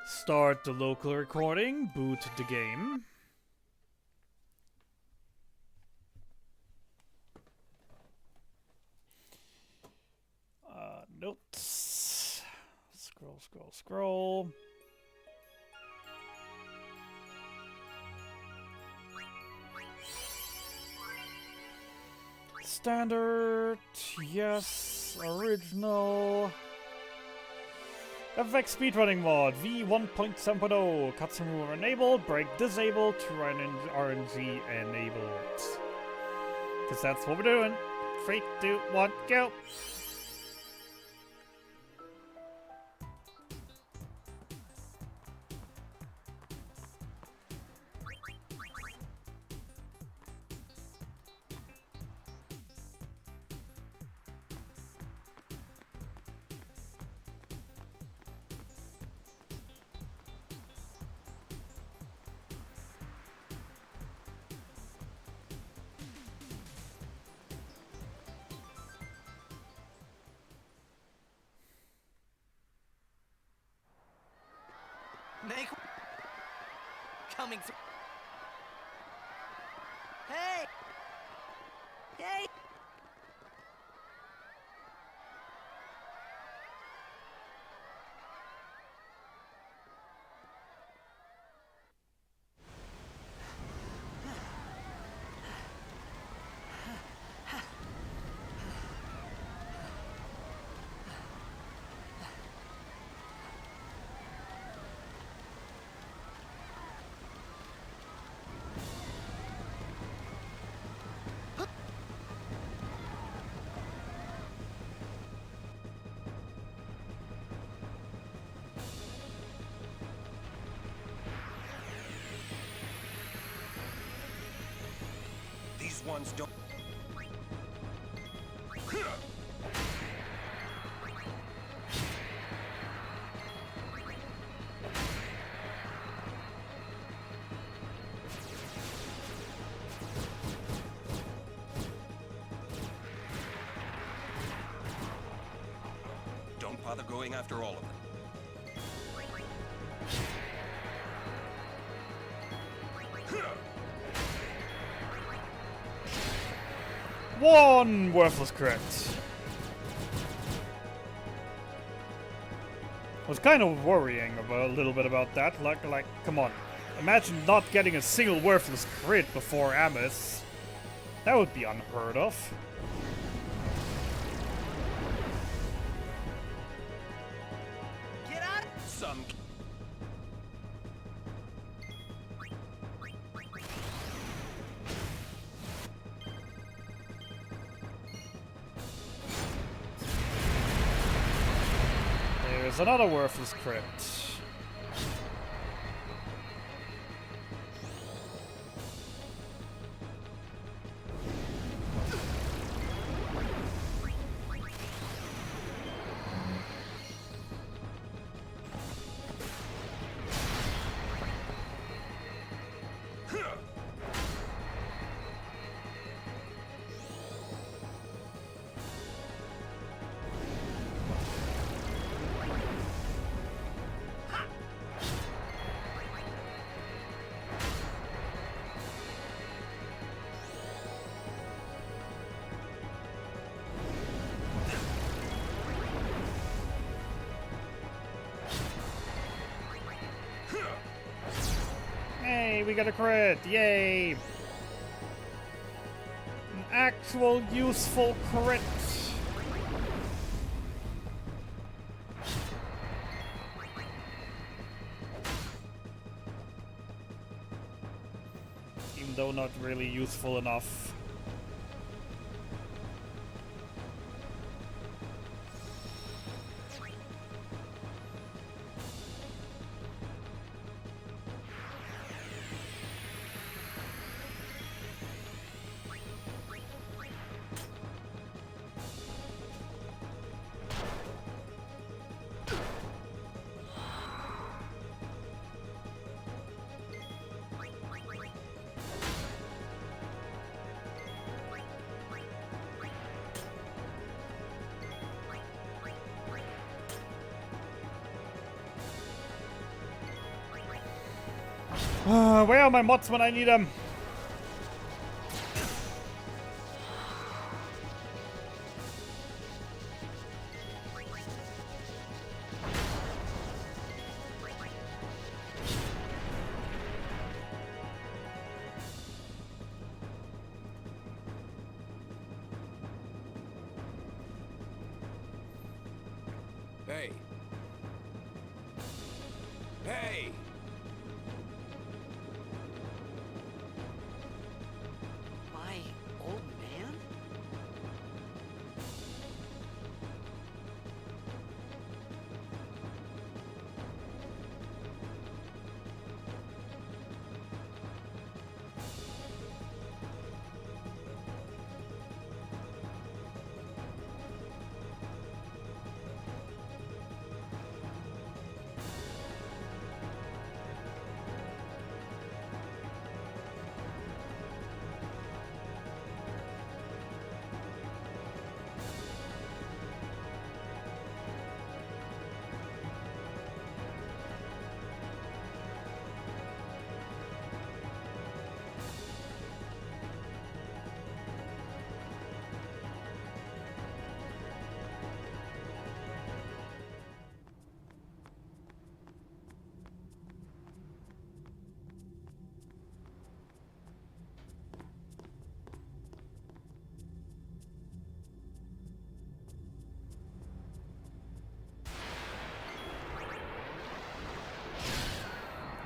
Start the local recording, boot the game. Notes. Scroll. Standard, yes, original. FX speedrunning mod, V1.7.0, cutscene remover enabled, break disabled, RNG enabled. Because that's what we're doing. 3, 2, 1, go! Make coming through. Hey! Hey! These ones don't. Don't bother going after all of them. One worthless crit. I was kind of worrying a little bit about that. Like, come on. Imagine not getting a single worthless crit before Amos. That would be unheard of. Get out! Some. There's another worthless crit. Hey, we got a crit! Yay! An actual useful crit! Even though not really useful enough. Where are my mods when I need them? Hey. Hey! My old man?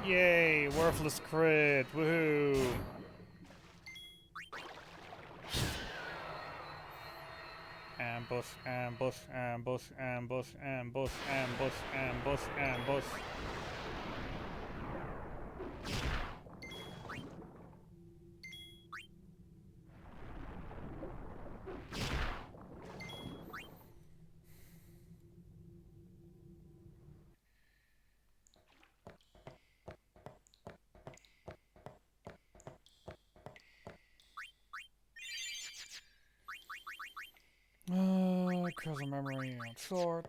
Yay, worthless crit, woohoo! Ambush, ambush, ambush, ambush, ambush, ambush, ambush, ambush. Cursor memory on short.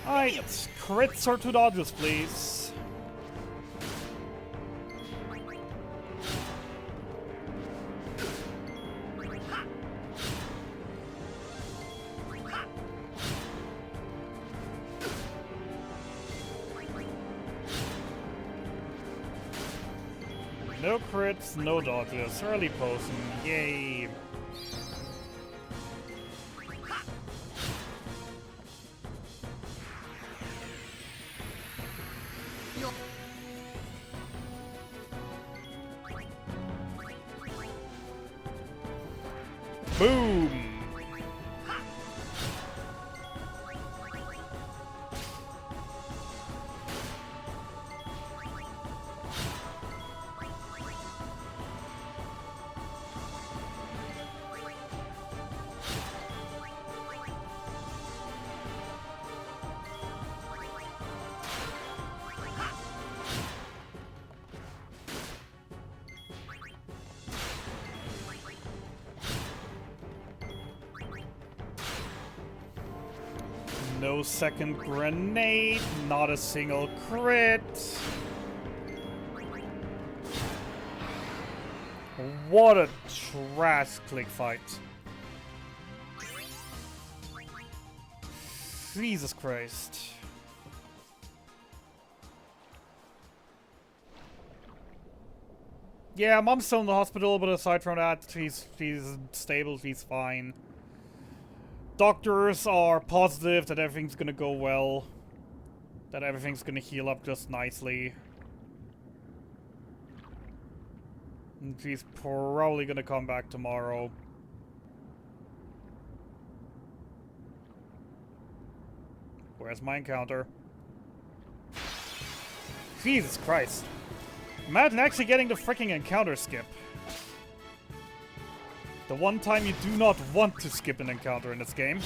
Alright, crits or 2 dodges, please. No crits, no dodges. Early potion, yay. Boom! No second grenade, not a single crit. What a trash click fight. Jesus Christ. Yeah, mom's still in the hospital, but aside from that, she's stable, she's fine. Doctors are positive that everything's gonna go well. That everything's gonna heal up just nicely. And she's probably gonna come back tomorrow. Where's my encounter? Jesus Christ. Imagine actually getting the freaking encounter skip. The one time you do not want to skip an encounter in this game.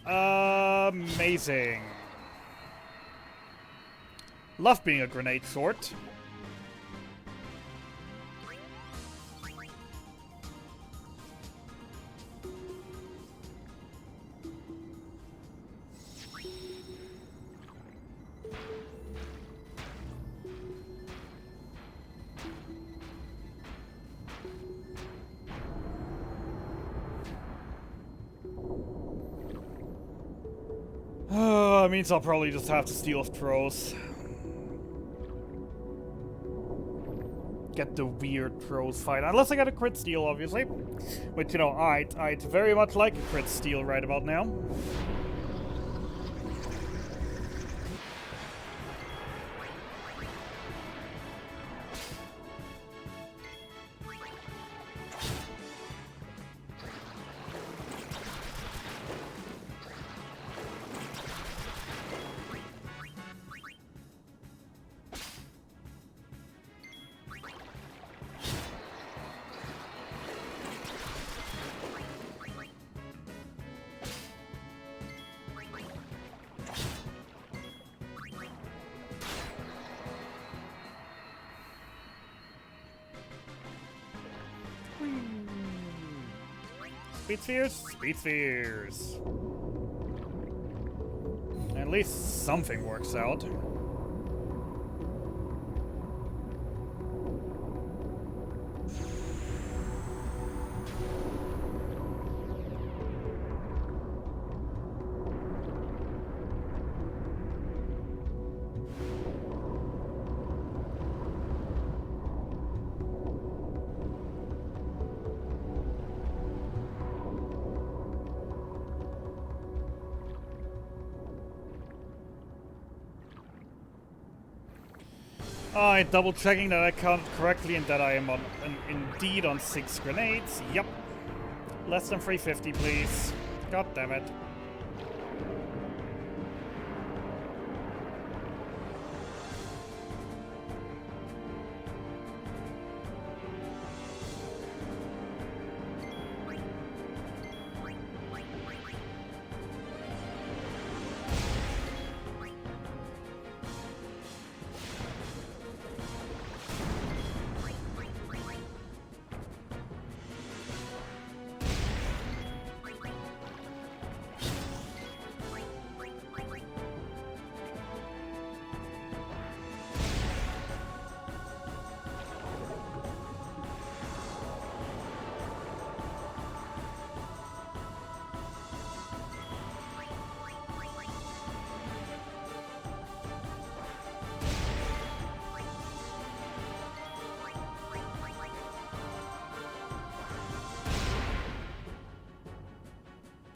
Amazing. Love being a grenade short. It means I'll probably just have to steal throws. Get the weird throws fight. Unless I get a crit steal, obviously. But, you know, I'd very much like a crit steal right about now. Speed spheres? Speed spheres. At least something works out. Alright, double checking that I counted correctly and that I am on indeed on 6 grenades. Yep. Less than 350, please. God damn it.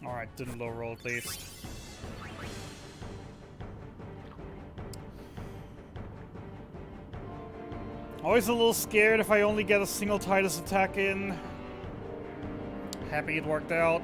Alright, didn't low roll at least. Always a little scared if I only get a single Titus attack in. Happy it worked out.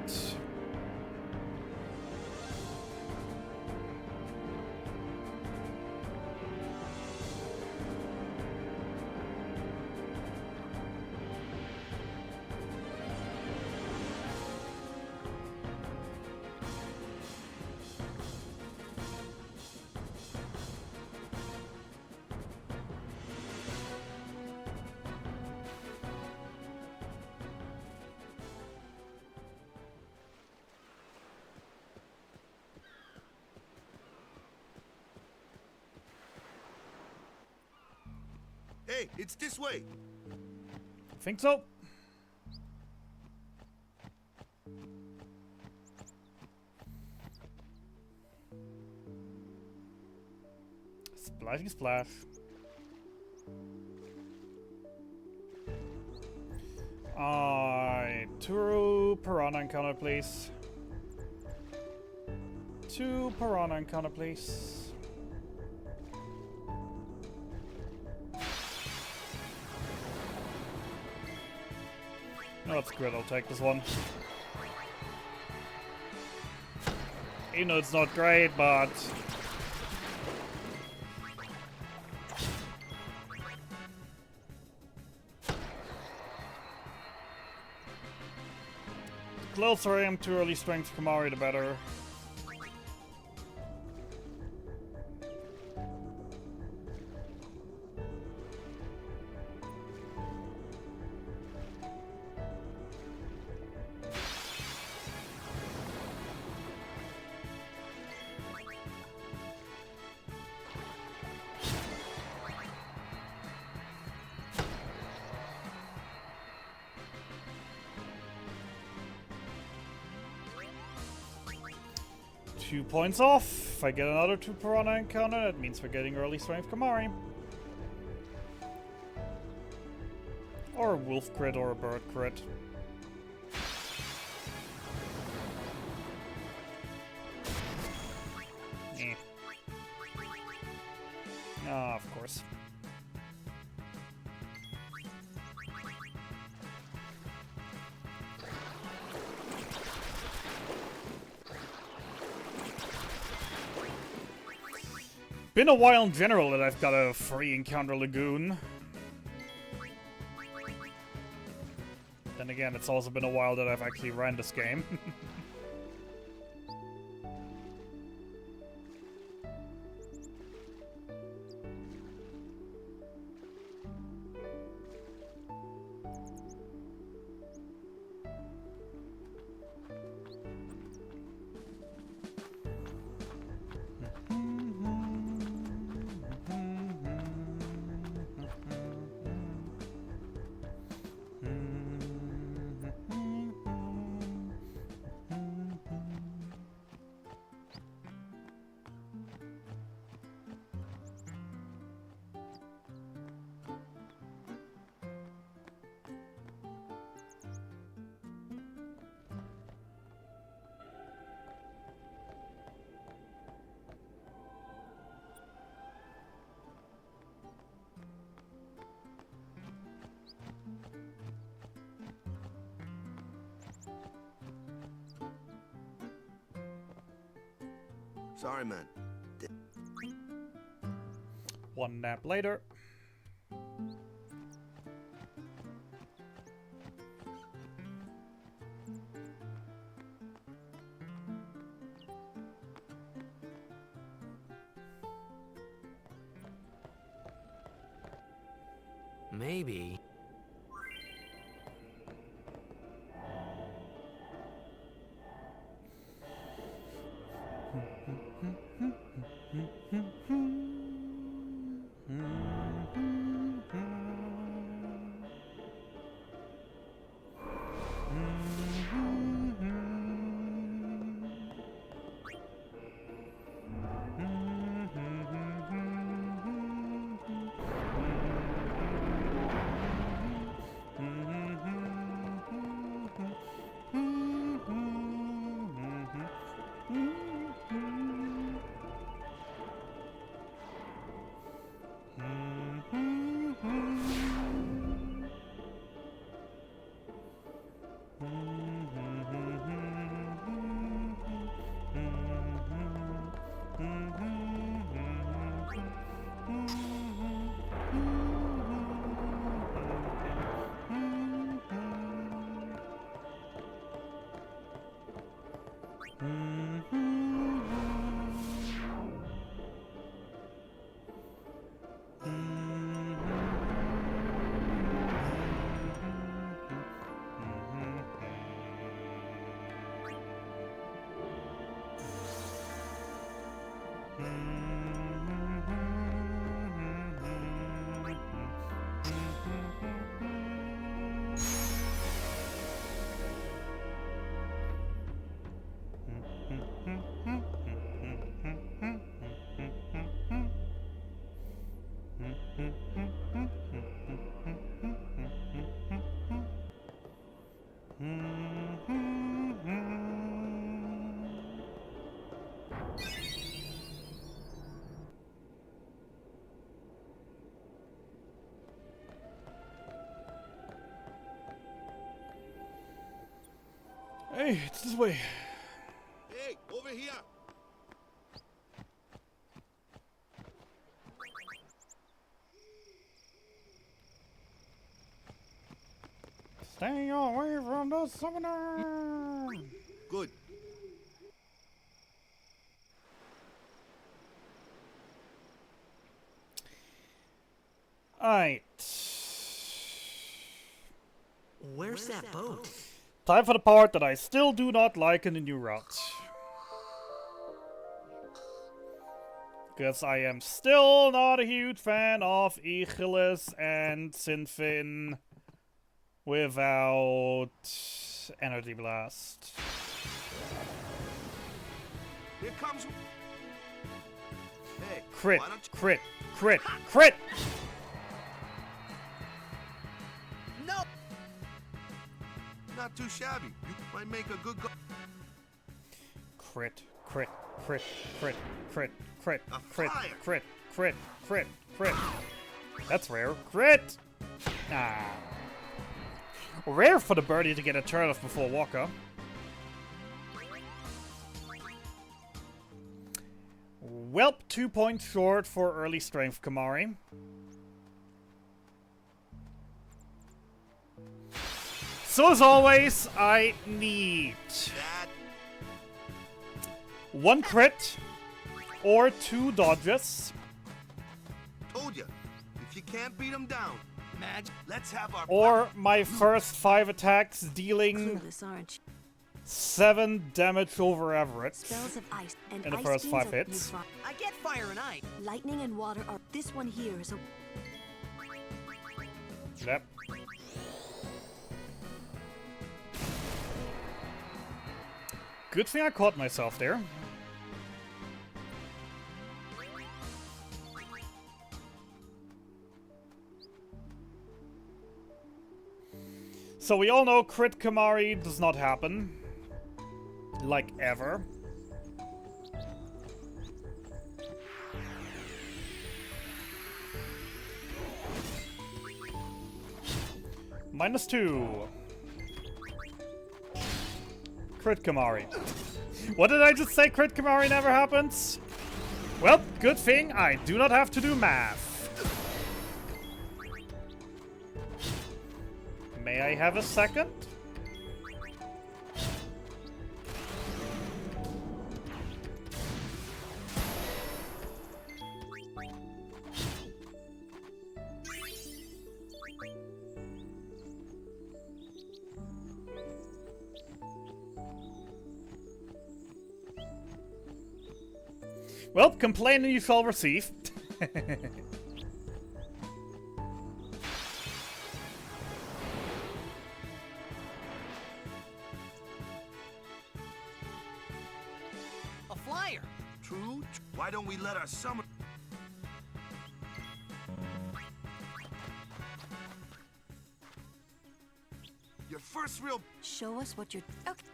Hey, it's this way. Think so? Splashing splash. Two piranha encounter, please. 2 piranha encounter, please. No, that's good. I'll take this one. You know, it's not great, but... the closer I am to early strength Kamari, the better. Two points off. If I get another 2 Piranha encounter, that means we're getting early strength Kamari. Or a wolf crit or a bird crit. Eh. Ah, of course. Been a while in general that I've got a free encounter lagoon. Then again, it's also been a while that I've actually ran this game. Sorry, man. One nap later. Maybe. Hey, it's this way. Hey, over here. Stay away from the summoner. Good. Alright. Where's that boat? Time for the part that I still do not like in the new route. Because I am still not a huge fan of Aegilis and Sinfin without Energy Blast. Here comes. Hey, Crit, why don't you... crit, crit, crit! No! Not too shabby. You might make a good go. Crit, crit, crit, crit, crit, crit, A crit, flyer. crit, crit, crit, crit. That's rare. Crit! Ah. Rare for the birdie to get a turn off before Walker. Welp, 2 points short for early strength, Kamari. So as always, I need That 1 crit or 2 dodges told you. If you can't beat them down, Madge, let's have our. or my first 5 attacks dealing Clueless, aren't you? 7 damage over average. Spells of ice and In the ice first beams 5 are hits. I get fire and ice. Lightning and water are. This one here is a. Yep. Good thing I caught myself there. So we all know crit Kamari does not happen. Like ever. -2. Crit Kamari. What did I just say? Crit Kamari never happens? Well, good thing I do not have to do math. May I have a second? Well, complaining you shall receive. A flyer. True. Why don't we let our summer? Your first real. Show us what you're. Okay.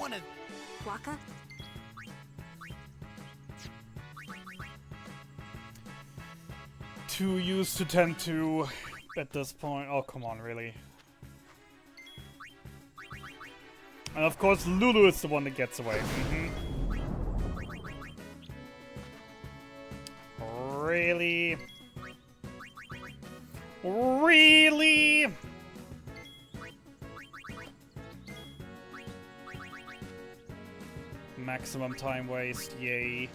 one of... Waka? Too used to tend to at this point. Oh, come on, really. And of course, Lulu is the one that gets away. Really? Really? Maximum time waste, yay.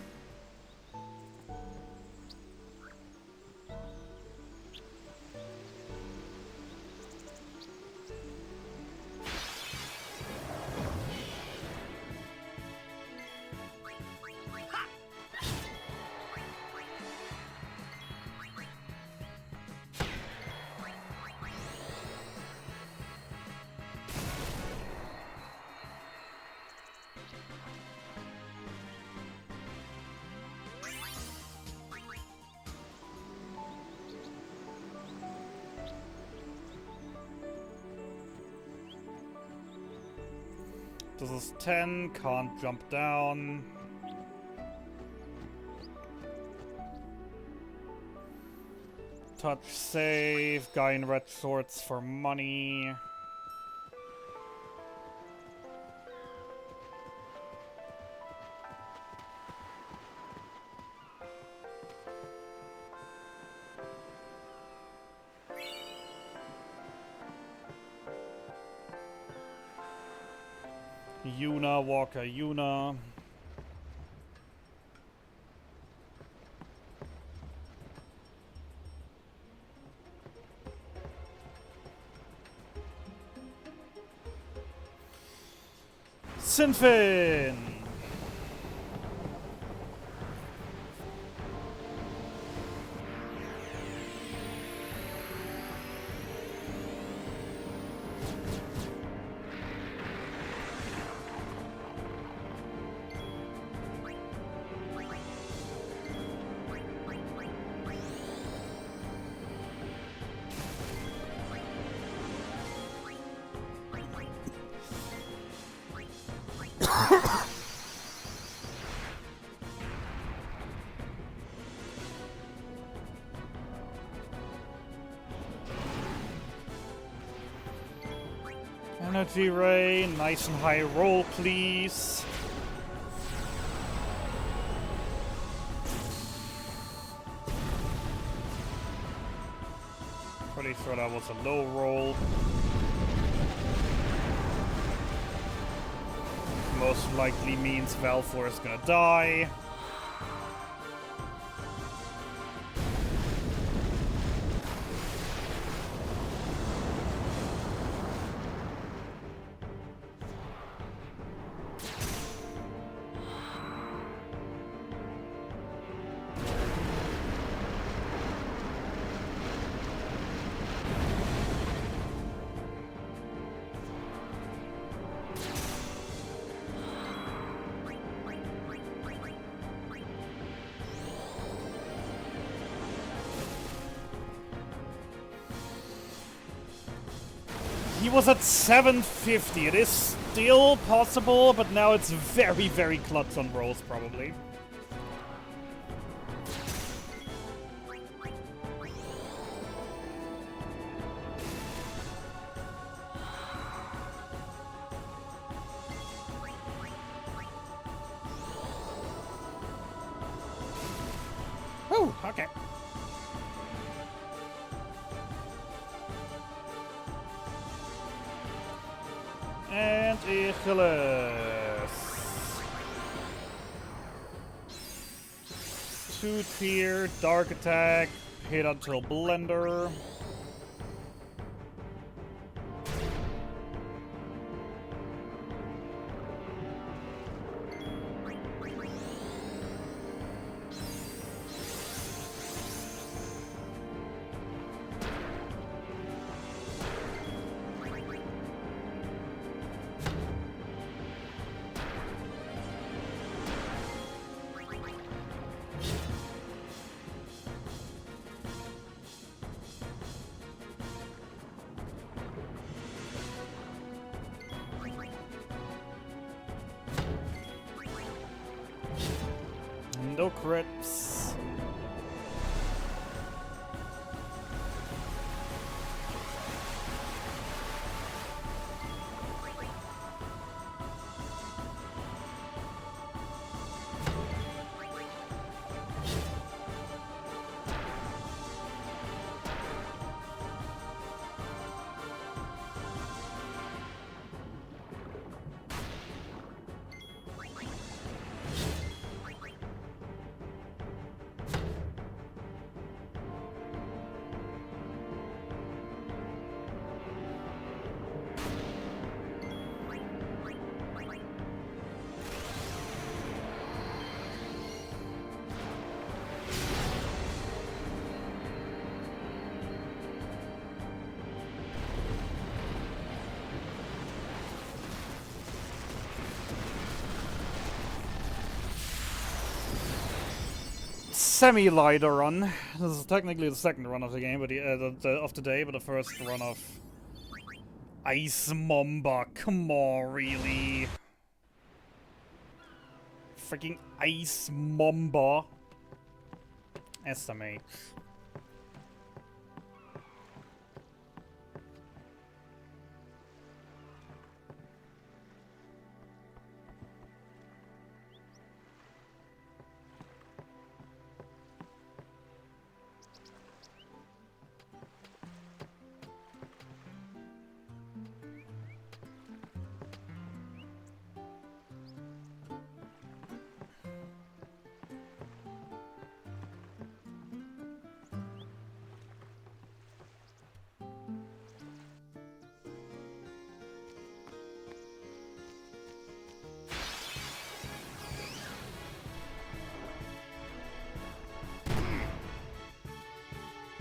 This is 10, can't jump down. Touch save, guy in red shorts for money. Yuna, Walker, Yuna. Sinfin! Energy ray, nice and high roll, please. Pretty sure that was a low roll. Most likely means Valfor is gonna die. He was at 750. It is still possible, but now it's very, very clutch on rolls, probably. Whew, okay. And Achilles. 2-tier, dark attack, hit until blender. No crits. Semi-lighter run. This is technically the second run of the game, but of the day, but the first run of Ice Mamba. Come on, really? Freaking Ice Mamba. Estimate.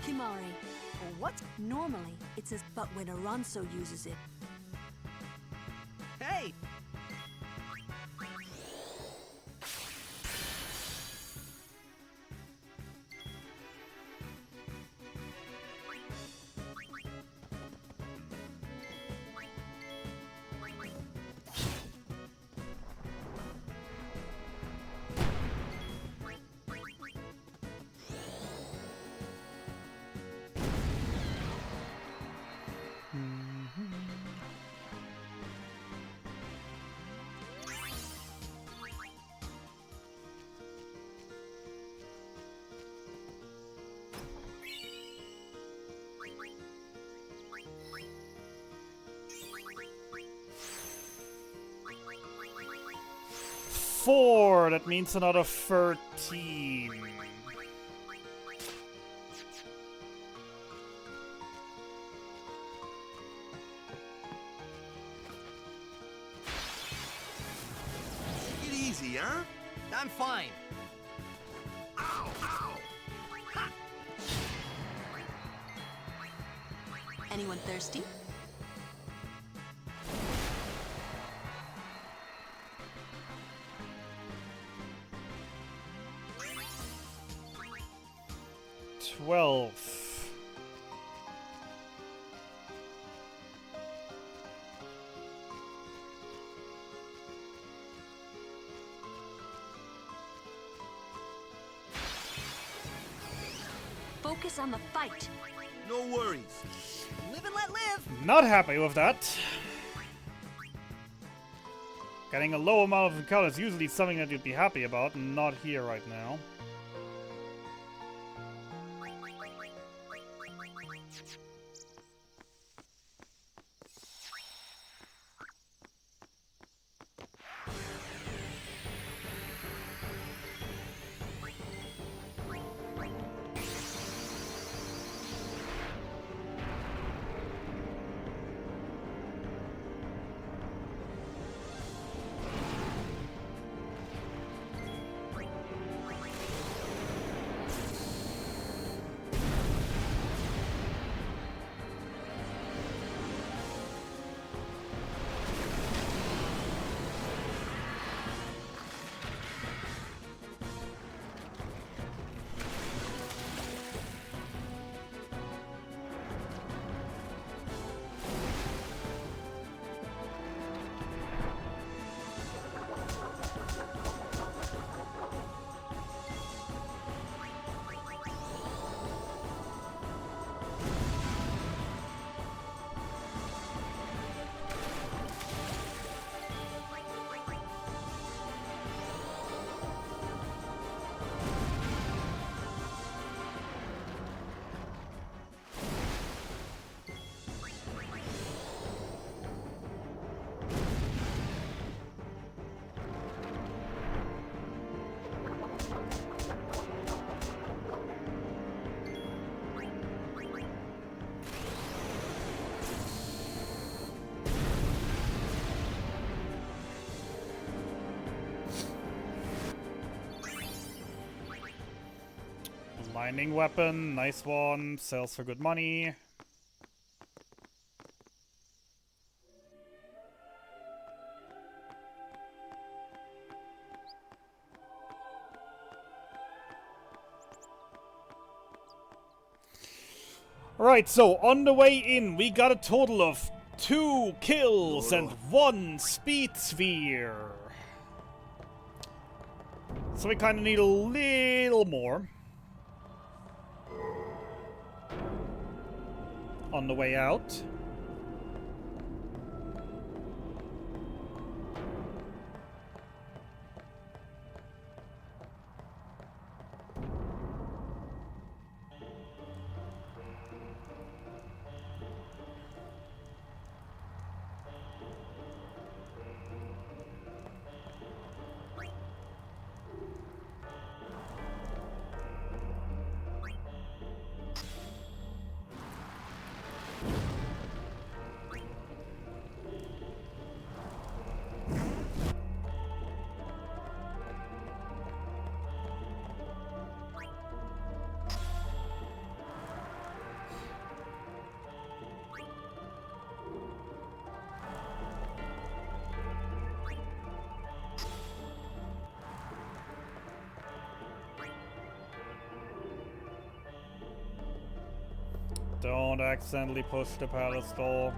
Kimari. What? Normally, it says, but when Aranso uses it, Hey! Four. That means another 13. Take it easy, huh? I'm fine. Ow, ow! anyone thirsty? Focus on the fight. No worries. Live and let live. Not happy with that. Getting a low amount of encounters is usually something that you'd be happy about, and not here right now. Mining weapon, nice one. Sells for good money. Right, so on the way in, we got a total of 2 kills and 1 speed sphere. So we kind of need a little more. On the way out. Don't accidentally push the pedestal.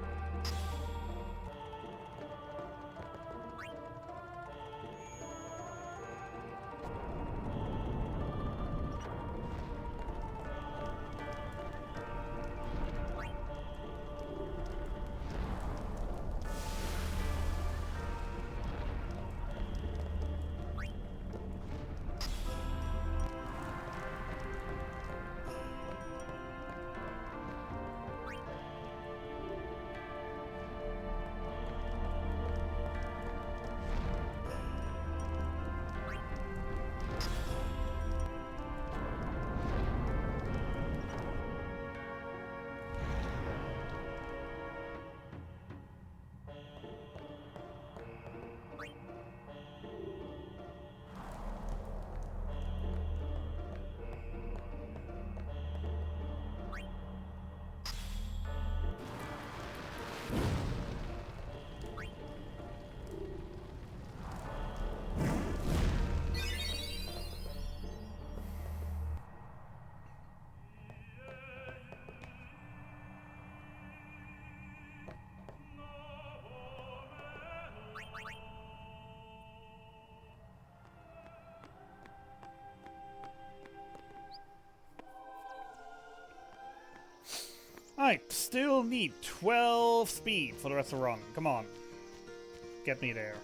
I still need 12 speed for the rest of the run. Come on. Get me there.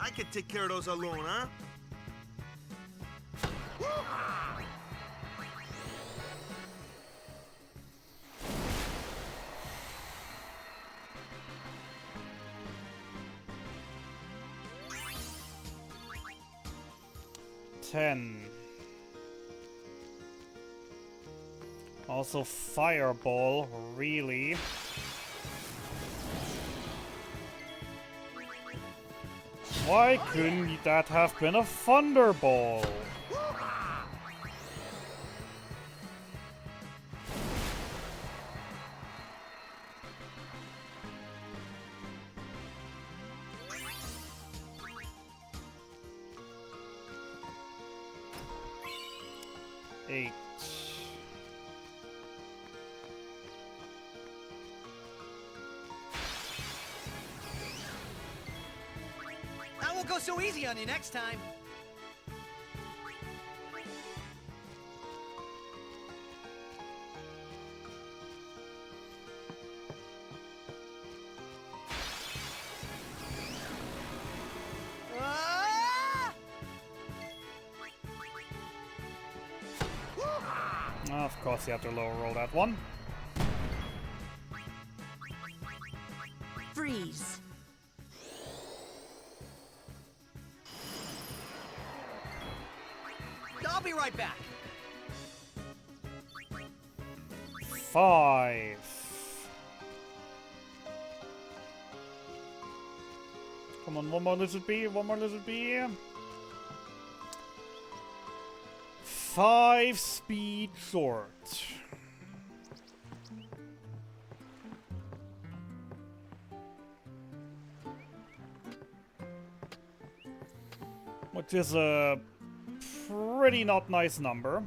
I can take care of those alone, huh? Also, fireball, really? Why couldn't that have been a thunderball? I won't go so easy on you next time. Of course you have to lower roll that one. Freeze. I'll be right back. 5. Come on, one more lizard bee, one more lizard bee. 5 speed short. Which is a pretty not nice number.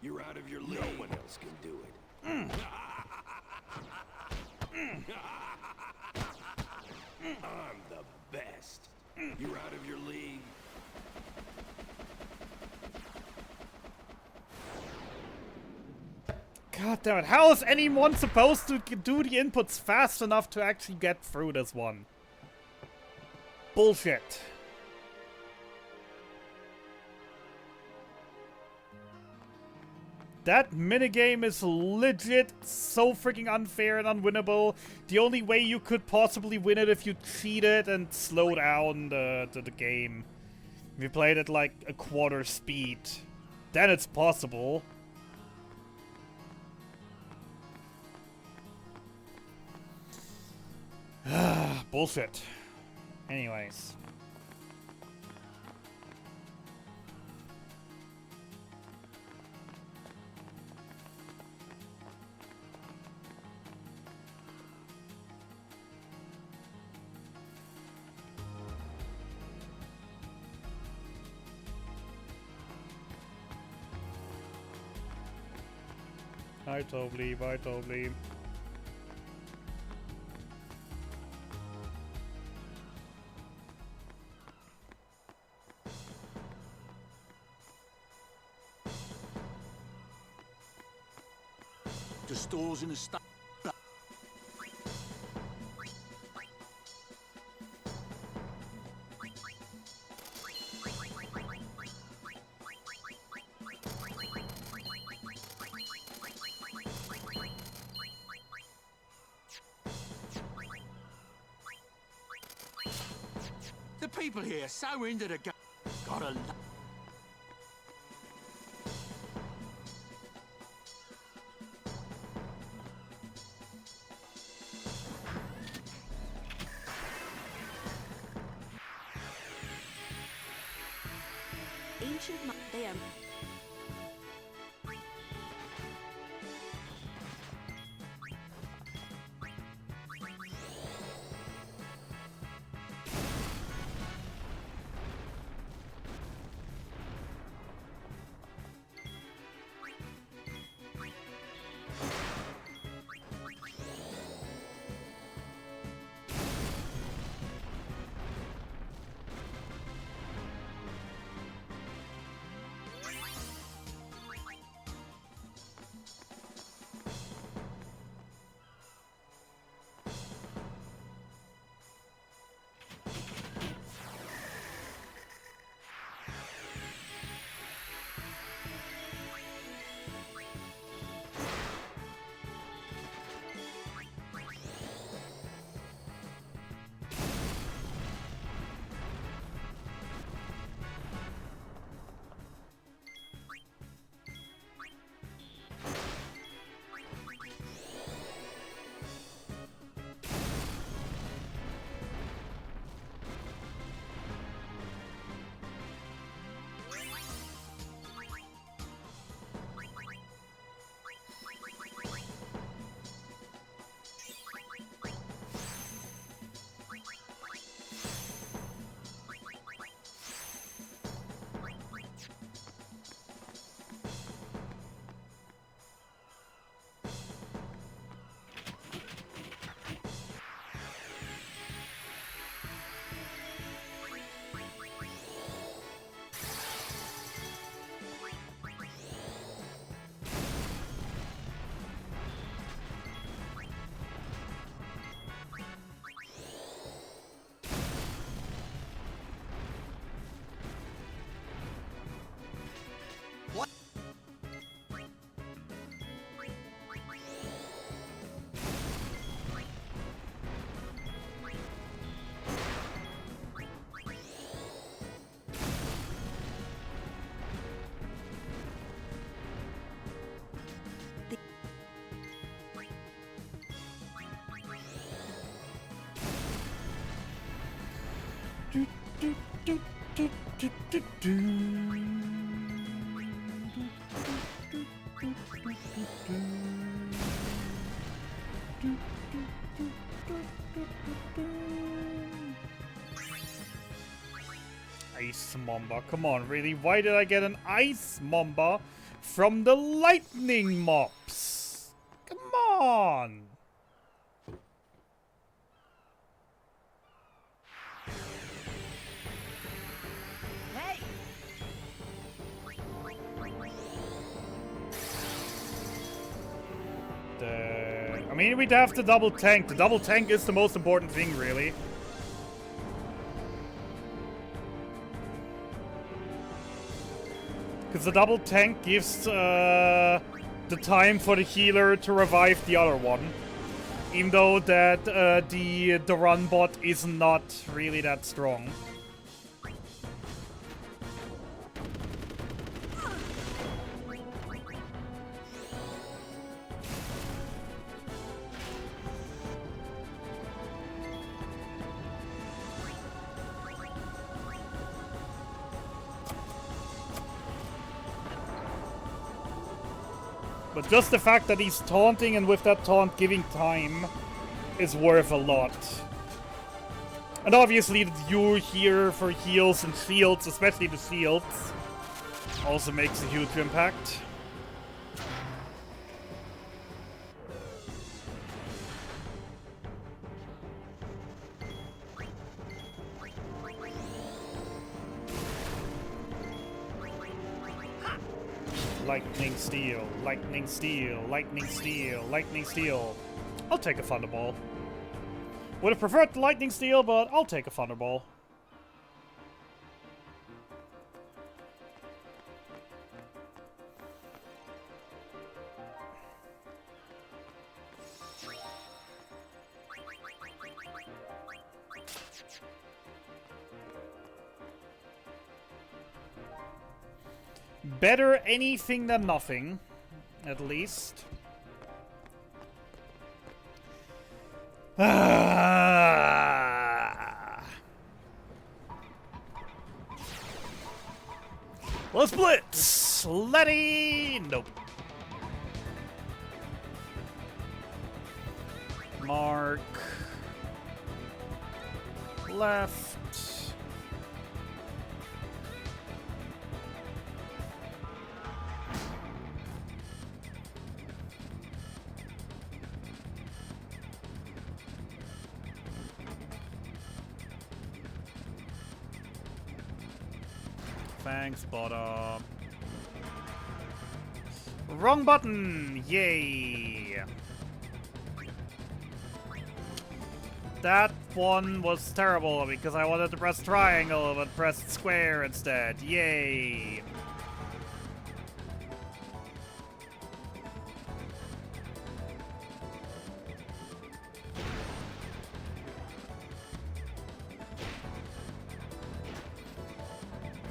You're out of your league. No one else can do it. I'm the best. You're out of your league. God damn it. How is anyone supposed to do the inputs fast enough to actually get through this one? Bullshit. That minigame is legit so freaking unfair and unwinnable. The only way you could possibly win it if you cheated and slow down the game. If you played at like a quarter speed, then it's possible. Bullshit. Anyways. I totally. The stores in the sta- The people here so into the game. Gotta love. They are. Ice Mamba, come on, really? Why did I get an Ice Mamba from the Lightning mobs? Come on! Hey! I mean, we'd have to double tank. The double tank is the most important thing, really. Because the double tank gives the time for the healer to revive the other one. Even though that the run bot is not really that strong. But just the fact that he's taunting and with that taunt giving time is worth a lot. And obviously that you're here for heals and shields, especially the shields, also makes a huge impact. Lightning Steel, Lightning Steel, Lightning Steel, Lightning Steel. I'll take a Thunderball. Would have preferred the Lightning Steel, but I'll take a Thunderball. Better anything than nothing, at least. Let's blitz! Letty! Nope. Mark. Left. Thanks, bottom. Wrong button! Yay! That one was terrible because I wanted to press triangle but pressed square instead. Yay!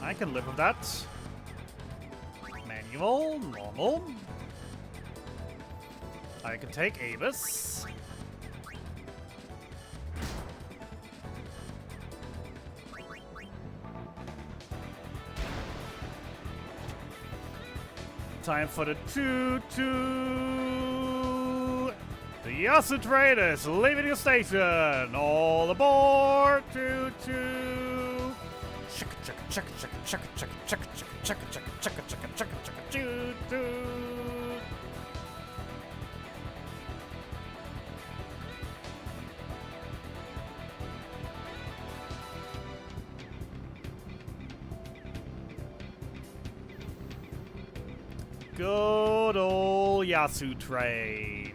I can live with that. Manual, normal. I can take Avis. Time for the choo-choo. The Yasu train is leaving the station. All aboard, choo-choo. Chicka chicka chicka chicka chicka chicka chicka chicka chicka chicka chicka chicka chicka choo-choo. Good old Yasu train.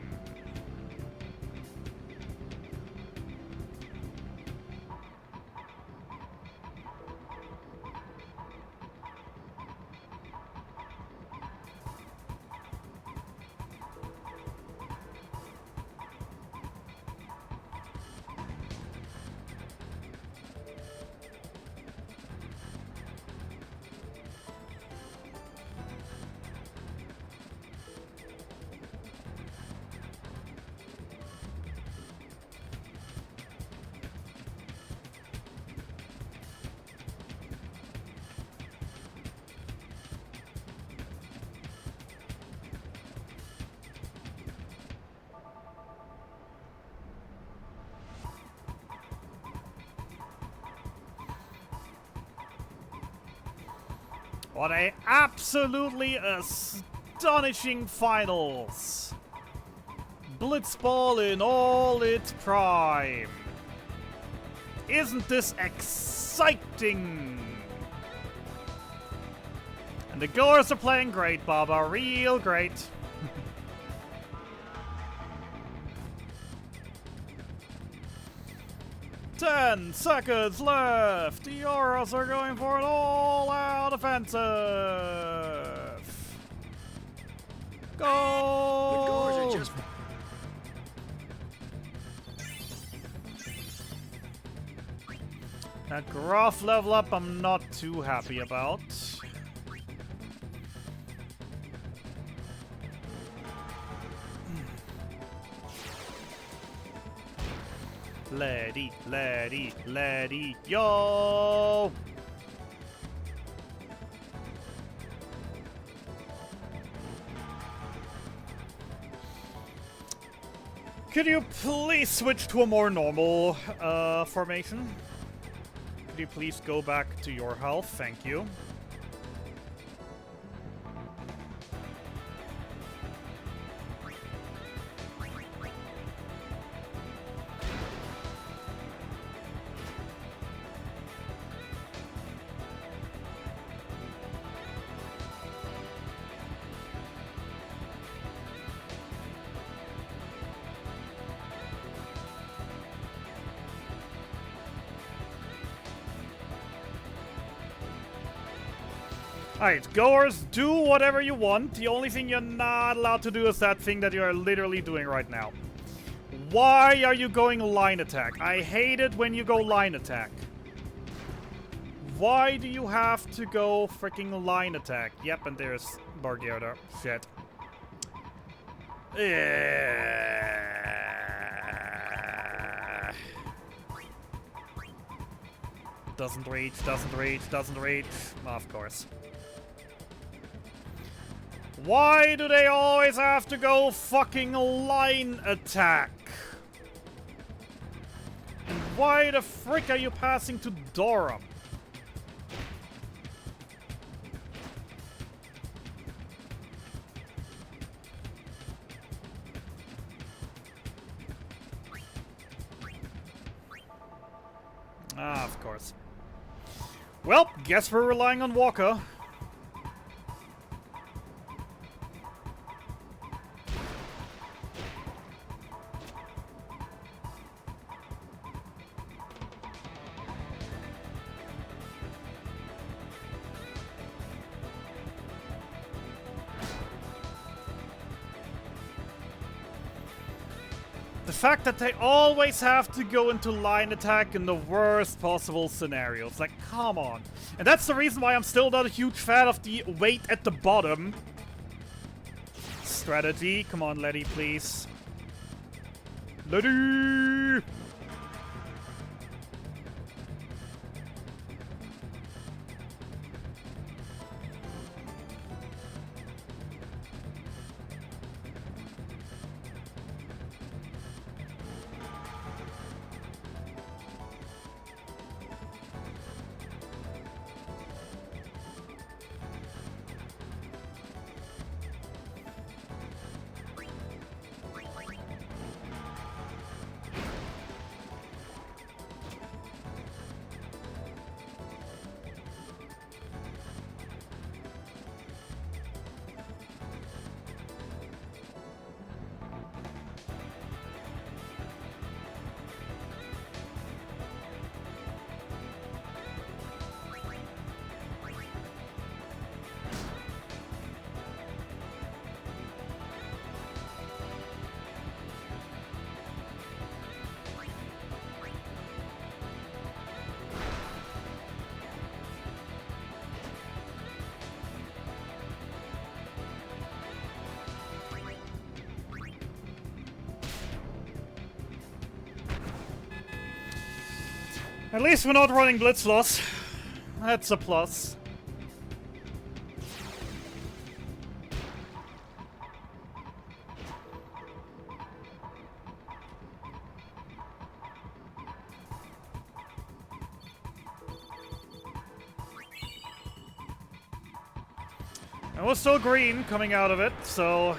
What a absolutely astonishing finals! Blitzball in all its prime. Isn't this exciting? And the goers are playing great, Baba. Real great. 10 seconds left. The Auras are going for an all-out offensive. Go! The Gores are just... That Gruff level up I'm not too happy about. Letty, letty, letty, yo! Could you please switch to a more normal formation? Could you please go back to your health? Thank you. Alright, goers, do whatever you want. The only thing you're not allowed to do is that thing that you're literally doing right now. Why are you going line attack? I hate it when you go line attack. Why do you have to go freaking line attack? Yep, and there's Bargioda. Shit. Doesn't reach, doesn't reach, doesn't reach. Of course. Why do they always have to go fucking line attack? And why the frick are you passing to Dora? Ah, of course. Well, guess we're relying on Walker. The fact that they always have to go into line attack in the worst possible scenarios. Like, come on. And that's the reason why I'm still not a huge fan of the wait at the bottom strategy. Come on, Letty, please. Letty! At least we're not running blitz loss. That's a plus. And we're still green coming out of it, so...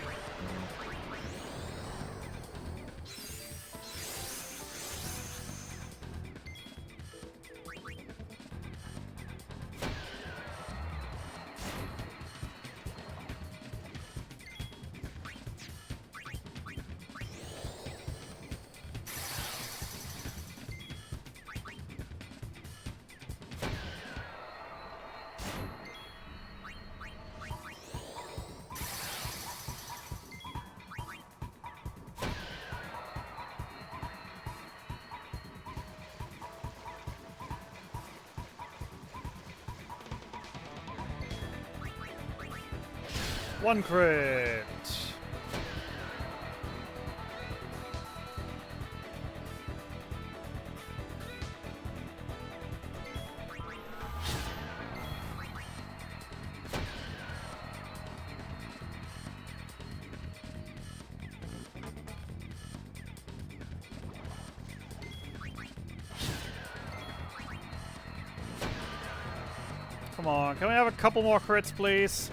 One crit. Come on, can we have a couple more crits, please?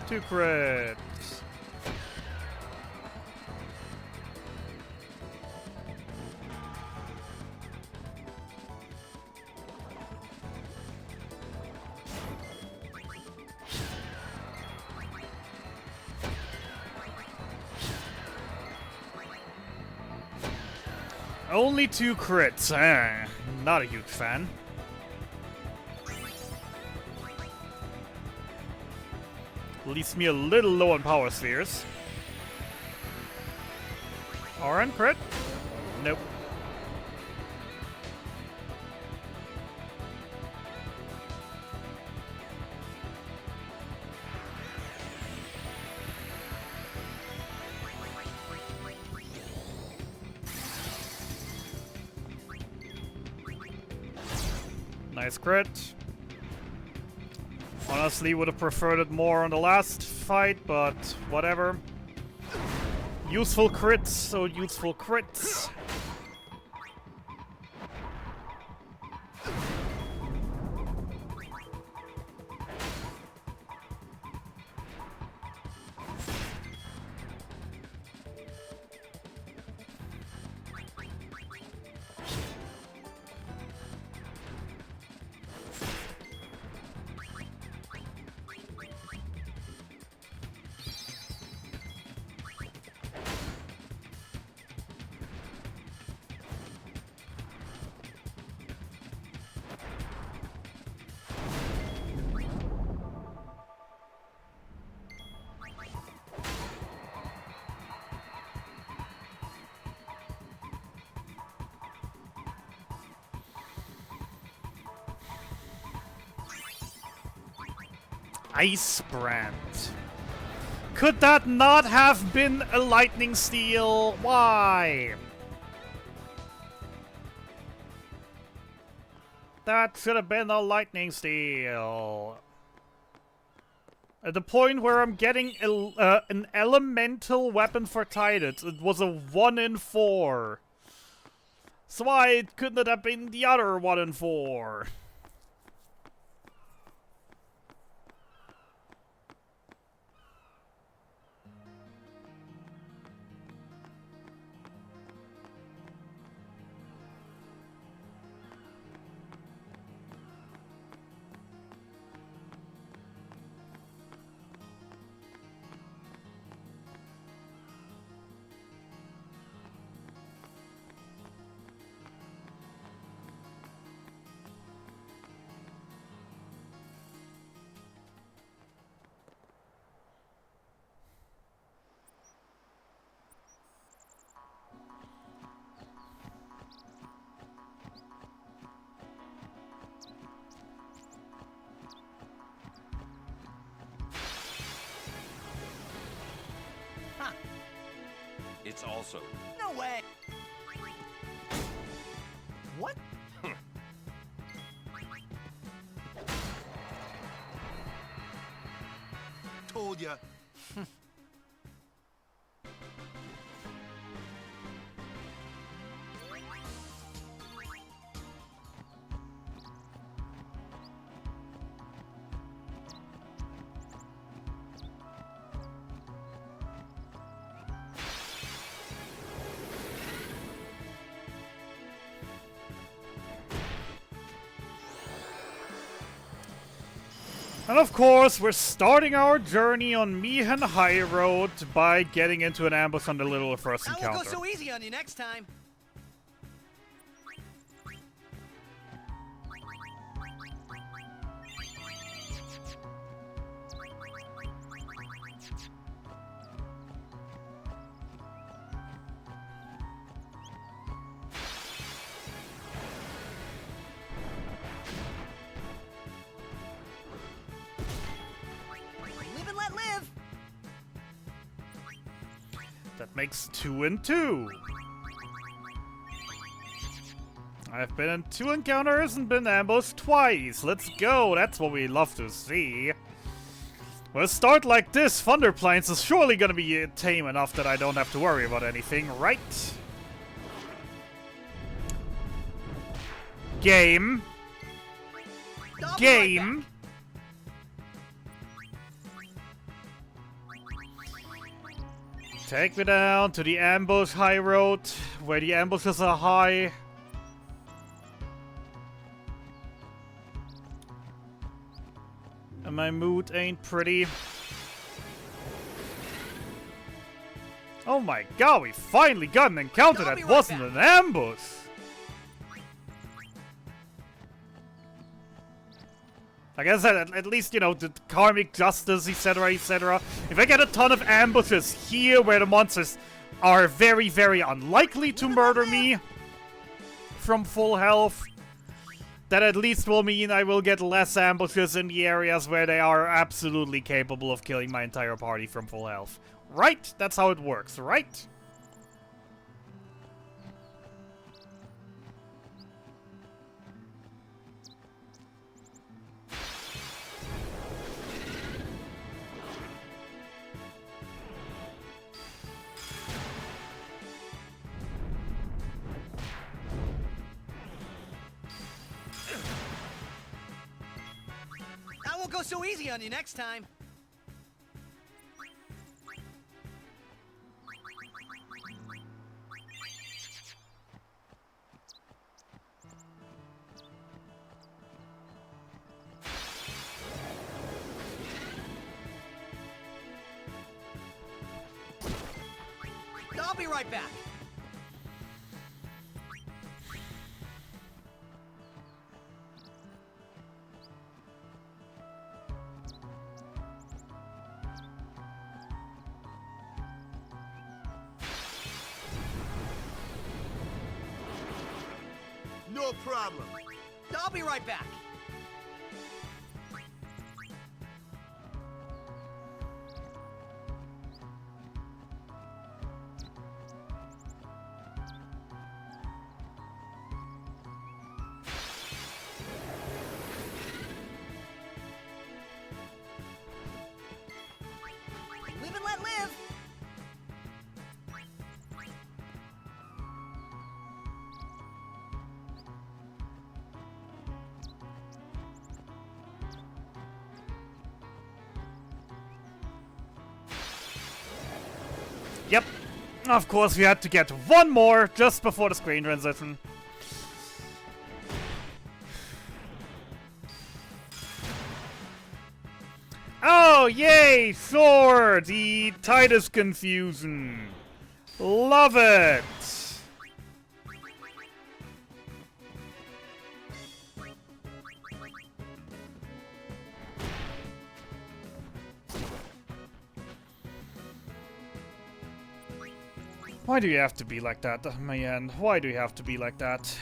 Two crits. Only two crits. Not a huge fan. Leaves me a little low on power spheres. RN crit? Nope. Nice crit. Honestly, would have preferred it more on the last fight, but whatever. Useful crits, so useful crits. Ice Brand. Could that not have been a lightning steel? Why? That should have been a lightning steel. At the point where I'm getting an elemental weapon for Tidus, it was a 1 in 4. So why couldn't it have been the other 1 in 4? It's also... No way! What? told ya. And of course, we're starting our journey on Mihan High Road by getting into an ambush on the little first I won't encounter. go so easy on you next time. Live and let live. That makes 2 and 2. I've been in 2 encounters and been ambushed twice. Let's go. That's what we love to see. With a start like this, Thunder Plains is surely gonna be tame enough that I don't have to worry about anything, right? Game. I'll be right Game. Take me down to the ambush high road, where the ambushes are high. And my mood ain't pretty. Oh my god, we finally got an encounter I'll be that right wasn't an ambush! Like I said, at least, you know, the karmic justice, etc., etc. If I get a ton of ambushes here where the monsters are very, very unlikely to murder me from full health, that at least will mean I will get less ambushes in the areas where they are absolutely capable of killing my entire party from full health. Right? That's how it works, right? I won't go so easy on you next time. I'll be right back. No problem. I'll be right back. Live and let live. Yep. Of course, we had to get one more just before the screen transition. Oh, yay! Sure! The Titus confusion. Love it! Why do you have to be like that, man? Why do you have to be like that?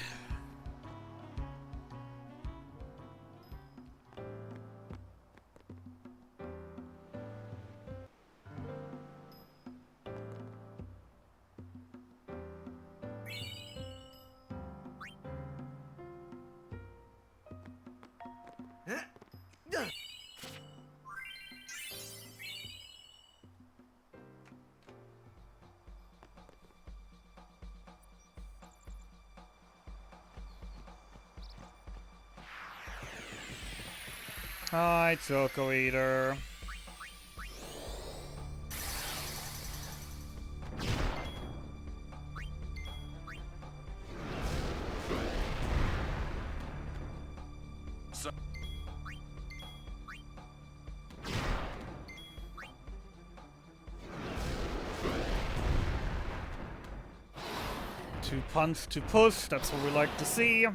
Hi, Choco Eater. To punch, to push, that's what we like to see.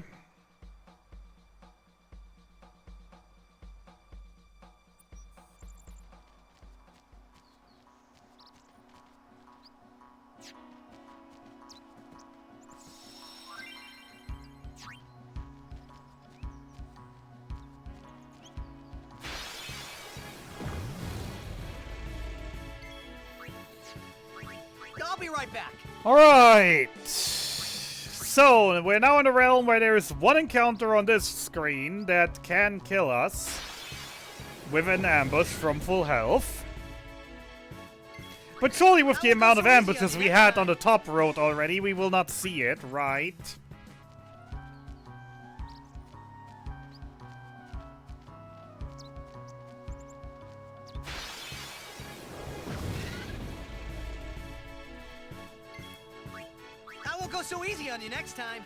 I'll be right back. Alright! So, we're now in a realm where there is one encounter on this screen that can kill us with an ambush from full health. But surely with the amount of ambushes we had on the top road already, we will not see it, right? I won't go so easy on you next time.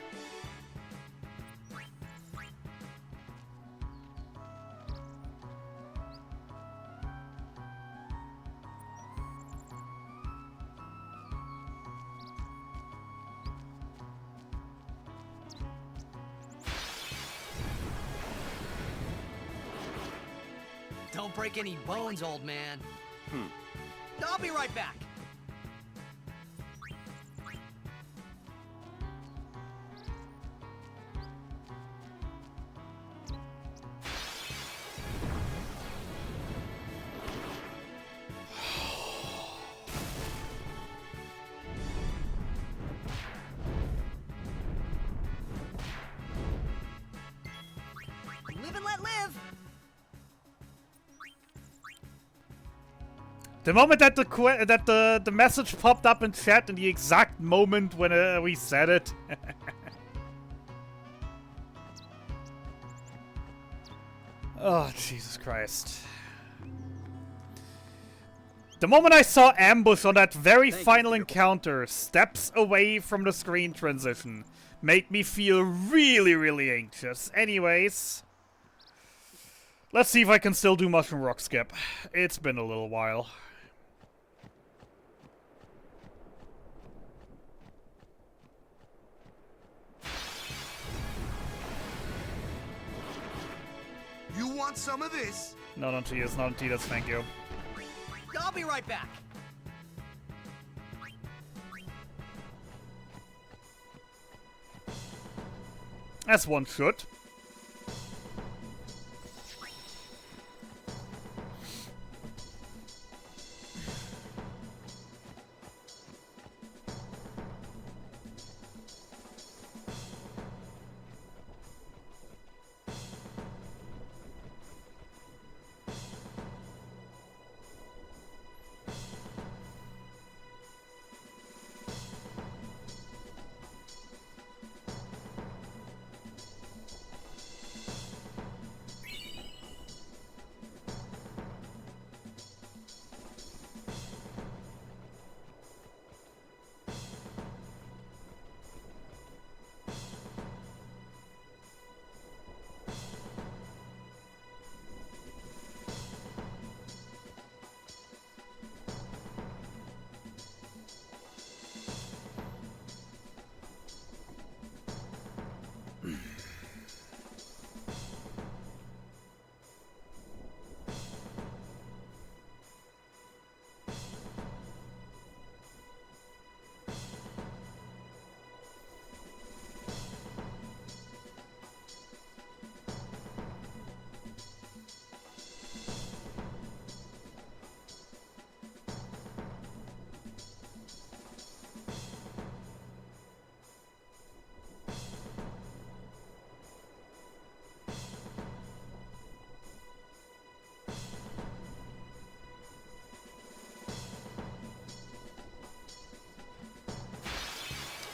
Don't break any bones, old man. I'll be right back. Live and let live. The moment that the message popped up in chat in the exact moment when we said it. Oh, Jesus Christ. The moment I saw ambush on that very final encounter, steps away from the screen transition, made me feel really, really anxious. Anyways, let's see if I can still do Mushroom Rock Skip. It's been a little while. You want some of this? Not on Titas, not on Titas, thank you. I'll be right back. As one should.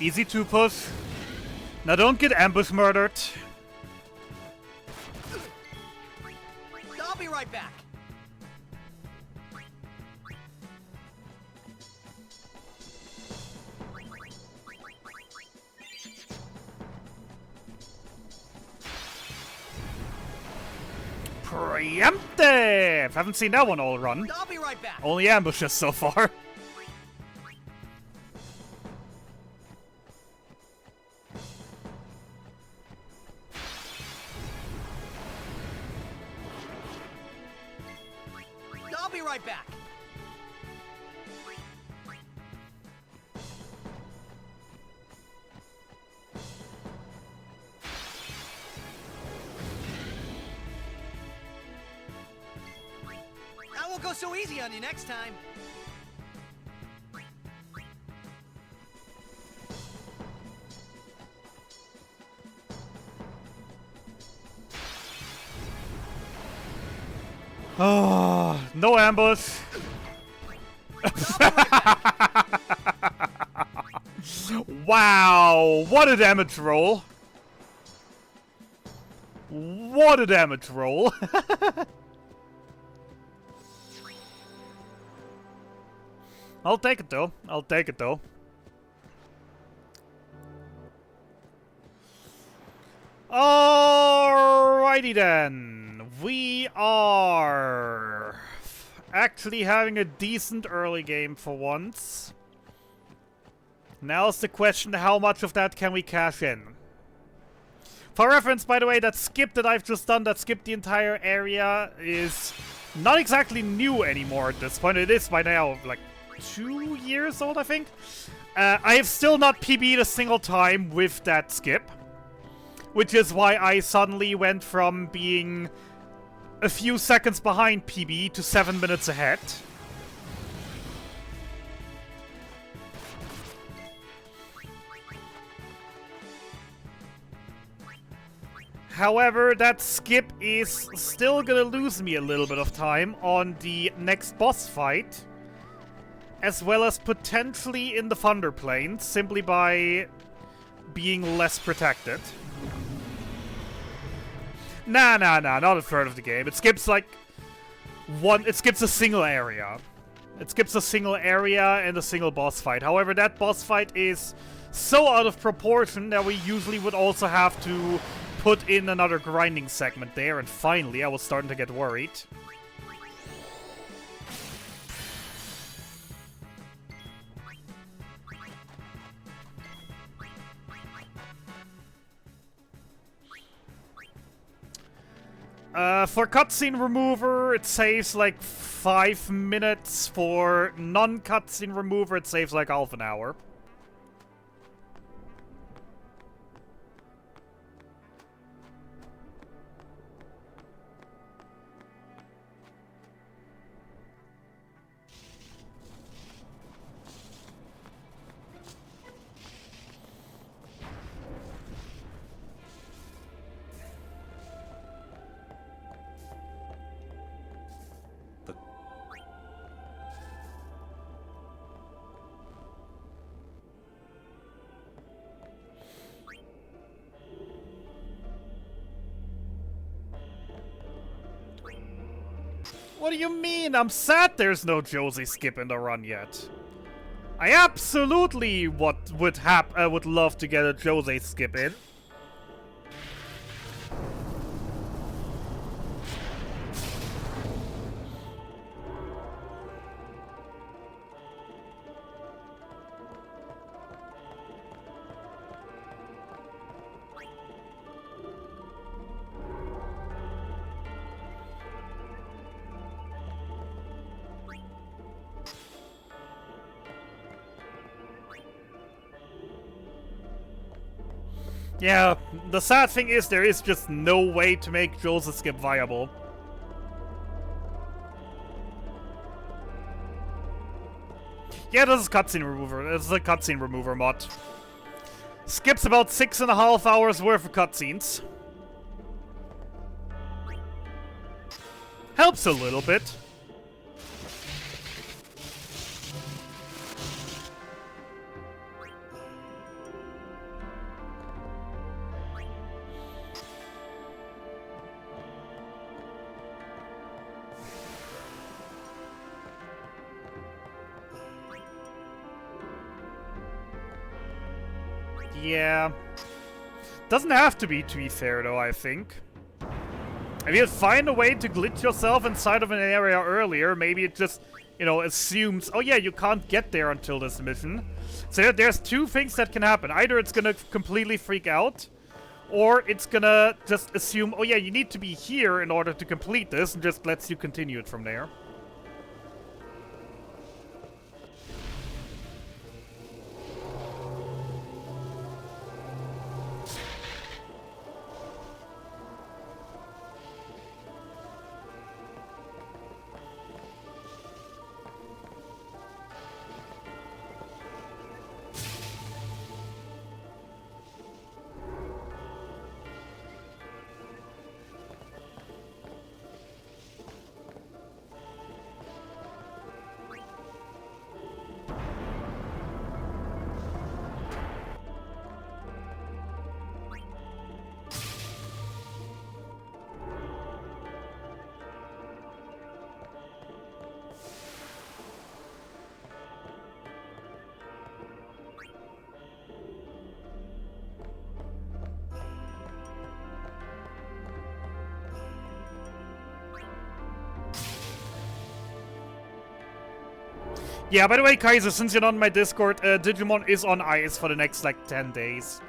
Easy to push. Now don't get ambush murdered. I'll Preemptive! Haven't seen that one all run. I'll be right back. Only ambushes so far. I'll be right back. I won't go so easy on you next time. Oh, no ambush. Wow, what a damage roll. What a damage roll. I'll take it though. I'll take it though. Alrighty then. We are actually having a decent early game for once. Now's the question, how much of that can we cash in? For reference, by the way, that skip that I've just done, that skipped the entire area, is not exactly new anymore at this point. It is by now, like, 2 years old, I think. I have still not PB'd a single time with that skip. Which is why I suddenly went from being a few seconds behind PB to 7 minutes ahead. However, that skip is still gonna lose me a little bit of time on the next boss fight, as well as potentially in the Thunder Plains, simply by being less protected. Nah, not a third of the game. It skips like it skips a single area. It skips a single area and a single boss fight. However, that boss fight is so out of proportion that we usually would also have to put in another grinding segment there, and finally I was starting to get worried. For cutscene remover, it saves like 5 minutes. For non-cutscene remover, it saves like half an hour. What do you mean? I'm sad there's no Josie skip in the run yet. I absolutely would love to get a Josie skip in. Yeah, the sad thing is there is just no way to make Josie skip viable. Yeah, this is cutscene remover. This is a cutscene remover mod. Skips about 6.5 hours worth of cutscenes. Helps a little bit. Yeah. Doesn't have to be fair, though, I think. If you find a way to glitch yourself inside of an area earlier, maybe it just, you know, assumes, oh yeah, you can't get there until this mission. So there's two things that can happen. Either it's gonna completely freak out, or it's gonna just assume, oh yeah, you need to be here in order to complete this, and just lets you continue it from there. Yeah, by the way, Kaiser, since you're not on my Discord, Digimon is on ice for the next, like, 10 days.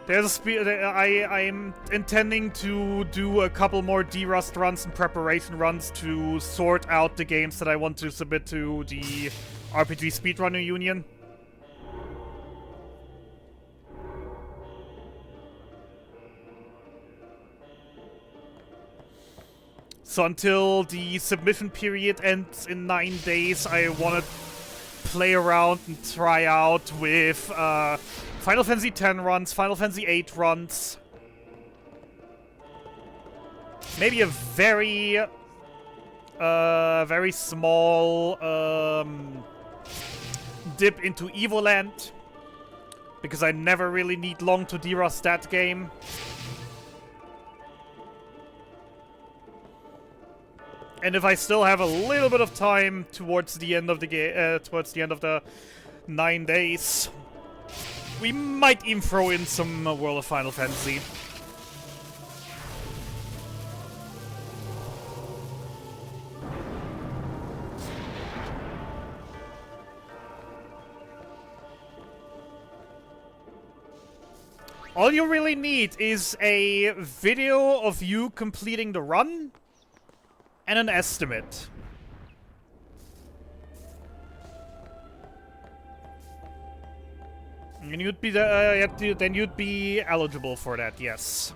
There's I'm intending to do a couple more D-Rust runs and preparation runs to sort out the games that I want to submit to the RPG Speedrunner Union. So until the submission period ends in 9 days, I want to play around and try out with Final Fantasy X runs, Final Fantasy VIII runs. Maybe a very small dip into Evoland, because I never really need long to D-Rust that game. And if I still have a little bit of time towards the end of the game, towards the end of the 9 days, we might even throw in some World of Final Fantasy. All you really need is a video of you completing the run and an estimate. And you'd be then you'd be eligible for that, yes.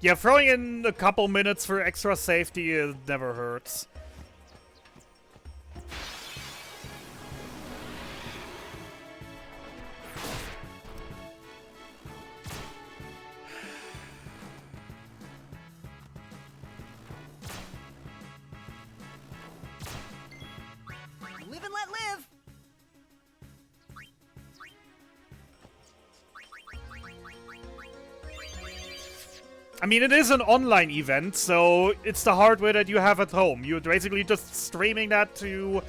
Yeah, throwing in a couple minutes for extra safety never hurts. Live and let live! I mean, it is an online event, so it's the hardware that you have at home. You're basically just streaming that to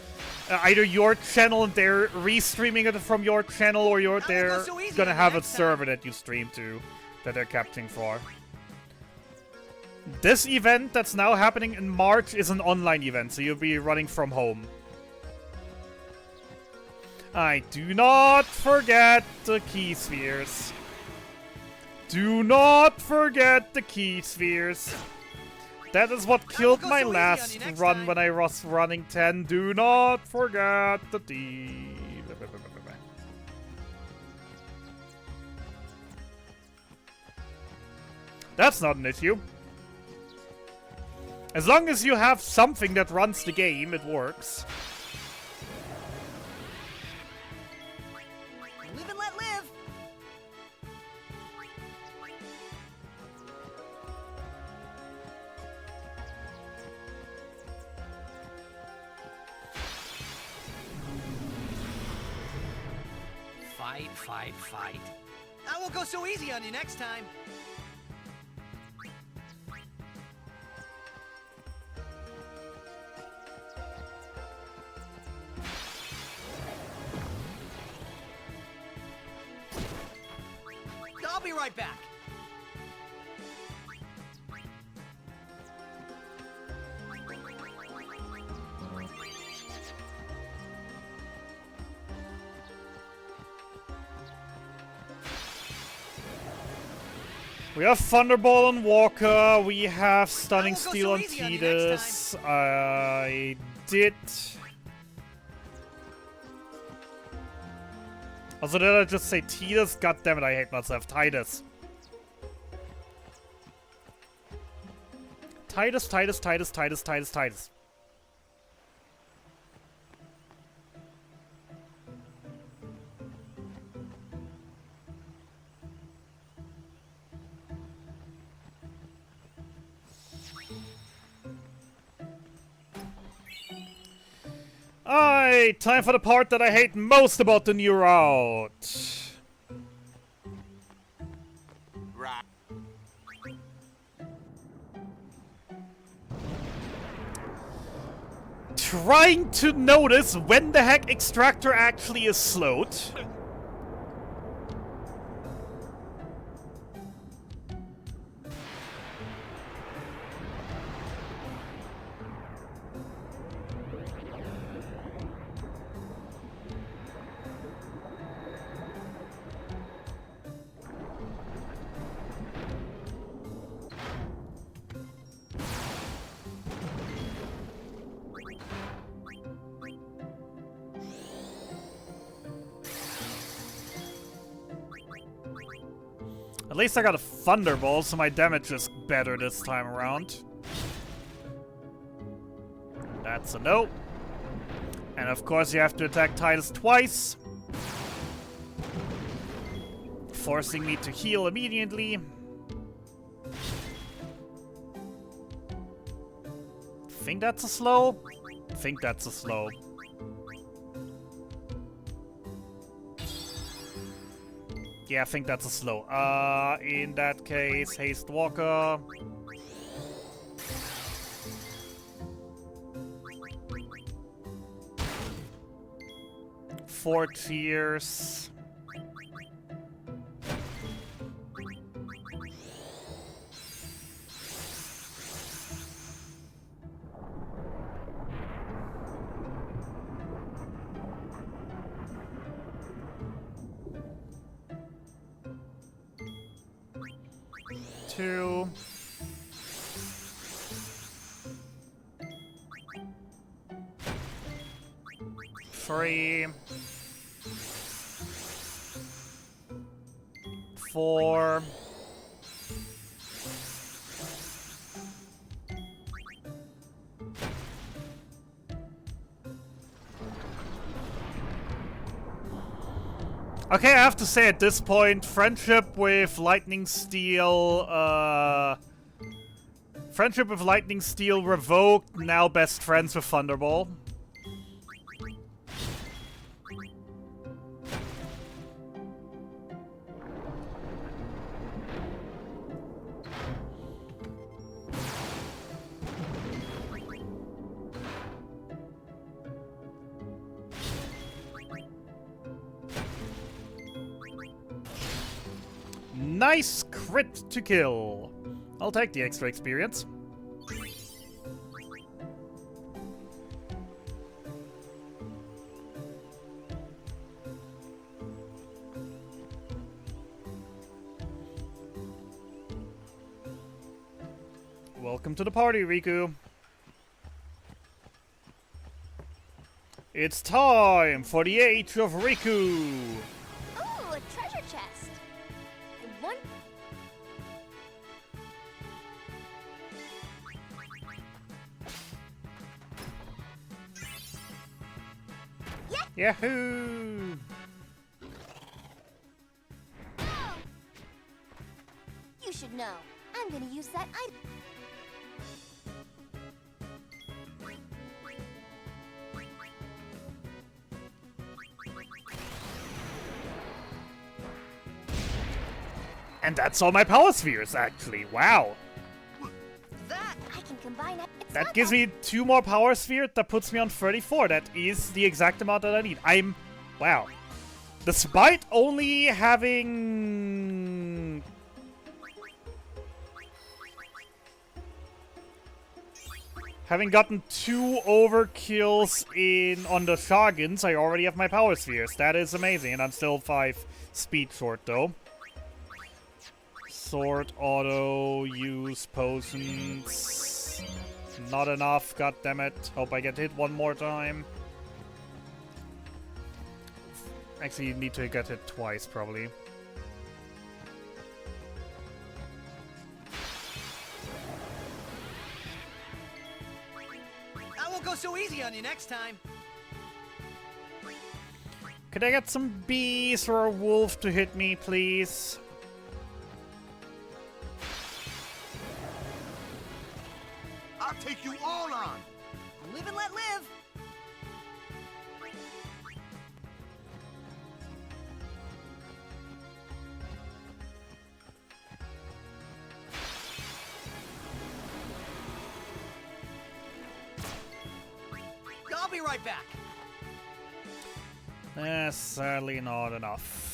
either your channel and they're restreaming it from your channel, or they're gonna have a server that you stream to that they're capturing for. This event that's now happening in March is an online event, so you'll be running from home. I do not forget the key spheres. Do not forget the key spheres. That is what killed my last run when I was running 10. Do not forget the D. That's not an issue. As long as you have something that runs the game, it works. Live and let live. Fight, fight, fight. I won't go so easy on you next time. I'll be right back. We have Thunderball on Walker, we have Stunning I won't go Steel so on easy on you Tidus. next I did... Also did I just say Tidus? God damn it, I hate myself. Tidus. Tidus, Tidus, Tidus, Tidus, Tidus, Tidus. Alright, time for the part that I hate most about the new route. Right. Trying to notice when the heck Extractor actually is slowed. At least I got a Thunderball, so my damage is better this time around. That's a no. And of course you have to attack Tidus twice. Forcing me to heal immediately. Think that's a slow? Think that's a slow. Yeah, I think that's a slow. In that case, Haste Walker. Four tiers. Two. Three. Four. Okay, I have to say at this point, friendship with Lightning Steel, friendship with Lightning Steel revoked, now best friends with Thunderball. Nice crit to kill. I'll take the extra experience. Welcome to the party, Riku. It's time for the Age of Riku. Oh, a treasure chest. And one. Yahoo! You should know. I'm gonna use that item. And that's all my power spheres, actually. Wow. That I can combine it. It's That not gives me 2 more power spheres. That puts me on 34. That is the exact amount that I need. Wow. Despite only having... Having gotten 2 overkills on the Shoguns, I already have my power spheres. That is amazing. And I'm still 5 speed short, though. Sword, auto, use potions. Not enough, goddammit. Hope I get hit one more time. Actually, you need to get hit twice, probably. I won't go so easy on you next time. Could I get some bees or a wolf to hit me, please? I'll take you all on. Live and let live. I'll be right back. Sadly not enough.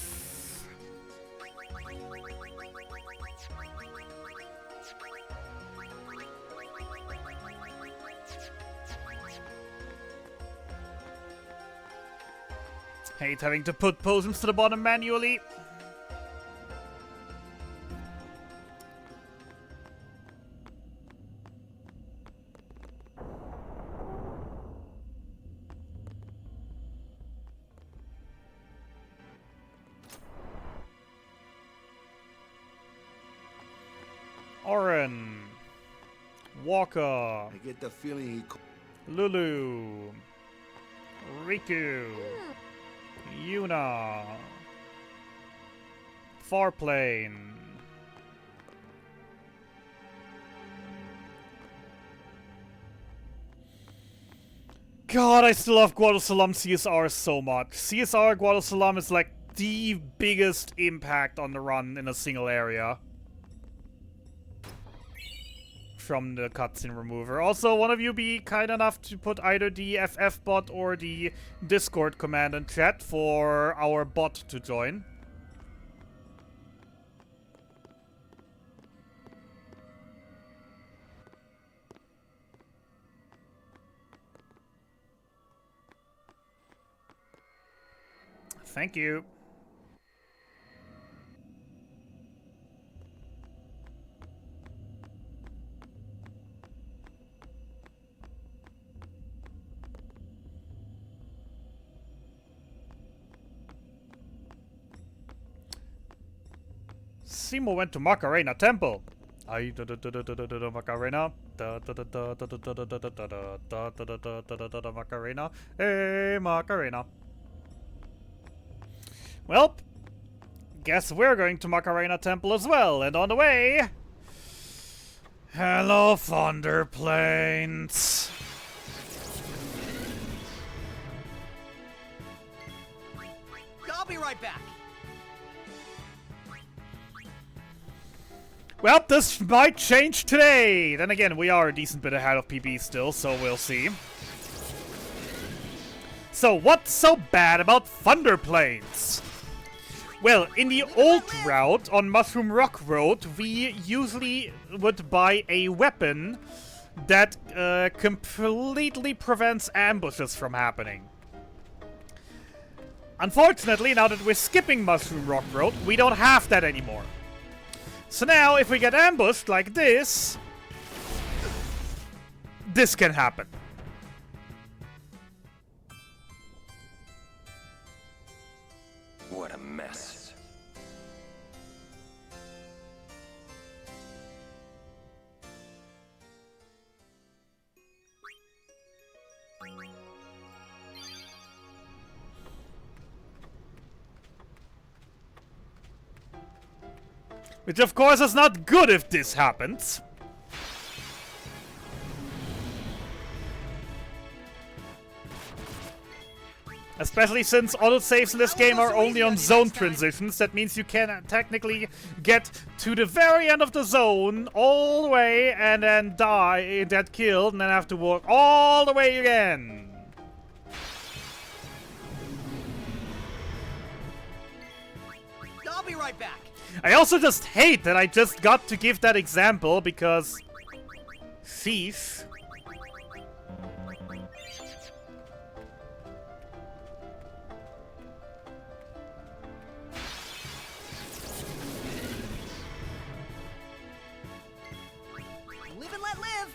Hate having to put potions to the bottom manually. Oren. Walker. I get the feeling he... Lulu. Riku. Yuna. Farplane. God, I still love Guadosalam CSR so much. CSR Guadosalam is like the biggest impact on the run in a single area. From the cutscene remover. Also, one of you be kind enough to put either the FF bot or the Discord command in chat for our bot to join. Thank you. Simo went to Macarena Temple. Macarena. Macarena. Hey, Macarena. Well, guess we're going to Macarena Temple as well. And on the way... Hello, Thunder Plains. I'll be right back. Well, this might change today. Then again, we are a decent bit ahead of PB still, so we'll see. So, what's so bad about Thunder Plains? Well, in the old route, on Mushroom Rock Road, we usually would buy a weapon that completely prevents ambushes from happening. Unfortunately, now that we're skipping Mushroom Rock Road, we don't have that anymore. So now, if we get ambushed like this, this can happen. What a mess. Which of course is not good if this happens. Especially since autosaves in this game are only on zone transitions. That means you can technically get to the very end of the zone all the way and then die, get killed, and then have to walk all the way again. I'll be right back. I also just hate that I just got to give that example because... Thief.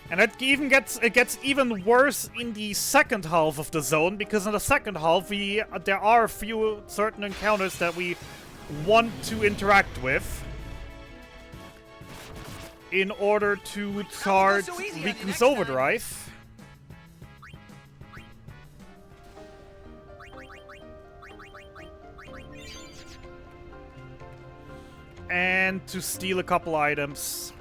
And it gets even worse in the second half of the zone, because in the second half there are a few certain encounters that we want to interact with in order to charge Riku's overdrive. And to steal a couple items.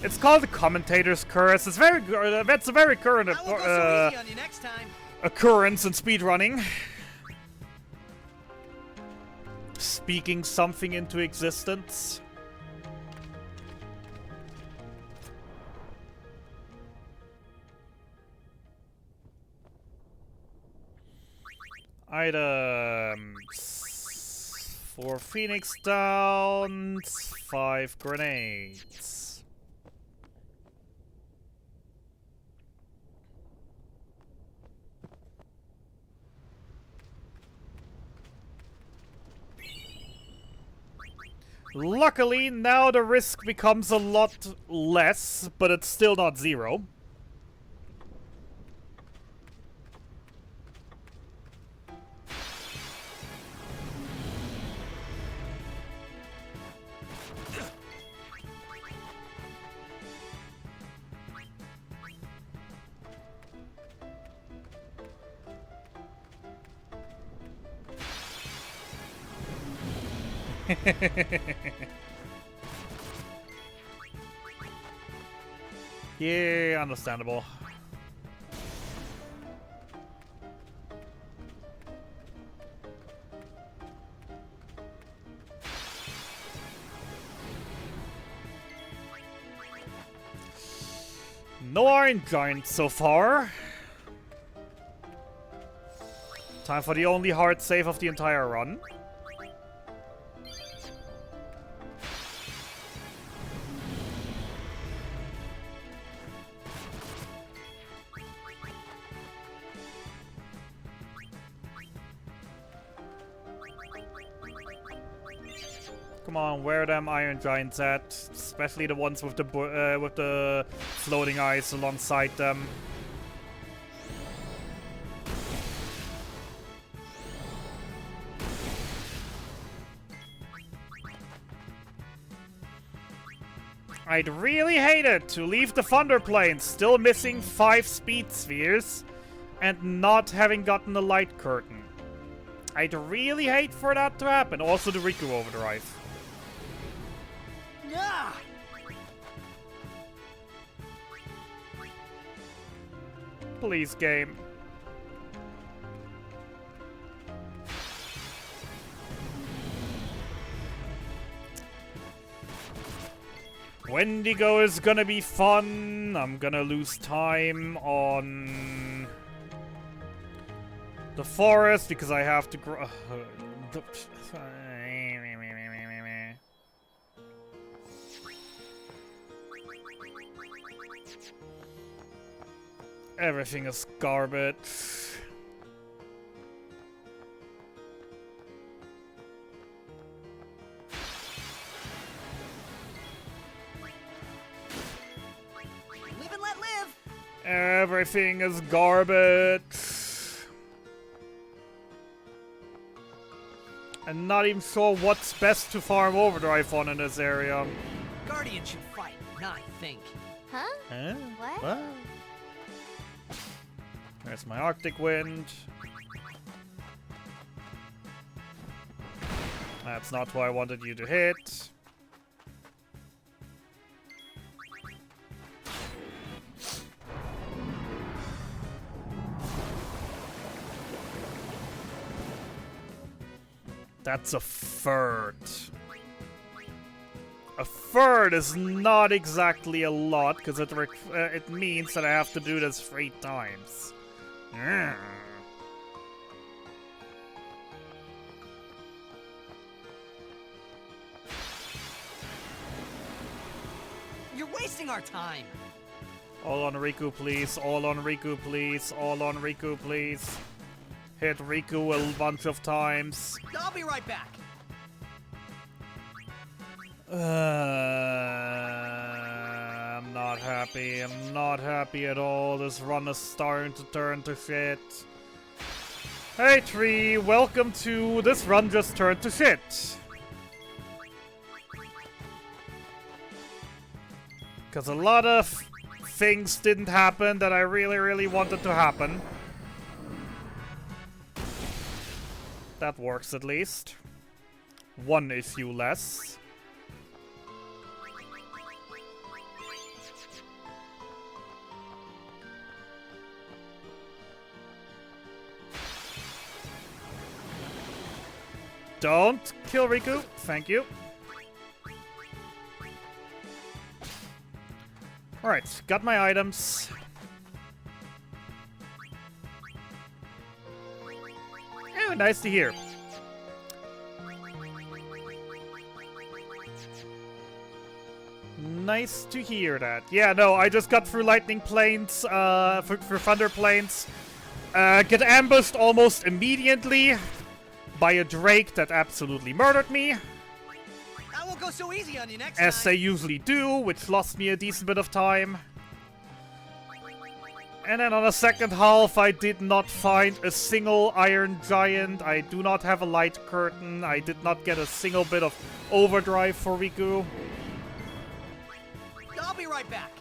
It's called the Commentator's Curse. It's very that's a very current occurrence in speedrunning. Speaking something into existence. Items. 4 Phoenix Downs, 5 grenades. Luckily, now the risk becomes a lot less, but it's still not zero. Yeah, understandable. No Iron Giant so far. Time for the only hard save of the entire run. Come on, where are them Iron Giants at? Especially the ones with the floating eyes alongside them. I'd really hate it to leave the Thunder Plane still missing 5 speed spheres and not having gotten the light curtain. I'd really hate for that to happen. Also the Riku overdrive. Please, game. Wendigo is gonna be fun. I'm gonna lose time on the forest because I have to grow. Everything is garbage. Live and let live. Everything is garbage. I'm not even sure what's best to farm overdrive on in this area. Guardian should fight, not think. Huh? Huh? What? There's my Arctic Wind. That's not who I wanted you to hit. That's a third. A third is not exactly a lot, because it means that I have to do this 3 times. You're wasting our time. All on Riku, please. All on Riku, please. All on Riku, please. Hit Riku a bunch of times. I'll be right back. I'm not happy. I'm not happy at all. This run is starting to turn to shit. Hey, Tree. Welcome to this run just turned to shit. Because a lot of things didn't happen that I really, really wanted to happen. That works at least. 1 issue less. Don't kill Riku. Thank you. Alright, got my items. Oh, nice to hear. Nice to hear that. Yeah, no, I just got through lightning plains, for thunder plains. Get ambushed almost immediately by a Drake that absolutely murdered me. I won't go so easy on you next As time. they usually do, which lost me a decent bit of time. And then on the second half, I did not find a single Iron Giant. I do not have a Light Curtain. I did not get a single bit of overdrive for Riku. I'll be right back.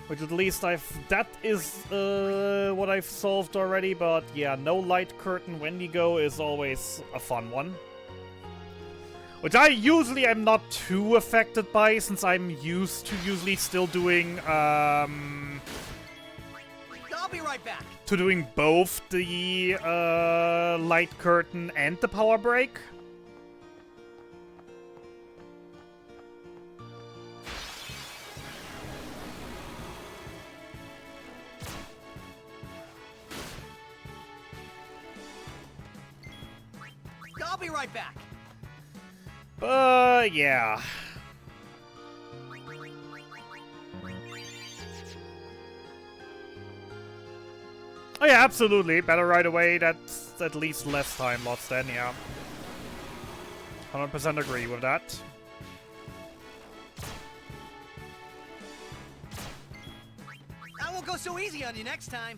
Which at least that is what I've solved already, but yeah, no Light Curtain Wendigo is always a fun one. Which I usually am not too affected by, since I'm used to usually still doing, I'll be right back. to doing both the Light Curtain and the Power Break. I'll be right back. Yeah. Oh yeah, absolutely. Better right away. That's at least less time lost then, yeah. 100% agree with that. I won't go so easy on you next time.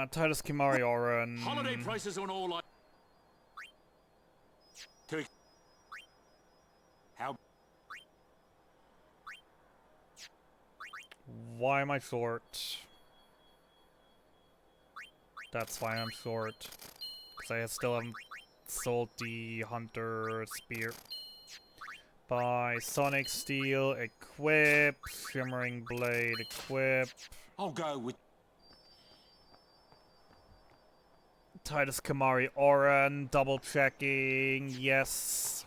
Titus Kimari Oren. Holiday prices on all. How? Why am I short? That's why I'm short. Because I still haven't sold the Hunter Spear. Buy Sonic Steel, equip. Shimmering Blade, equip. I'll go with. Titus Kamari Oren, double checking, yes.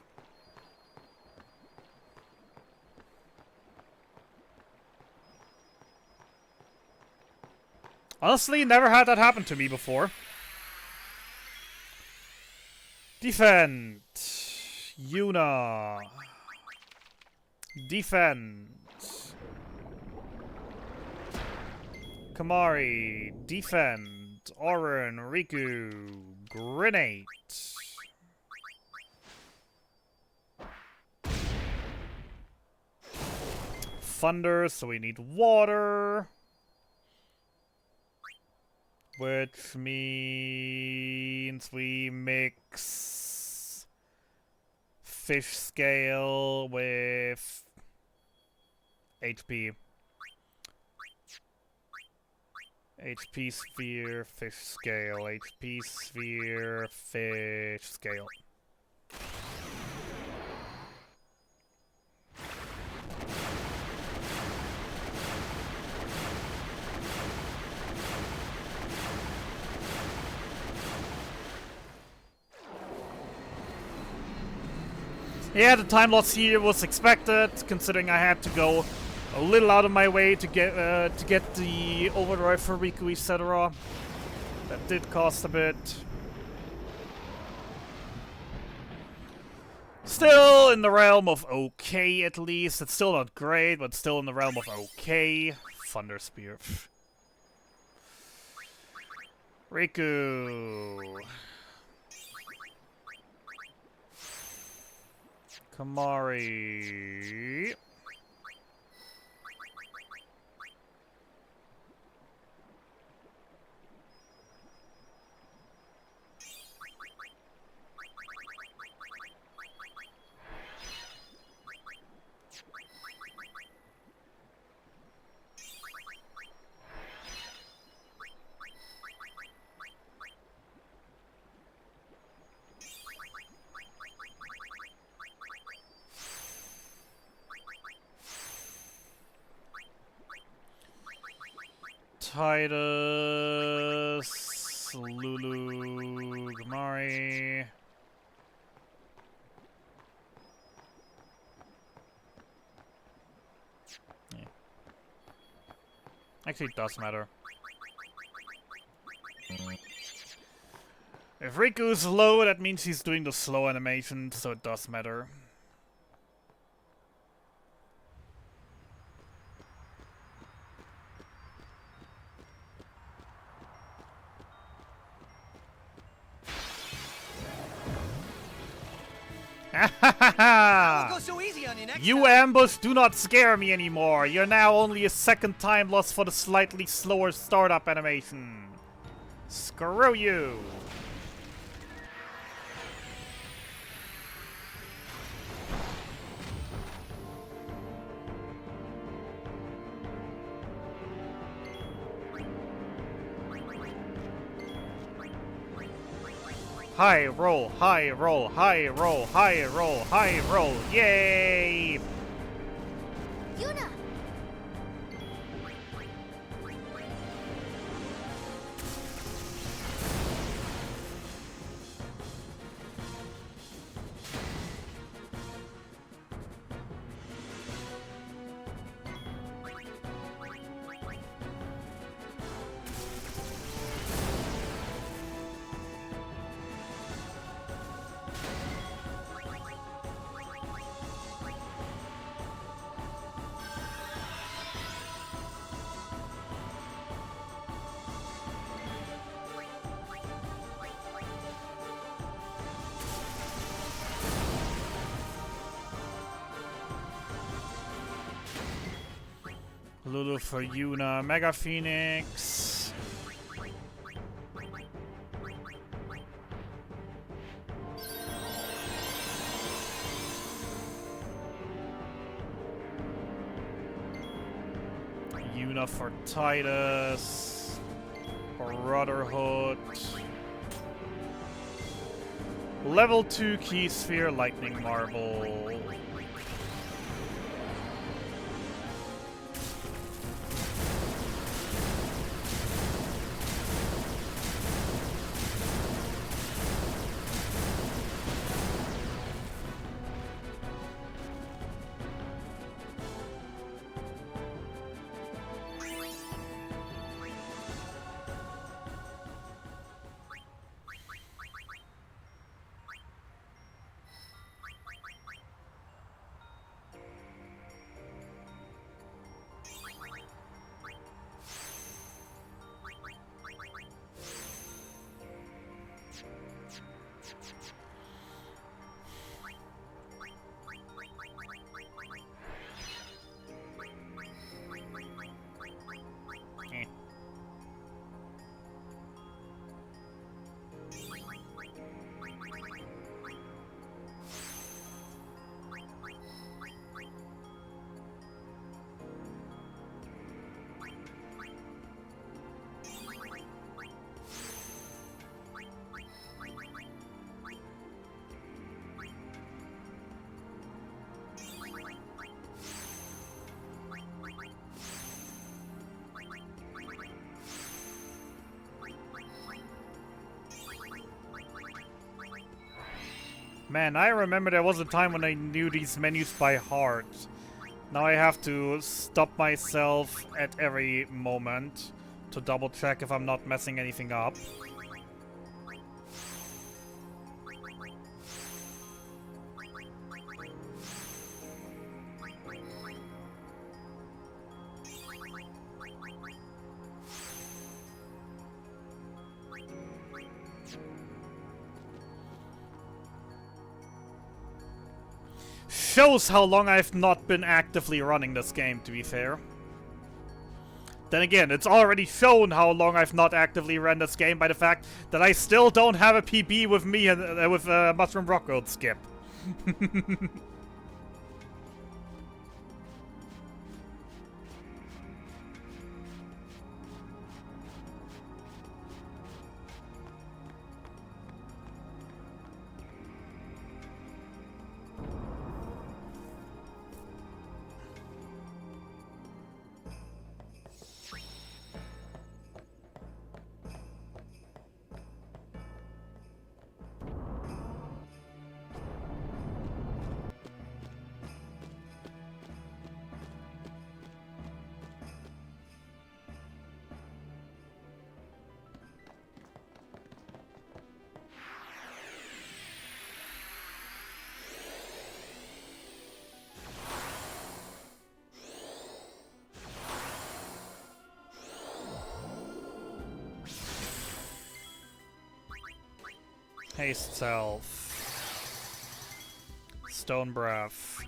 Honestly, never had that happen to me before. Defend. Yuna. Defend. Kamari, defend. Oren, Riku, grenade. Thunder, so we need water. Which means we mix fish scale with HP. HP sphere, fish scale. HP sphere, fish scale. Yeah, the time loss here was expected, considering I had to go a little out of my way to get the overdrive for Riku, etc. That did cost a bit. Still in the realm of okay, at least. It's still not great, but still in the realm of okay. Thunder Spear. Riku. Kamari. Titus, Lulu, Gamari. Yeah. Actually, it does matter. If Riku's low, that means he's doing the slow animation, so it does matter. I'll go so easy on you next You time. ambush do not scare me anymore. You're now only a second time loss for the slightly slower startup animation. Screw you. High roll, high roll, high roll, high roll, high roll. Yay! Yuna! Lulu for Yuna, Mega Phoenix. Yuna for Titus. Brotherhood. Level 2 Key Sphere Lightning Marble. Man, I remember there was a time when I knew these menus by heart. Now I have to stop myself at every moment to double check if I'm not messing anything up. Shows how long I've not been actively running this game, to be fair. Then again, it's already shown how long I've not actively run this game by the fact that I still don't have a PB with me and with Mushroom Rockworld Skip. Haste Self. Stone Breath.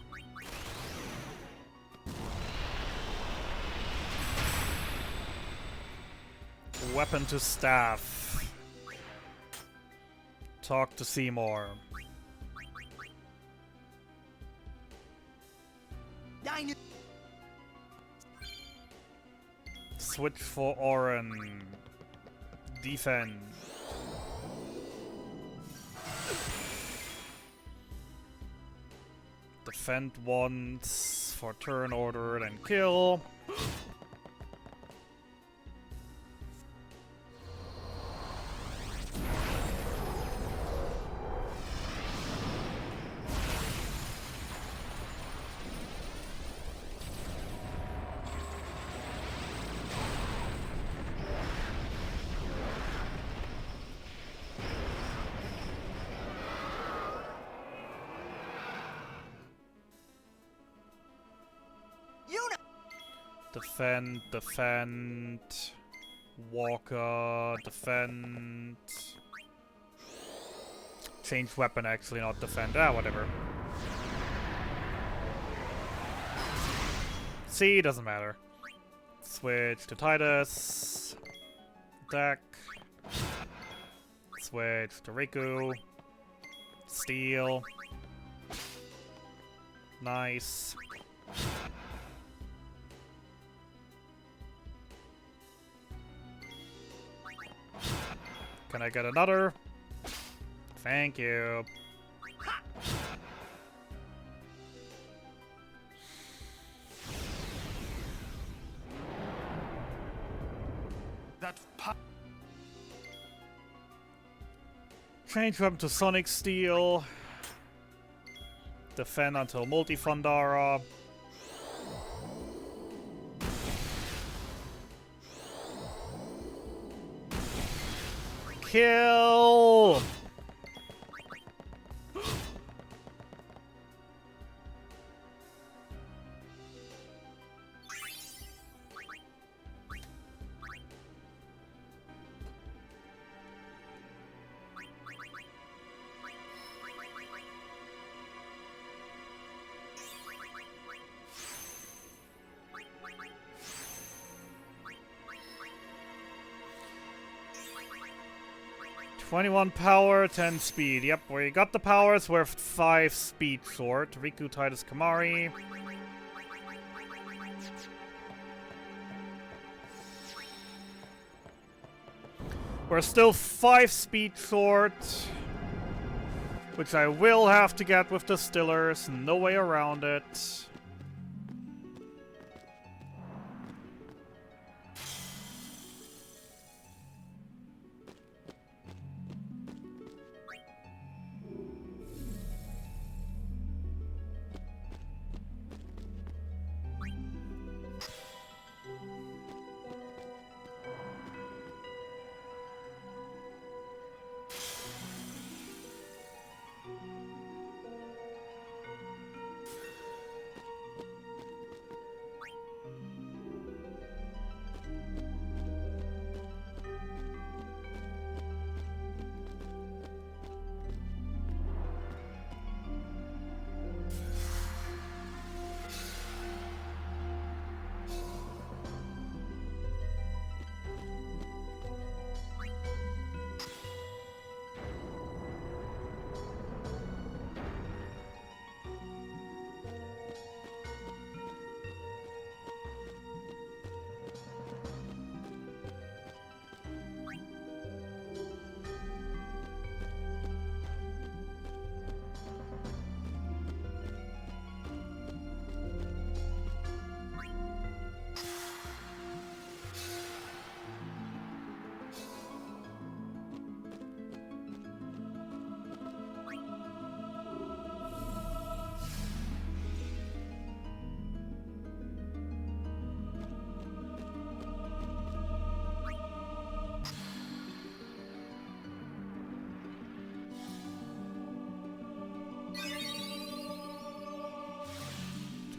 Weapon to Staff. Talk to Seymour. Switch for Orin. Defend. Defend once for turn order, then kill. Defend, defend, Walker, defend. Change weapon, actually, not defend. Ah, whatever. See, doesn't matter. Switch to Titus. Attack. Switch to Riku. Steal. Nice. Can I get another? Thank you. Change weapon to Sonic Steel. Defend until Multifundara. Kill! $21 power, 10 speed. Yep, we got the powers. We're 5 speed short. Riku, Titus, Kamari. We're still 5 speed short. Which I will have to get with the Stillers. No way around it.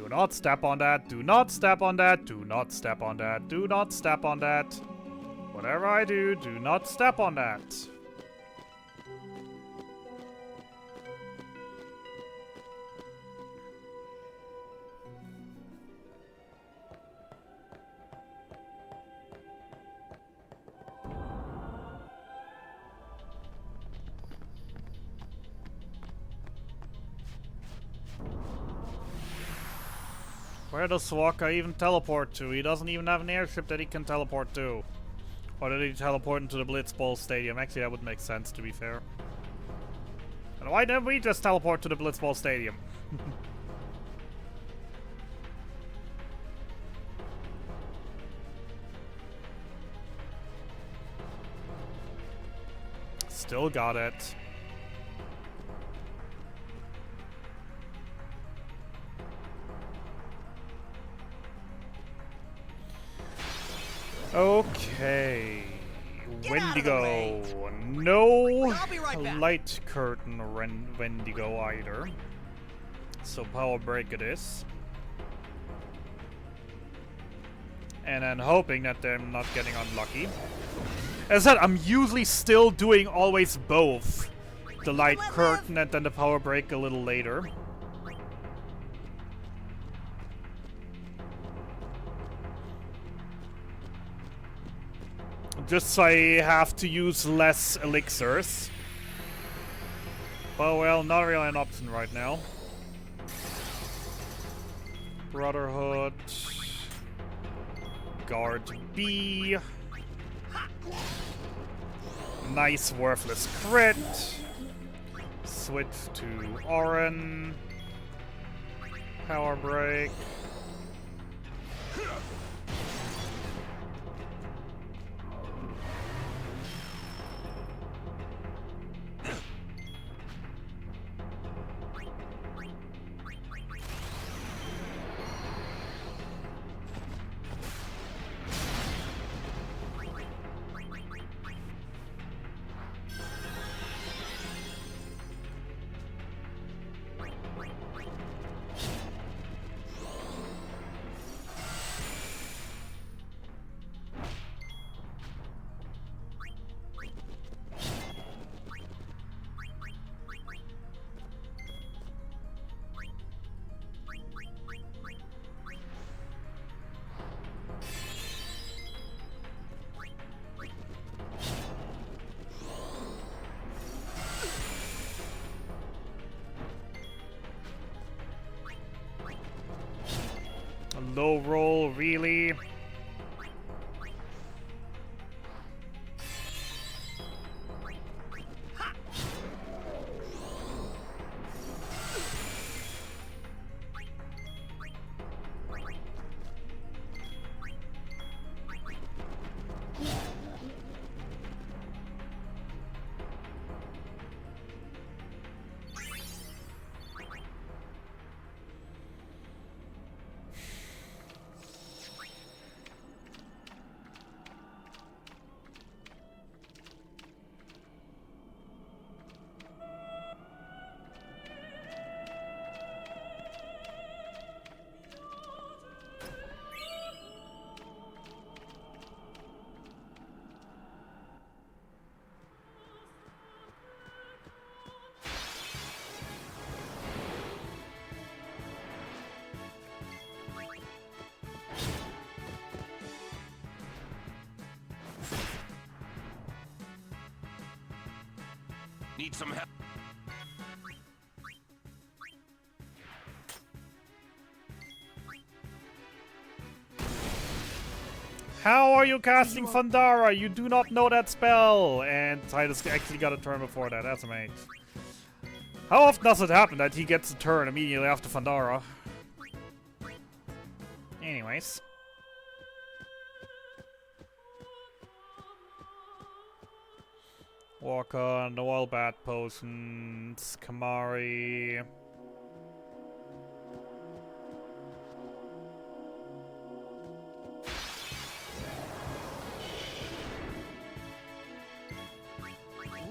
Do not step on that. Do not step on that. Do not step on that. Do not step on that. Whatever I do, do not step on that. Where does Walker even teleport to? He doesn't even have an airship that he can teleport to. Or did he teleport into the Blitzball Stadium? Actually, that would make sense, to be fair. And why didn't we just teleport to the Blitzball Stadium? Still got it. Okay. Wendigo. No light curtain Wendigo either. So power break it is. And then hoping that they're not getting unlucky. As I said, I'm usually still doing always both. The light curtain and then the power break a little later. Just so I have to use less elixirs. But well, not really an option right now. Brotherhood. Guard B. Nice worthless crit. Switch to Oren. Power break. Low roll, really? Need some help? How are you casting Fandara? You do not know that spell! And Titus actually got a turn before that. That's amazing. How often does it happen that he gets a turn immediately after Fandara? Anyways. Walker, no all bad potions. Kamari.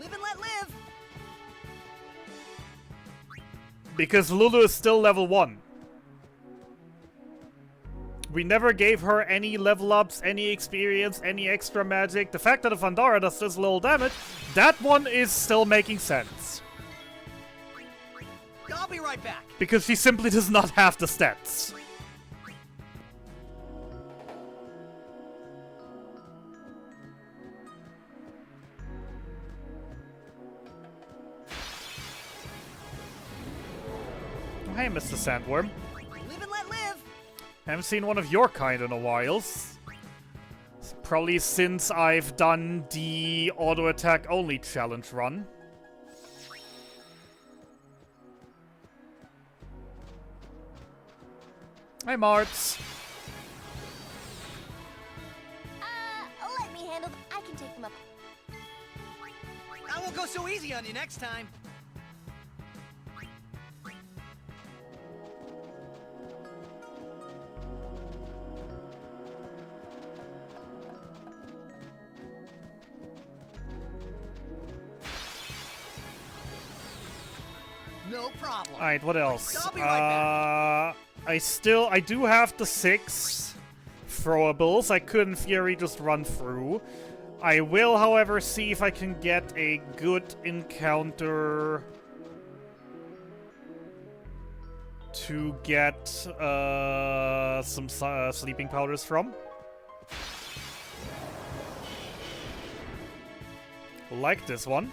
Live and let live. Because Lulu is still level 1. We never gave her any level ups, any experience, any extra magic. The fact that a Vandara does this little damage, that one is still making sense. I'll be right back. Because she simply does not have the stats. Oh, hey, Mr. Sandworm. Live and let live. Haven't seen one of your kind in a while. Probably since I've done the auto attack only challenge run. Hey, Marts. Let me handle them. I can take them up. I won't go so easy on you next time. No problem. Alright, what else? I'll be right back. I do have the 6 throwables. I could, in theory, just run through. I will, however, see if I can get a good encounter to get some sleeping powders from. Like this one.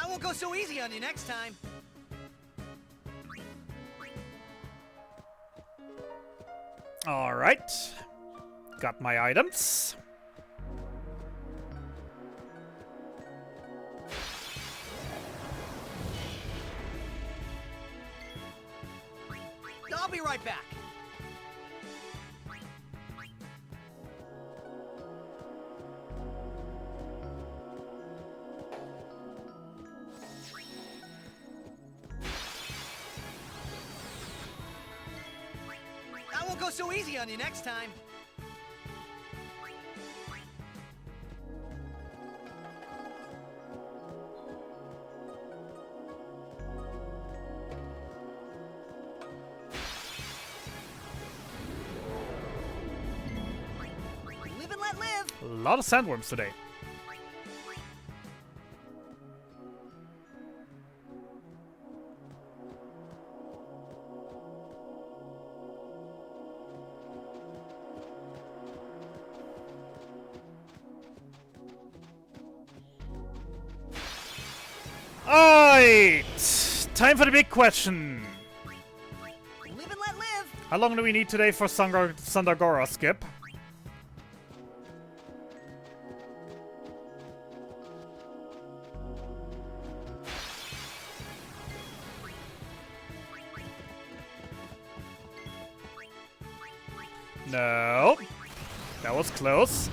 I won't go so easy on you next time. Alright. Got my items. I'll be right back. I won't go so easy on you next time. Live and let live. A lot of sandworms today. Alright! Time for the big question. Live and let live. How long do we need today for Sandagora skip? No. That was close.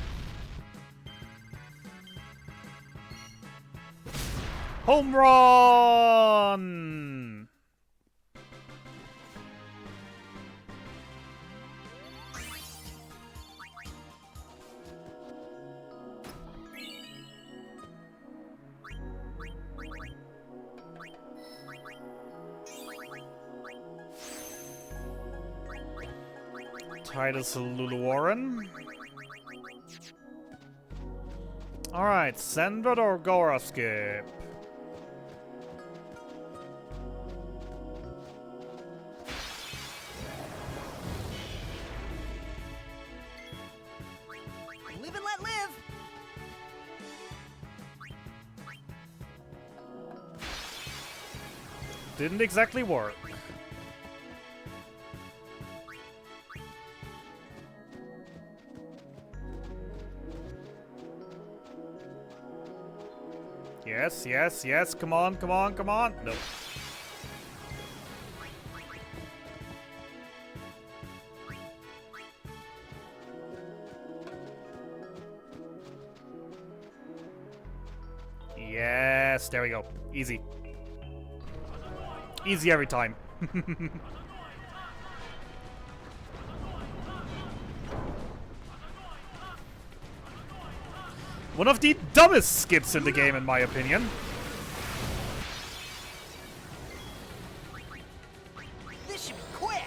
Home run! Titus Luluwaran. Alright, Sandra or Gora skip? Live and let live. Didn't exactly work. Yes, yes, yes, come on, come on, come on. No. Yes, there we go. Easy. Easy every time. One of the dumbest skips in the game, in my opinion. This should be quick.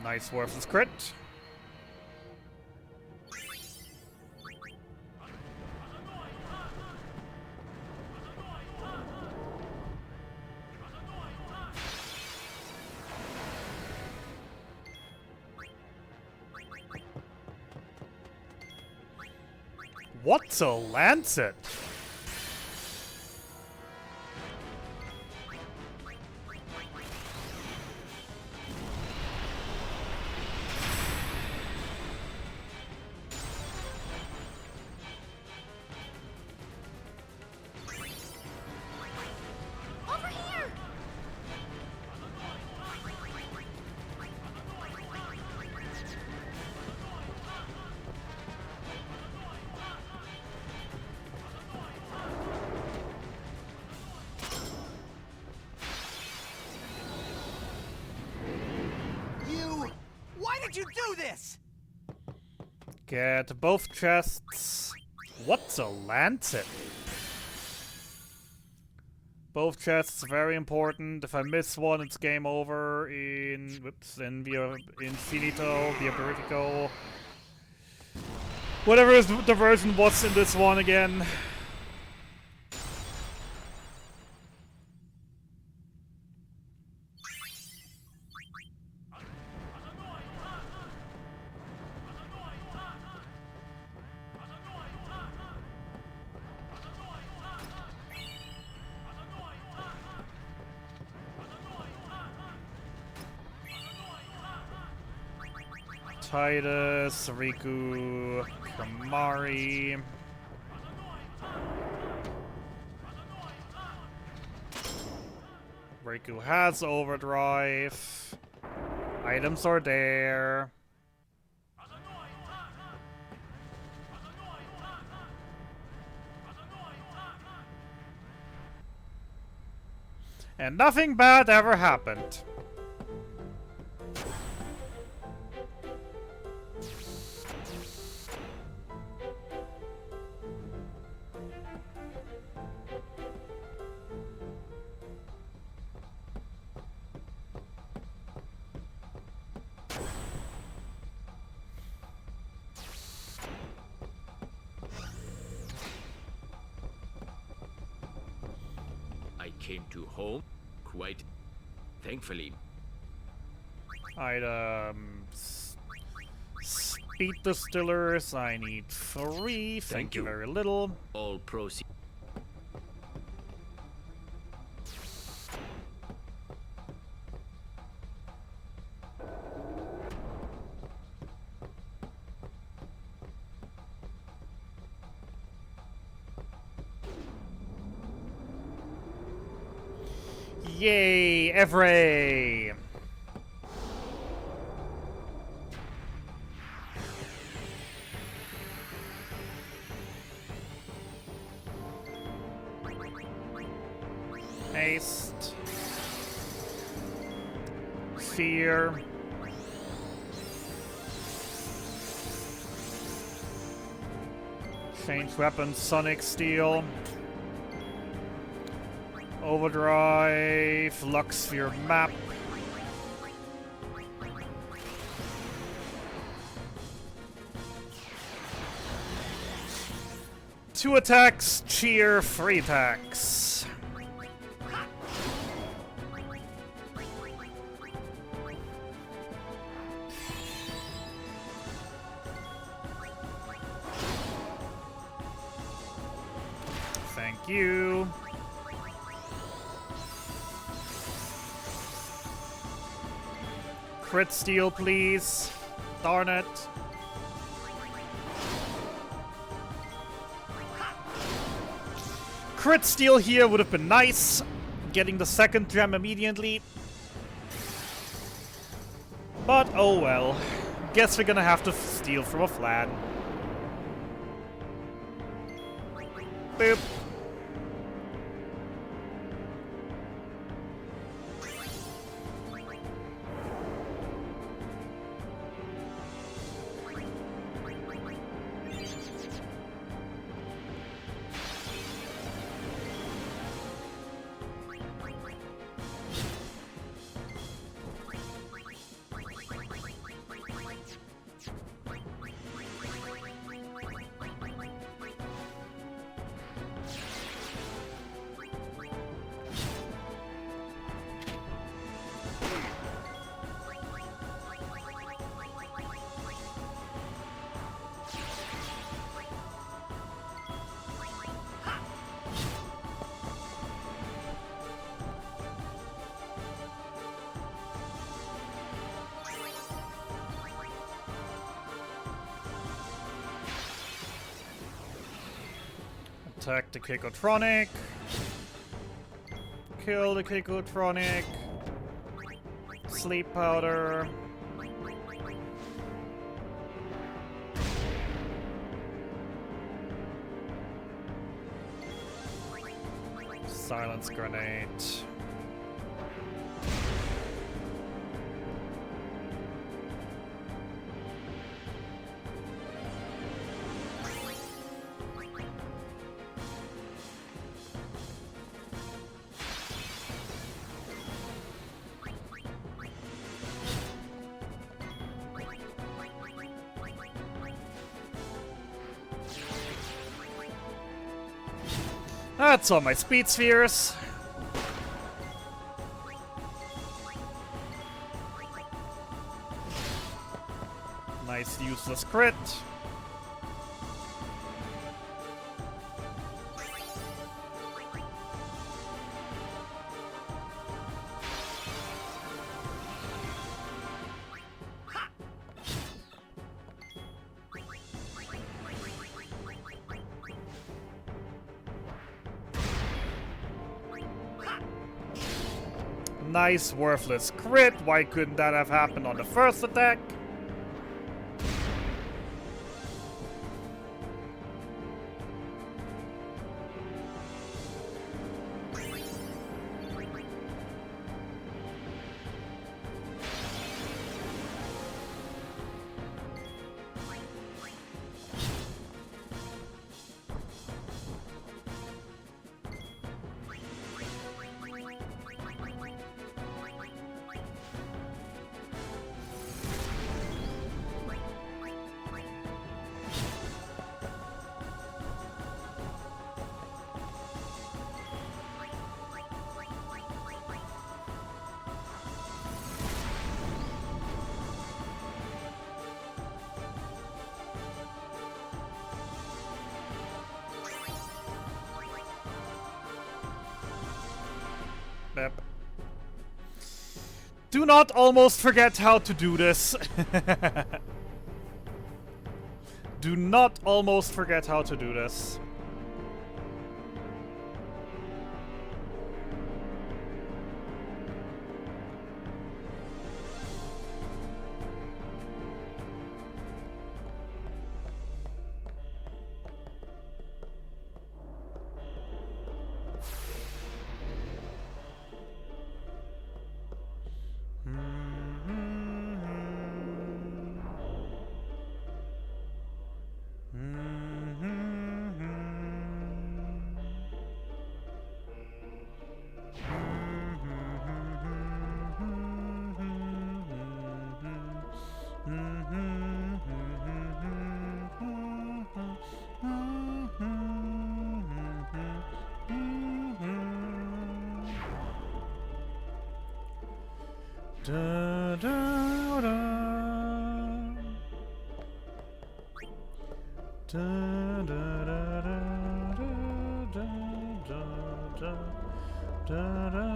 Nice worthless crit. What's a lancet? Over here! You... Why did you do this? Get both chests. What's a lancet? Both chests, very important. If I miss one, it's game over in... Whoops, in Via Infinito, Via Verifico. Whatever is the version was in this one again. Titus, Riku, Kamari. Riku has overdrive. Items are there. And nothing bad ever happened. I came to home quite thankfully. Items. Speed distillers. I need 3. Thank you very little. All proceeds. Yay, Evray! Haste. Fear. Change weapon, Sonic Steel. Overdrive, Lux Sphere map. Two attacks, cheer, 3 attacks. Thank you. Crit steal, please. Darn it. Crit steal here would have been nice. Getting the second gem immediately. But oh well. Guess we're gonna have to steal from a flan. Boop. Attack the Keikotronic. Kill the Keikotronic. Sleep powder. Silence grenade. That's all my speed spheres. Nice useless crit. Nice worthless crit. Why couldn't that have happened on the first attack? Yep. Do not almost forget how to do this. Do not almost forget how to do this. Da, da, da. Da, da, da, da, da, da, da.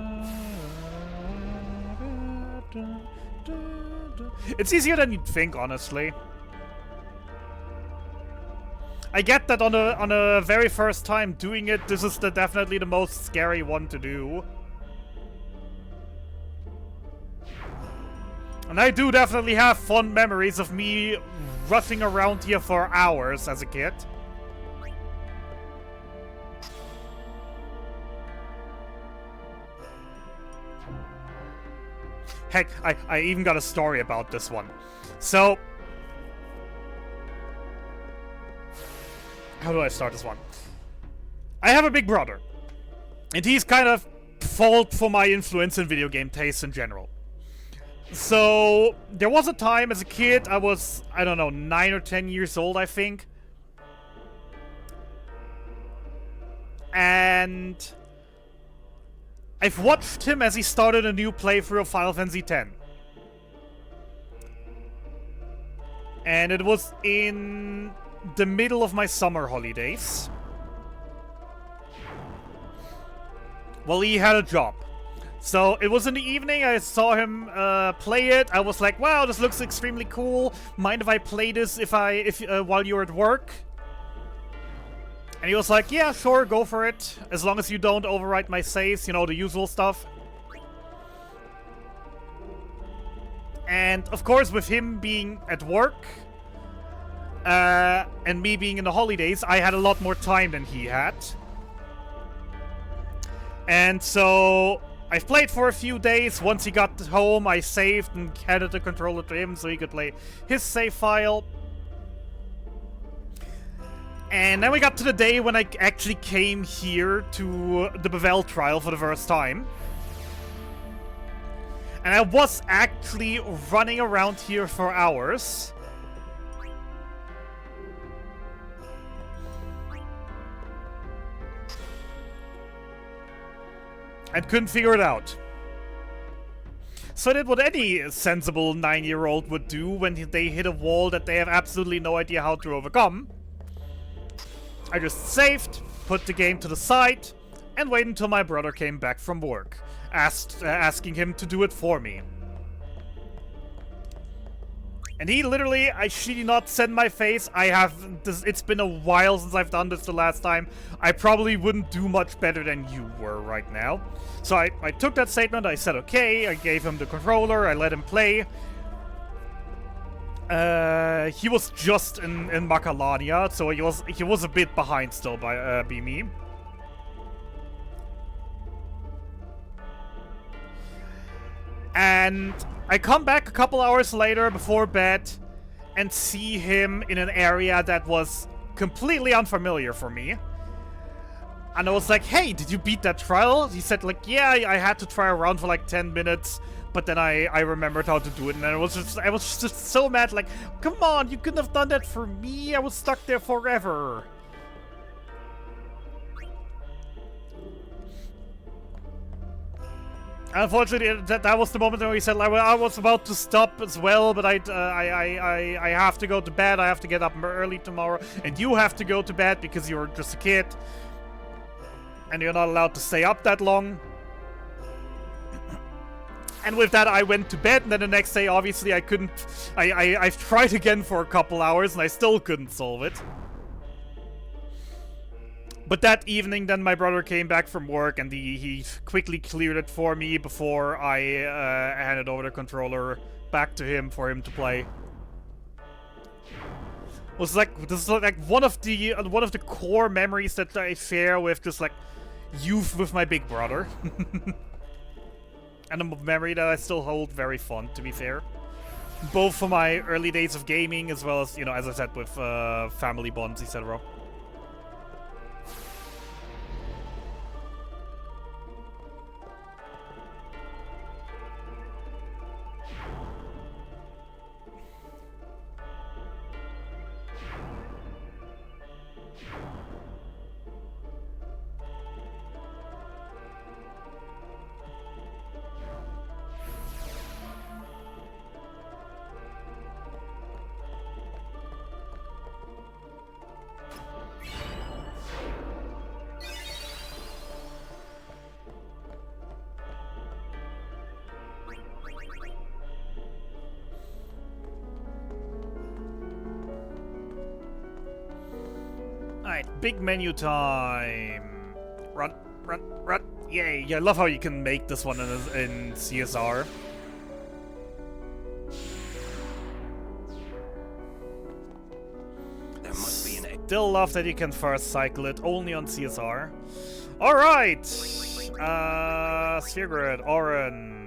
It's easier than you'd think, honestly. I get that on a very first time doing it, this is definitely the most scary one to do. And I do definitely have fond memories of me rushing around here for hours as a kid. Heck, I even got a story about this one. So, how do I start this one? I have a big brother, and he's kind of fault for my influence in video game tastes in general. So, there was a time as a kid, I was, I don't know, 9 or 10 years old, I think. And I've watched him as he started a new playthrough of Final Fantasy X. And it was in the middle of my summer holidays. Well, he had a job. So it was in the evening, I saw him play it. I was like, wow, this looks extremely cool. Mind if I play this while you're at work? And he was like, yeah, sure, go for it. As long as you don't overwrite my saves, you know, the usual stuff. And of course, with him being at work, and me being in the holidays, I had a lot more time than he had. And so I've played for a few days. Once he got home, I saved and handed the controller to him so he could play his save file. And then we got to the day when I actually came here to the Bevel trial for the first time. And I was actually running around here for hours. And couldn't figure it out. So I did what any sensible 9-year-old would do when they hit a wall that they have absolutely no idea how to overcome. I just saved, put the game to the side, and waited until my brother came back from work, asking him to do it for me. And he literally, I shit you not, said in my face, it's been a while since I've done this the last time. I probably wouldn't do much better than you were right now. So I took that statement, I said okay, I gave him the controller, I let him play. He was just in Macalania, so he was a bit behind still by me. And I come back a couple hours later before bed and see him in an area that was completely unfamiliar for me. And I was like, hey, did you beat that trial? He said like, yeah, I had to try around for like 10 minutes. But then I remembered how to do it, and I was just so mad, like, come on, you couldn't have done that for me, I was stuck there forever. Unfortunately, that was the moment where he said, like, well, I was about to stop as well, but I have to go to bed, I have to get up early tomorrow, and you have to go to bed because you're just a kid, and you're not allowed to stay up that long. And with that, I went to bed, and then the next day, obviously, I couldn't... I've tried again for a couple hours, and I still couldn't solve it. But that evening, then my brother came back from work, and he quickly cleared it for me before I handed over the controller back to him for him to play. This is like one of the core memories that I share with just like youth with my big brother. And a memory that I still hold very fond, to be fair. Both for my early days of gaming, as well as, you know, as I said, with family bonds, etc. Alright, big menu time. Run, run, run. Yay. Yeah, I love how you can make this one in CSR. still love that you can first cycle it only on CSR. Alright! Sphere Grid, Oren.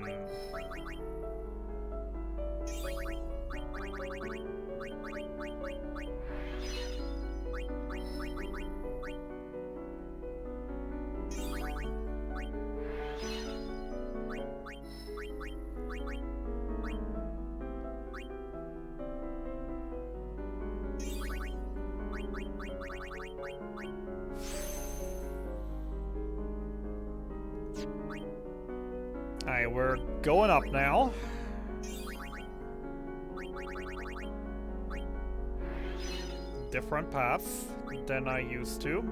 Alright, we're going up now. Different path than I used to.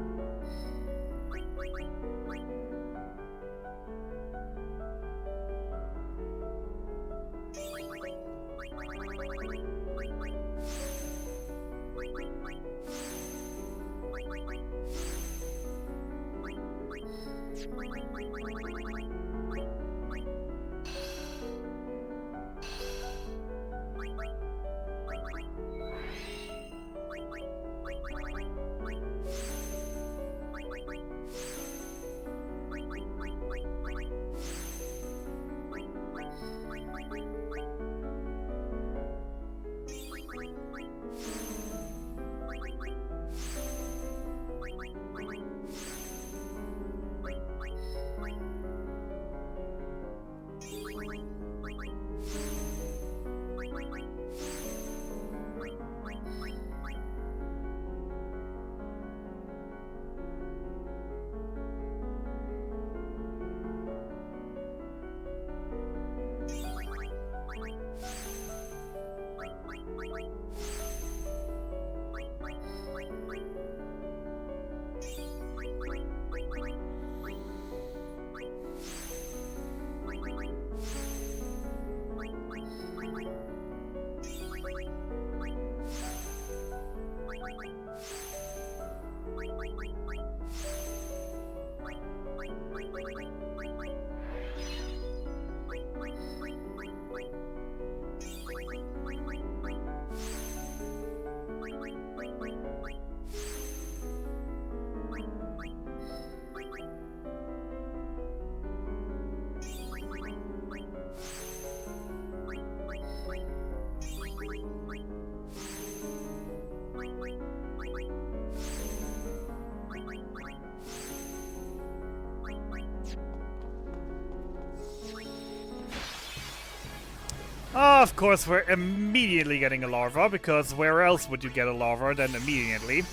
Of course, we're immediately getting a lava, because where else would you get a lava than immediately?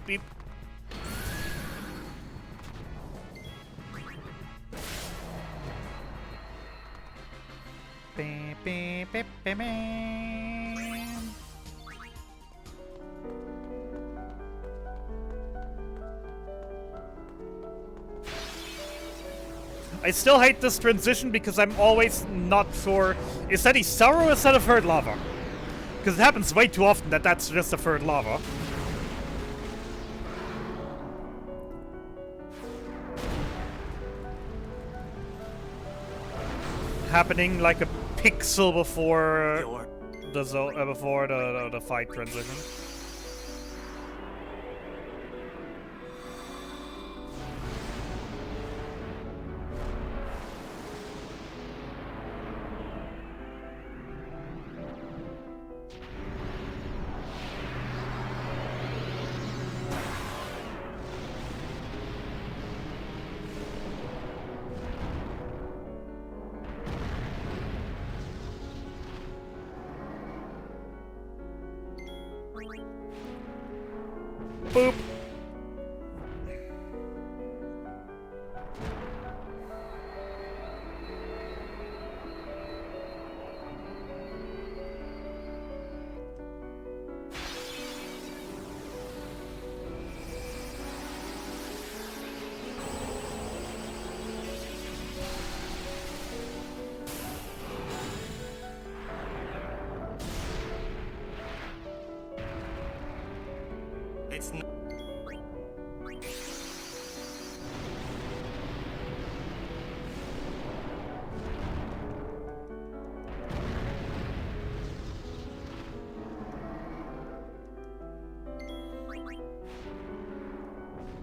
Beep. Beep, beep, beep, beep, beep. I still hate this transition because I'm always not sure. Is that a sour or is that a third lava? Because it happens way too often that that's just a third lava. Happening like a pixel before the fight transition. Boop.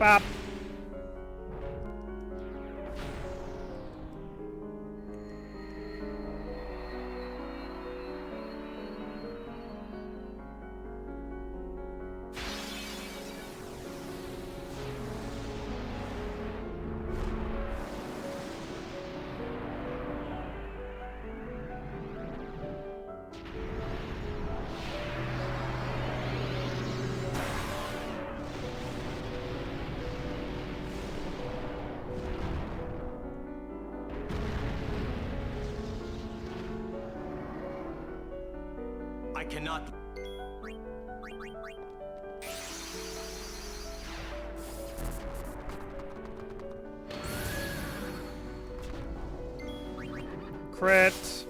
Bop. I cannot. Crit.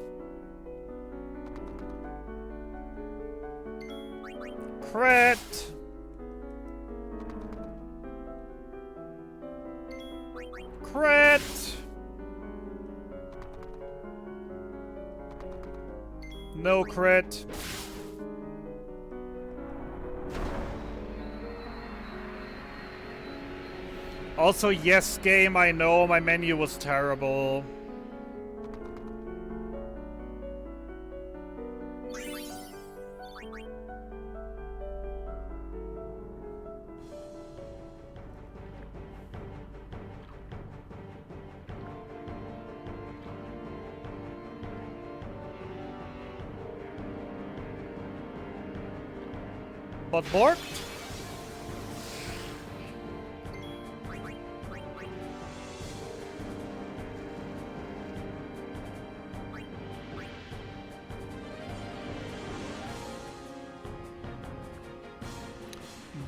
Crit. Crit. No crit. Also, yes, game, I know my menu was terrible. But borked?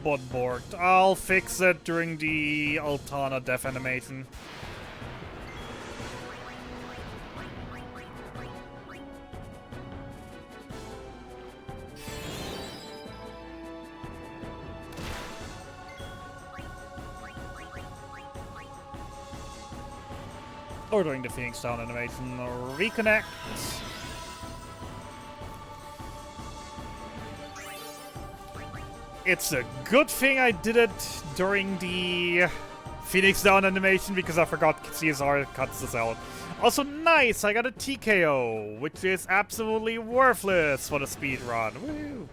But borked. I'll fix it during the Altana death animation. Or during the Phoenix Down animation. Reconnect. It's a good thing I did it during the Phoenix Down animation because I forgot CSR cuts this out. Also, nice! I got a TKO, which is absolutely worthless for the speedrun. Woo!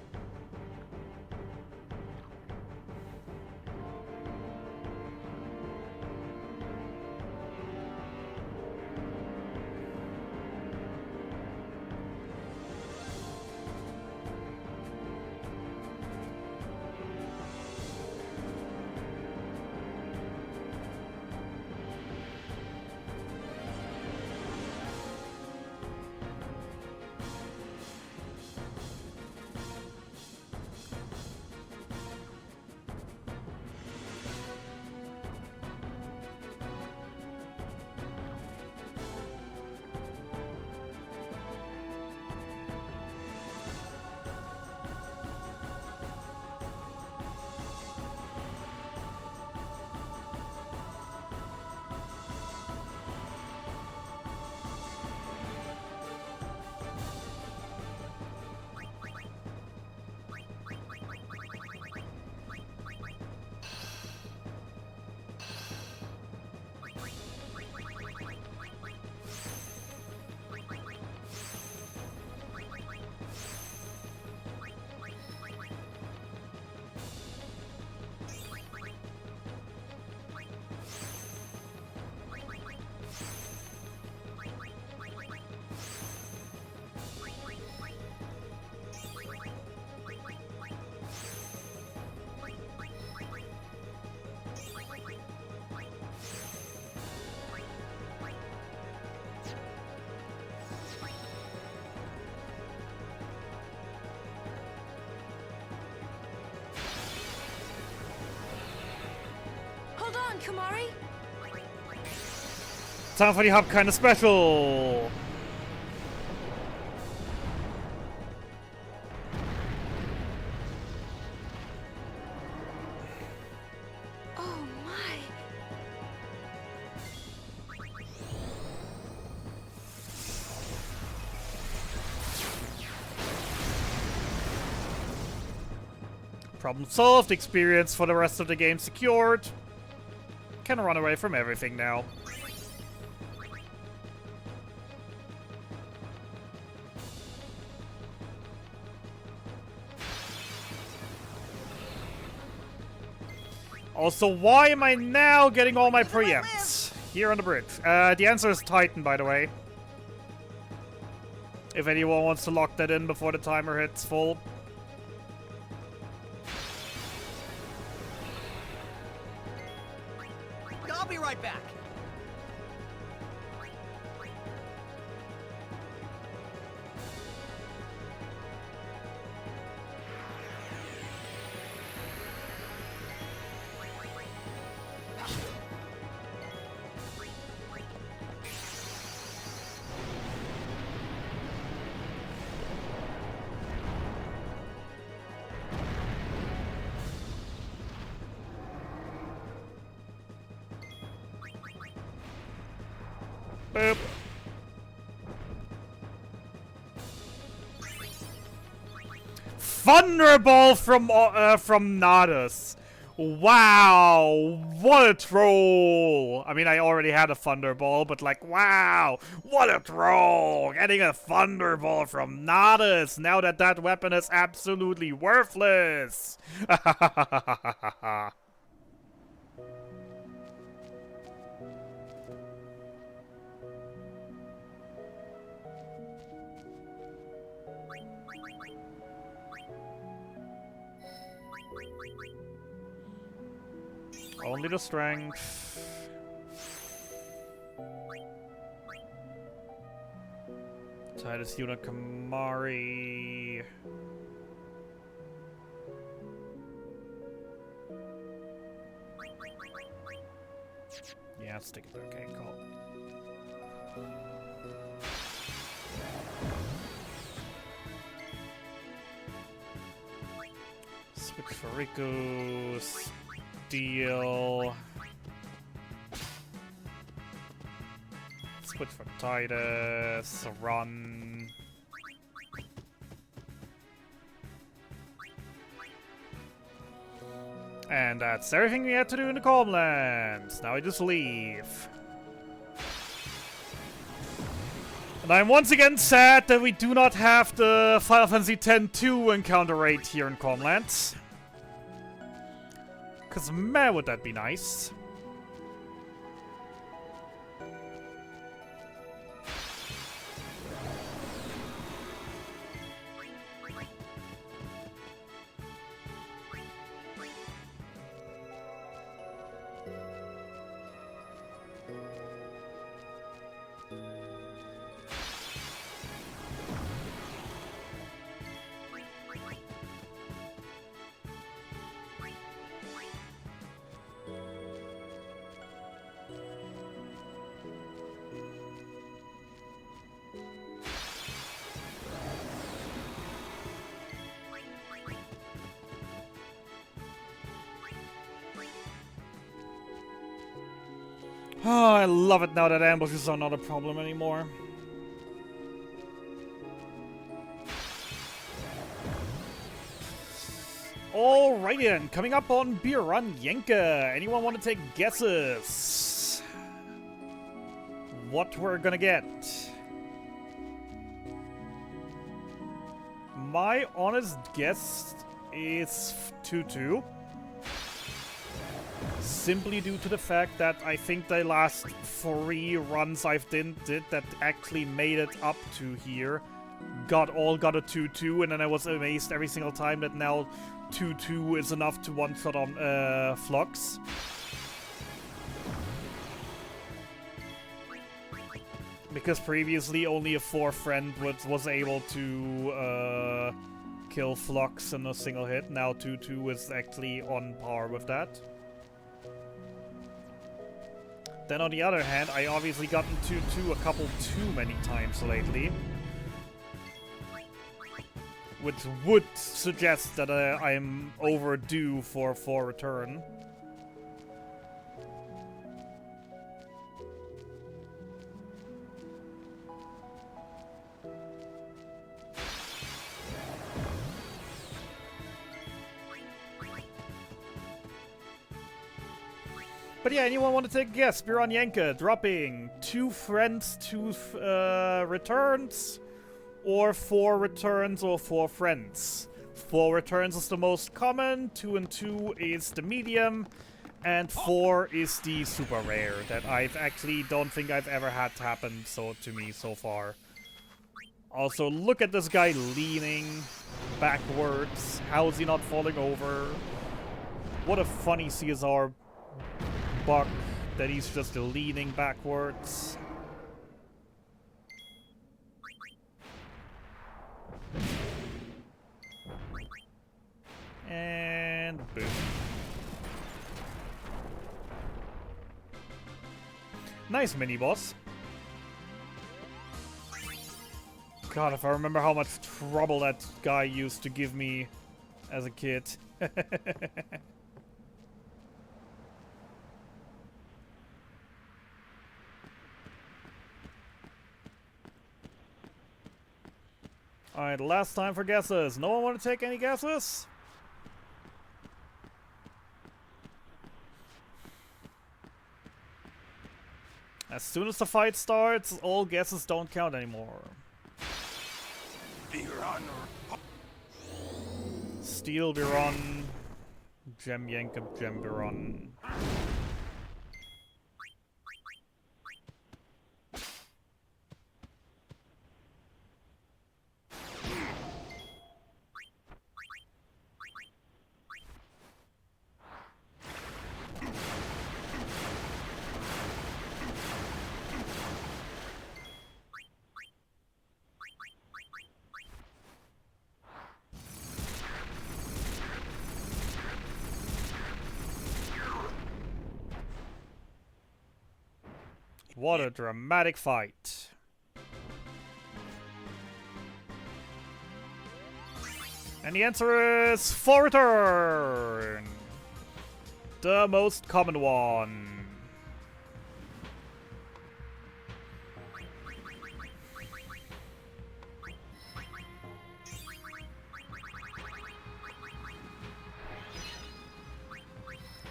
Hold on, Kamari. Time for the Hub Kinda Special! Oh my. Problem solved, experience for the rest of the game secured. can run away from everything now. Also, why am I now getting all my preempts here on the bridge? The answer is Titan, by the way. If anyone wants to lock that in before the timer hits full. I'll be right back. Boop. Thunderball from Nodus. Wow, what a troll! I mean, I already had a Thunderball, but like, wow, what a troll! Getting a Thunderball from Nodus now that that weapon is absolutely worthless! Only the strength. Titus Yuna Kamari. Yeah, stick it. Okay, cool. Switch for Riku. Deal. Switch for Titus. Run. And that's everything we had to do in the Calmlands. Now we just leave. And I'm once again sad that we do not have the Final Fantasy X-2 encounter rate here in Calmlands. Cause man, would that be nice. Oh, I love it now that ambushes are not a problem anymore. Alrighty then, coming up on Beer Run Yenka. Anyone want to take guesses? What we're gonna get? My honest guess is 2-2. Simply due to the fact that I think the last 3 runs I've did that actually made it up to here got a 2-2, and then I was amazed every single time that now 2-2 is enough to one-shot on Flux. Because previously only a 4-friend was able to kill Flux in a single hit. Now 2-2 is actually on par with that. Then on the other hand, I obviously gotten 2-2 a couple too many times lately. Which would suggest that I'm overdue for a return. But yeah, anyone want to take a guess? Biran Yenka dropping 2 friends, 2 returns, or 4 returns or 4 friends. 4 returns is the most common, 2 and 2 is the medium, and 4 is the super rare that I've actually don't think I've ever had happen to me so far. Also, look at this guy leaning backwards. How is he not falling over? What a funny CSR bug that he's just leaning backwards. And boom. Nice mini boss. God, if I remember how much trouble that guy used to give me as a kid. Alright, last time for guesses. No one want to take any guesses? As soon as the fight starts, all guesses don't count anymore. Steel Biron, Gem Yankup, Gem Biron. What a dramatic fight. And the answer is 4 return. The most common one.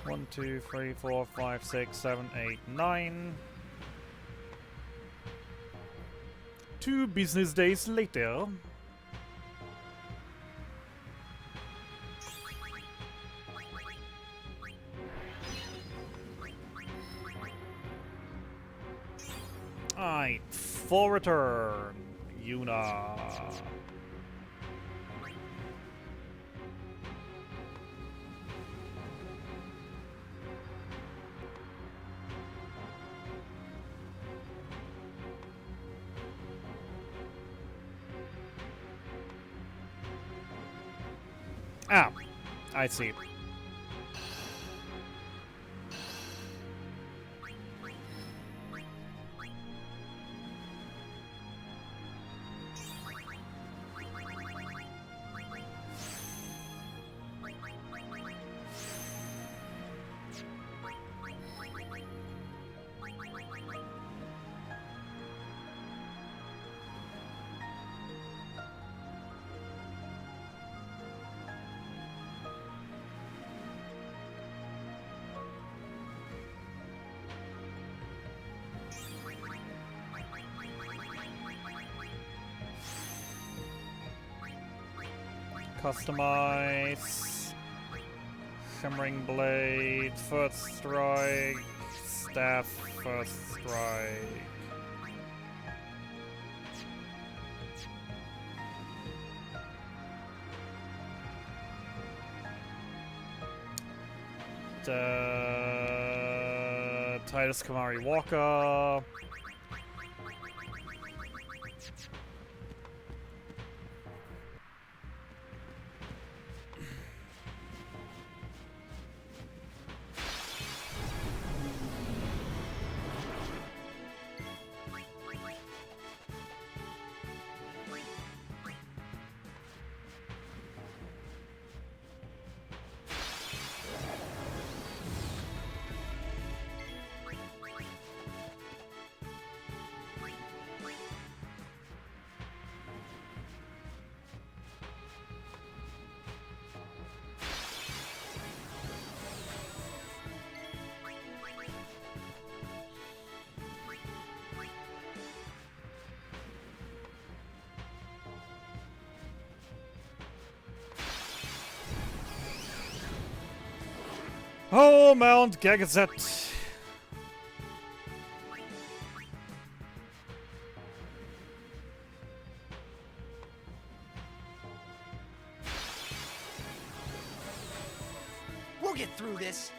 One, 2, 3, 4, 5, 6, 7, 8, 9. 2 business days later. Alright, 4 return. Yuna. Ah, I see. Customize. Shimmering Blade, First Strike, Staff, First Strike. Titus Kamari Walker. Oh, Mount Gagazet. We'll get through this.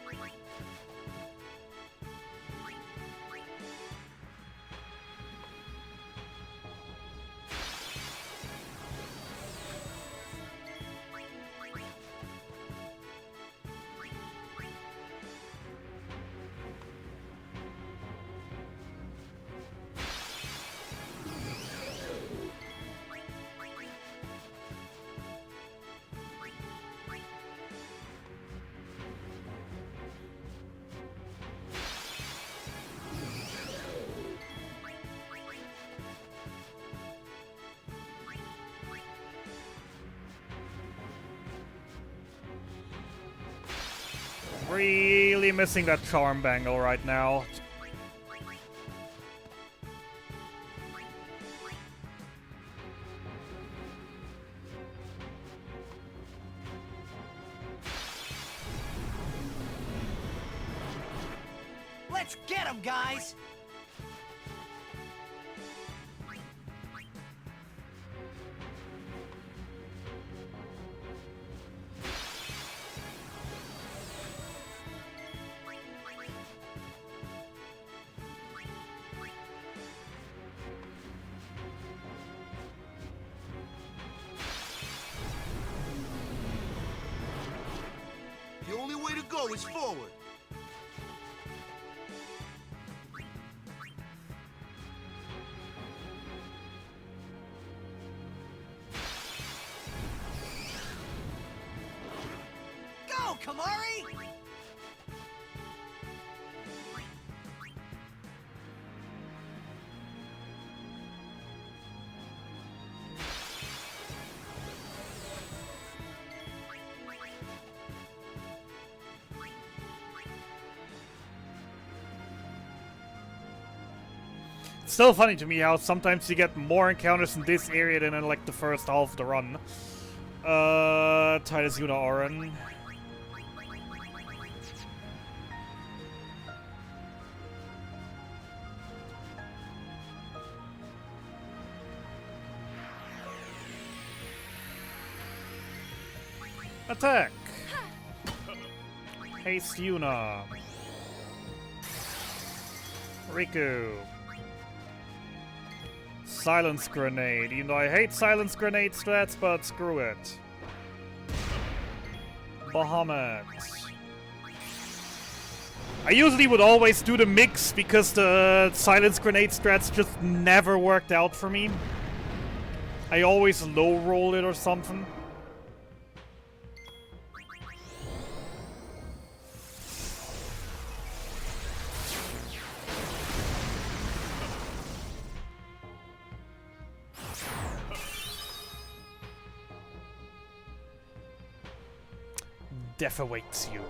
Really missing that charm bangle right now. Let's get him, guys! The only way to go is forward. Go, Kamari! It's still funny to me how sometimes you get more encounters in this area than in like the first half of the run. Titus Yuna Oren. Attack! Haste Yuna. Riku. Silence Grenade. Even though I hate Silence Grenade strats, but screw it. Bahamut. I usually would always do the mix because the Silence Grenade strats just never worked out for me. I always low roll it or something. Death awaits you.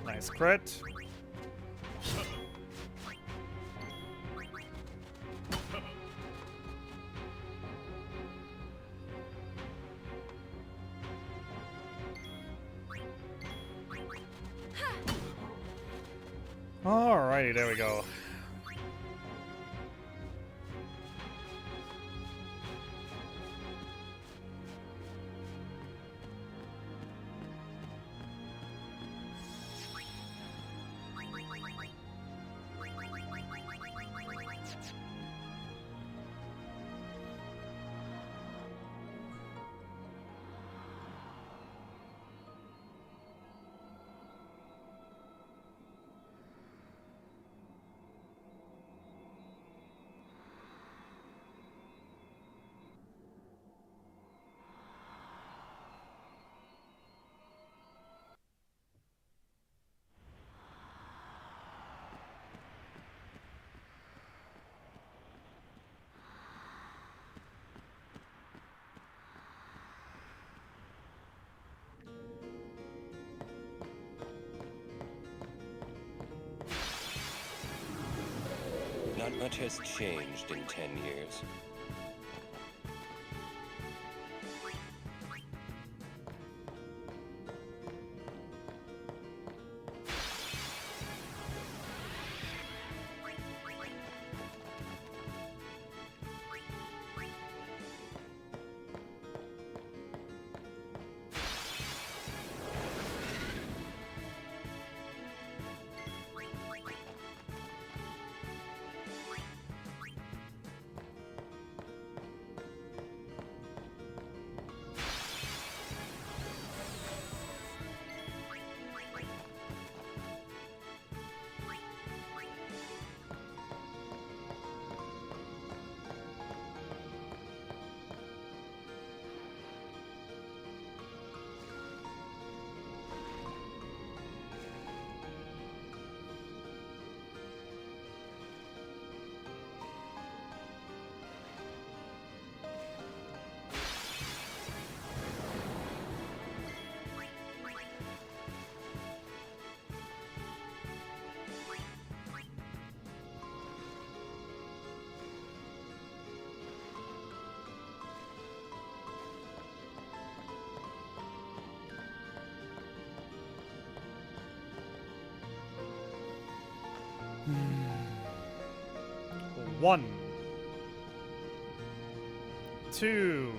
Nice crit. Alrighty, there we go. Not much has changed in 10 years. One, two,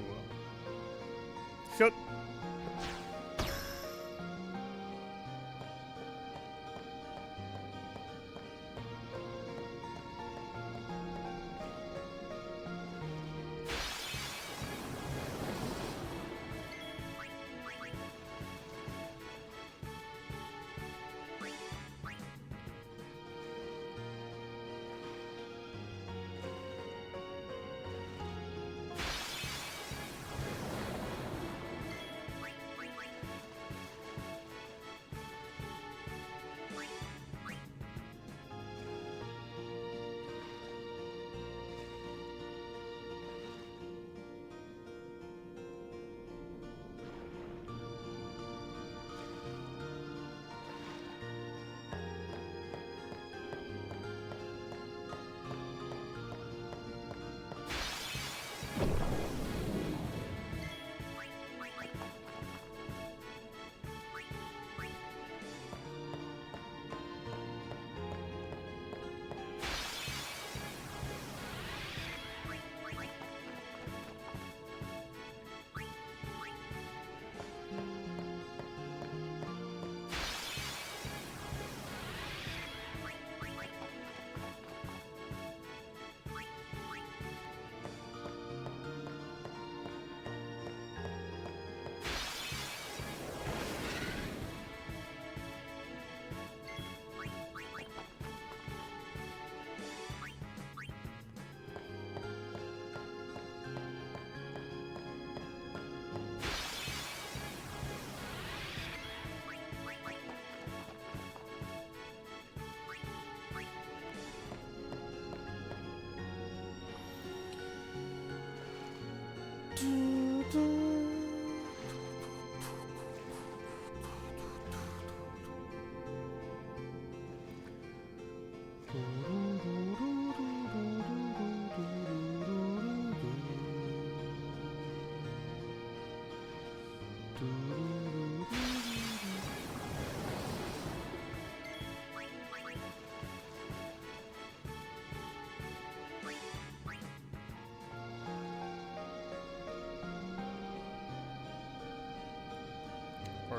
shoot.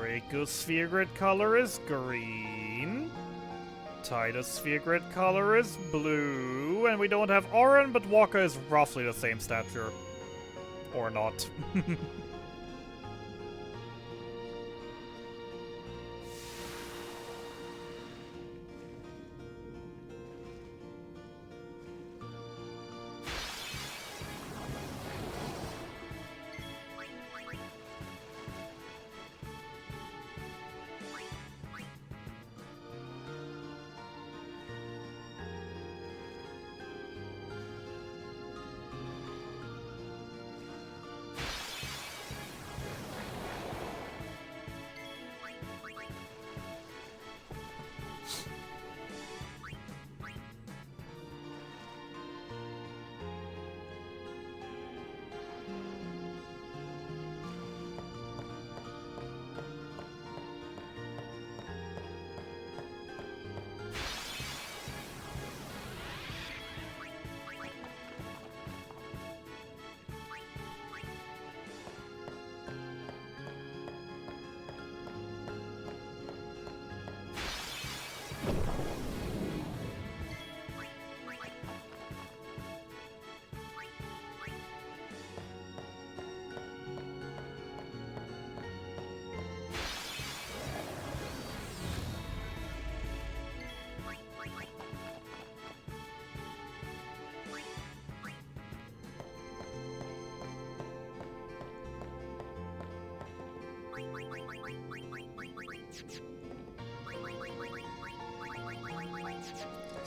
Reiko's sphere grid color is green. Titus sphere grid color is blue. And we don't have Oren, but Waka is roughly the same stature. Or not.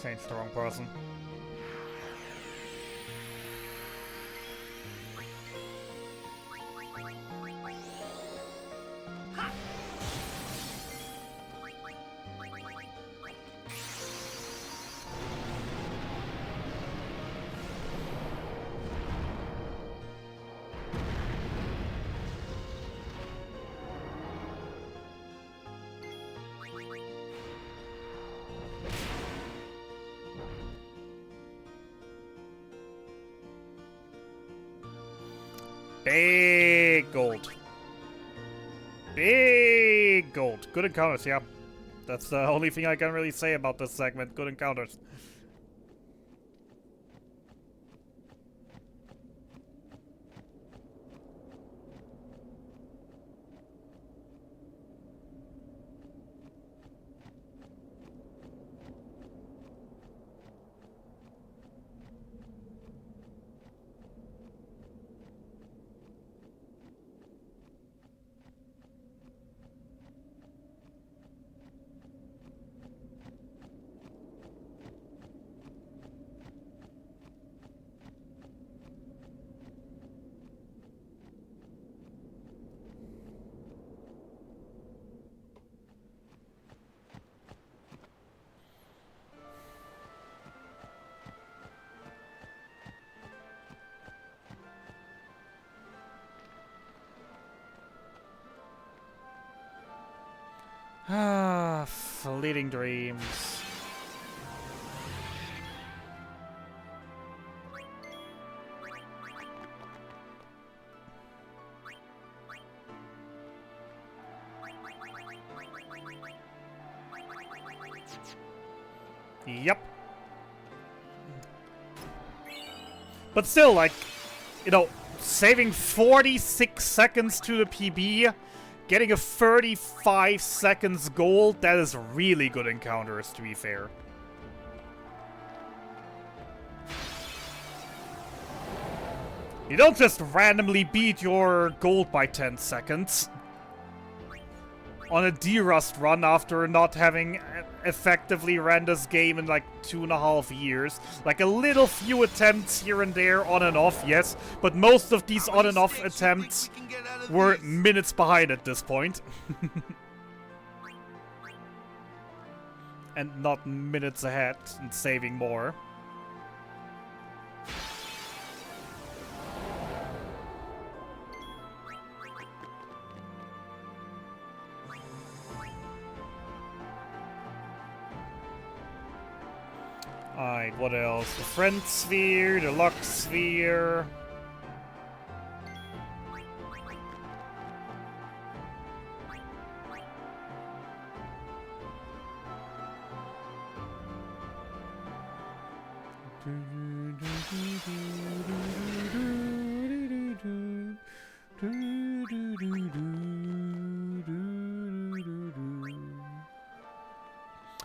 changed the wrong person. Big gold. Big gold. Good encounters, yeah. That's the only thing I can really say about this segment. Good encounters. Ah, fleeting dreams. Yep. But still, like, you know, saving 46 seconds to the PB, getting a 35 seconds gold, that is really good encounters, to be fair. You don't just randomly beat your gold by 10 seconds. On a D-Rust run after not having effectively ran this game in like 2.5 years. Like a little few attempts here and there on and off, yes. But most of these on and off attempts were minutes behind at this point. And not minutes ahead and saving more. Alright, what else? The Friend Sphere, the Luck Sphere.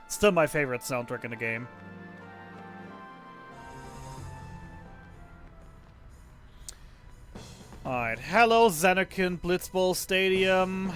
Still my favorite soundtrack in the game. Alright, hello Xanakin Blitzball Stadium.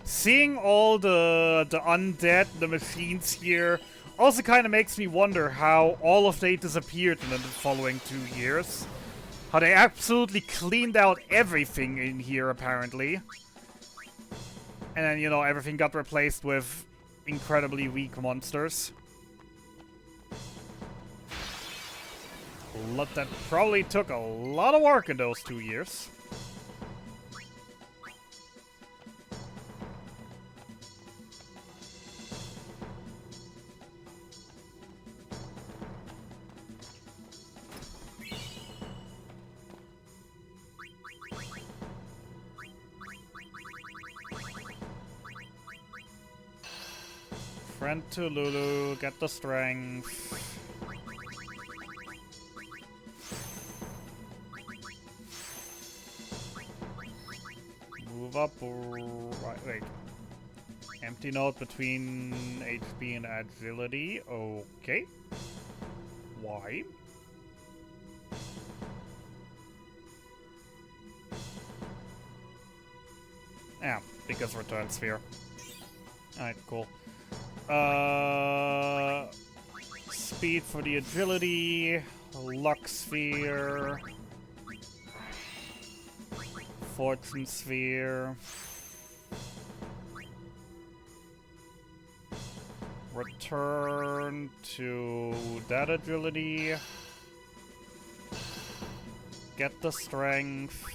Seeing all the undead, the machines here, also kind of makes me wonder how all of they disappeared in the following 2 years. How they absolutely cleaned out everything in here, apparently. And then, you know, everything got replaced with incredibly weak monsters. That probably took a lot of work in those 2 years. Friend to Lulu, get the strength. Move up, right, wait. Empty note between HP and agility, okay. Why? Yeah, because return sphere. Alright, cool. Speed for the agility, luck sphere, fortune sphere, return to that agility, get the strength,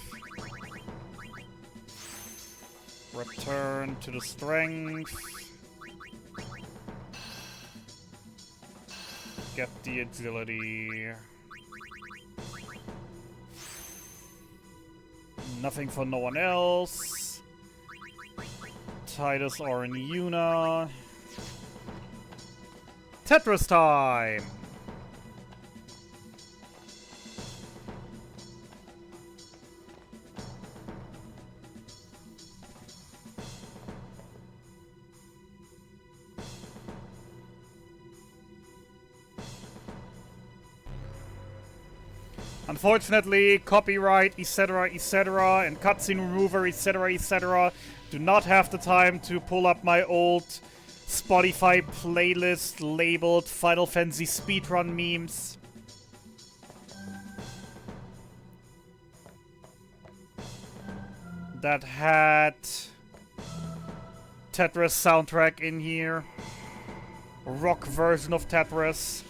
return to the strength, get the agility. Nothing for no one else. Titus or in Yuna. Tetris time! Unfortunately, copyright, etc., etc., and cutscene remover, etc., etc., do not have the time to pull up my old Spotify playlist labeled Final Fantasy speedrun memes. That had Tetris soundtrack in here. Rock version of Tetris.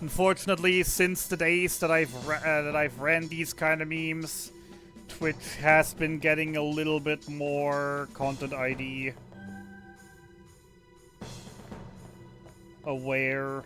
Unfortunately, since the days that I've ran these kind of memes, Twitch has been getting a little bit more content ID aware.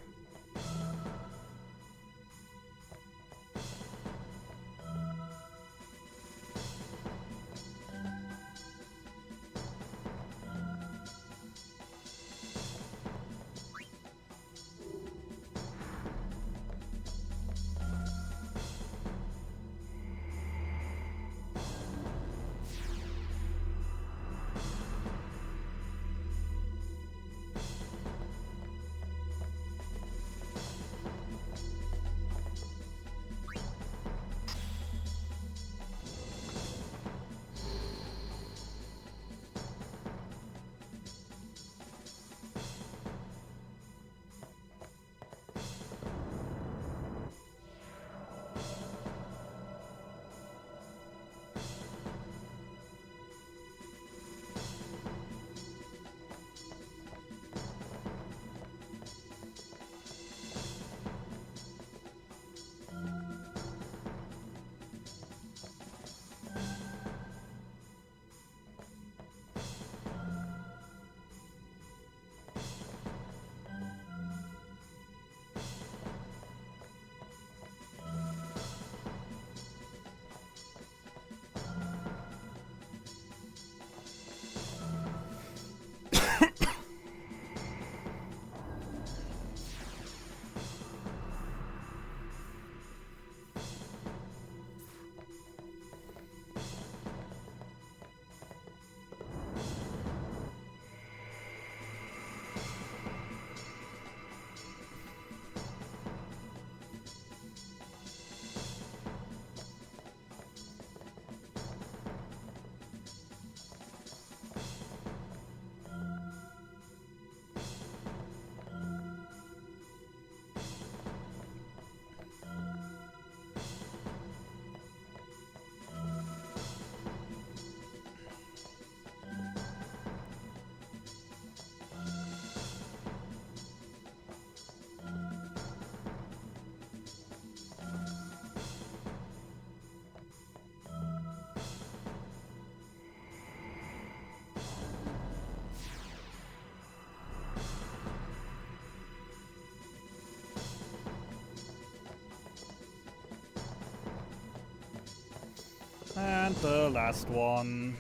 And the last one.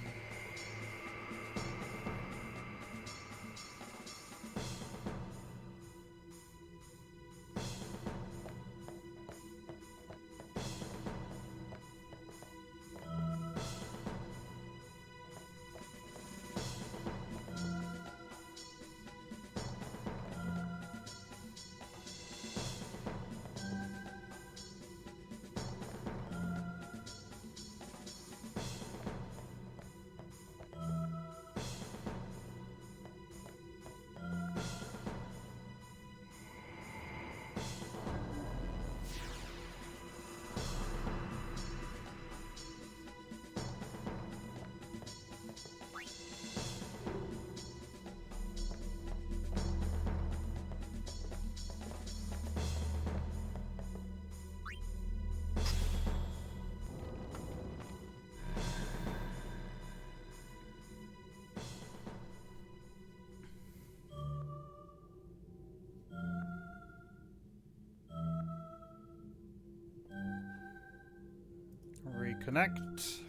Reconnect.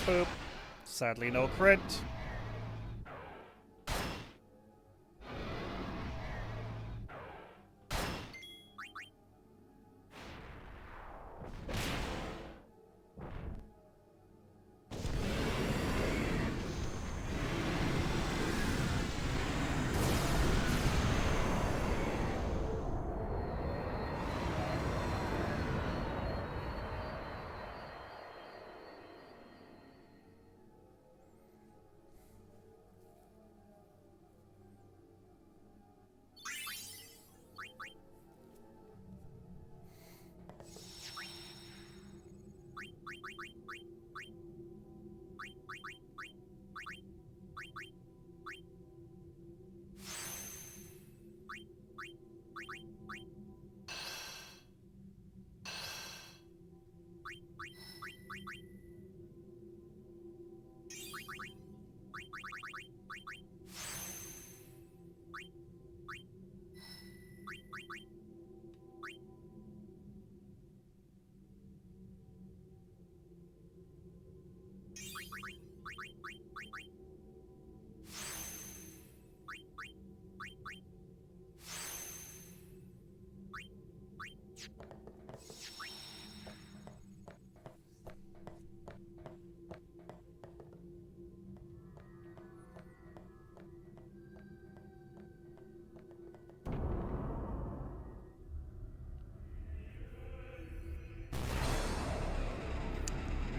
Boop. Sadly, no crit.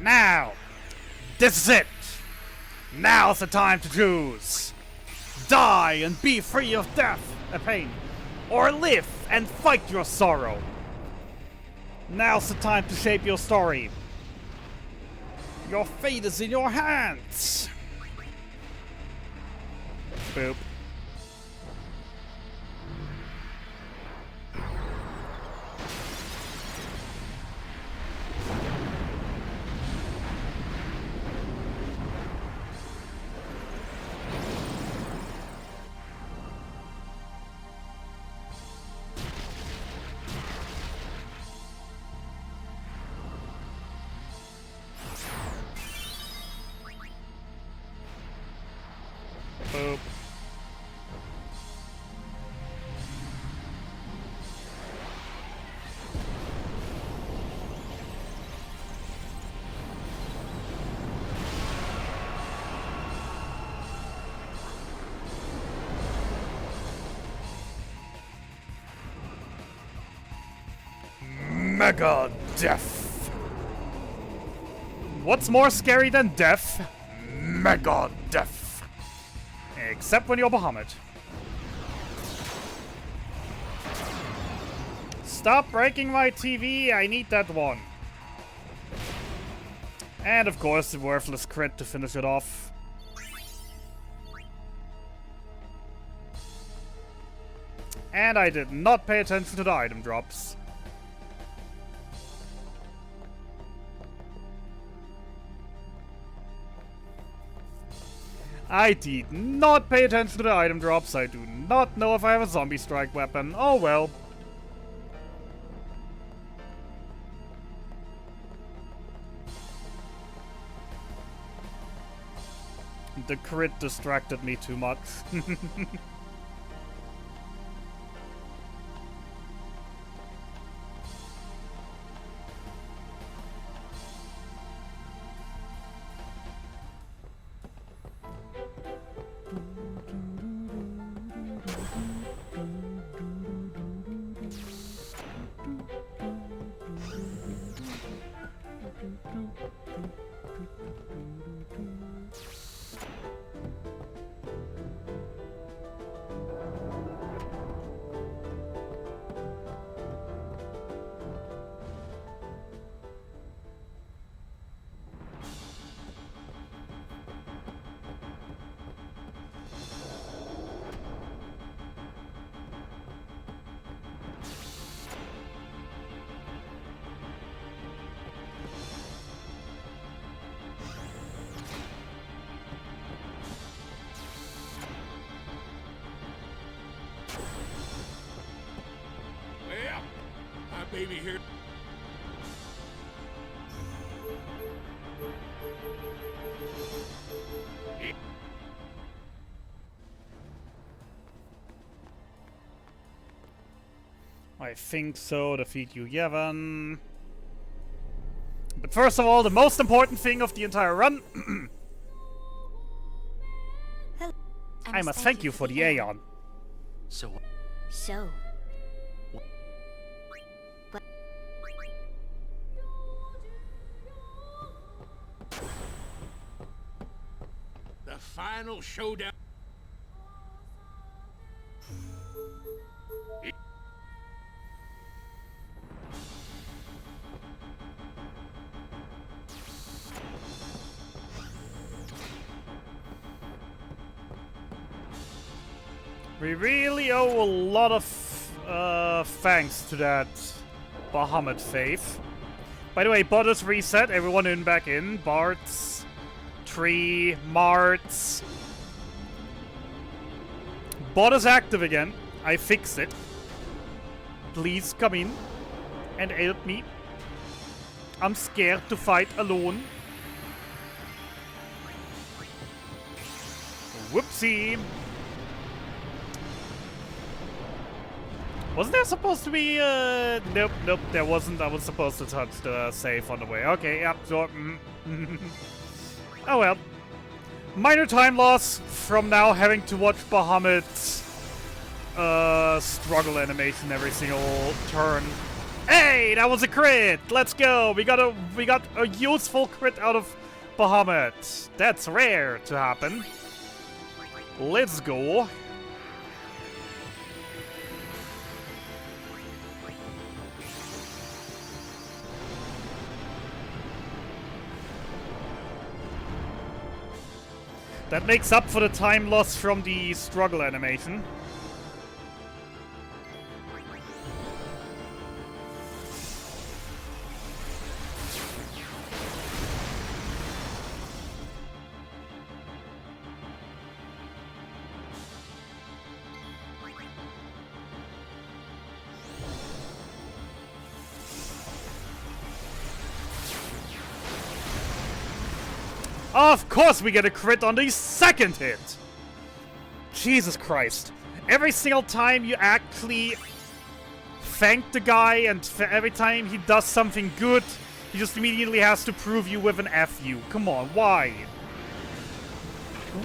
Now! This is it! Now's the time to choose! Die and be free of death, pain, or live and fight your sorrow. Now's the time to shape your story. Your fate is in your hands! Boop. Boop. Mega Death. What's more scary than death? Mega Death. Except when you're Bahamut. Stop breaking my TV, I need that one. And of course the worthless crit to finish it off. And I did not pay attention to the item drops. I did not pay attention to the item drops. I do not know if I have a zombie strike weapon. Oh well. The crit distracted me too much. Well, my baby here. I think so, defeat you, Yevon. But first of all, the most important thing of the entire run. I must thank you for the Aeon. So, So, The final showdown. We really owe a lot of thanks to that Bahamut faith. By the way, bot is reset. Everyone in back in. Barts, Tree, Marts. Bot is active again. I fixed it. Please come in and help me. I'm scared to fight alone. Whoopsie. Wasn't there supposed to be, nope, there wasn't. I was supposed to touch the save on the way. Okay, yeah, sure. Oh well. Minor time loss from now having to watch Bahamut's, struggle animation every single turn. Hey, that was a crit! Let's go! We got a useful crit out of Bahamut. That's rare to happen. Let's go. That makes up for the time loss from the struggle animation. Of course we get a crit on the second hit! Jesus Christ. Every single time you actually thank the guy and every time he does something good, he just immediately has to prove you with an FU. Come on, why?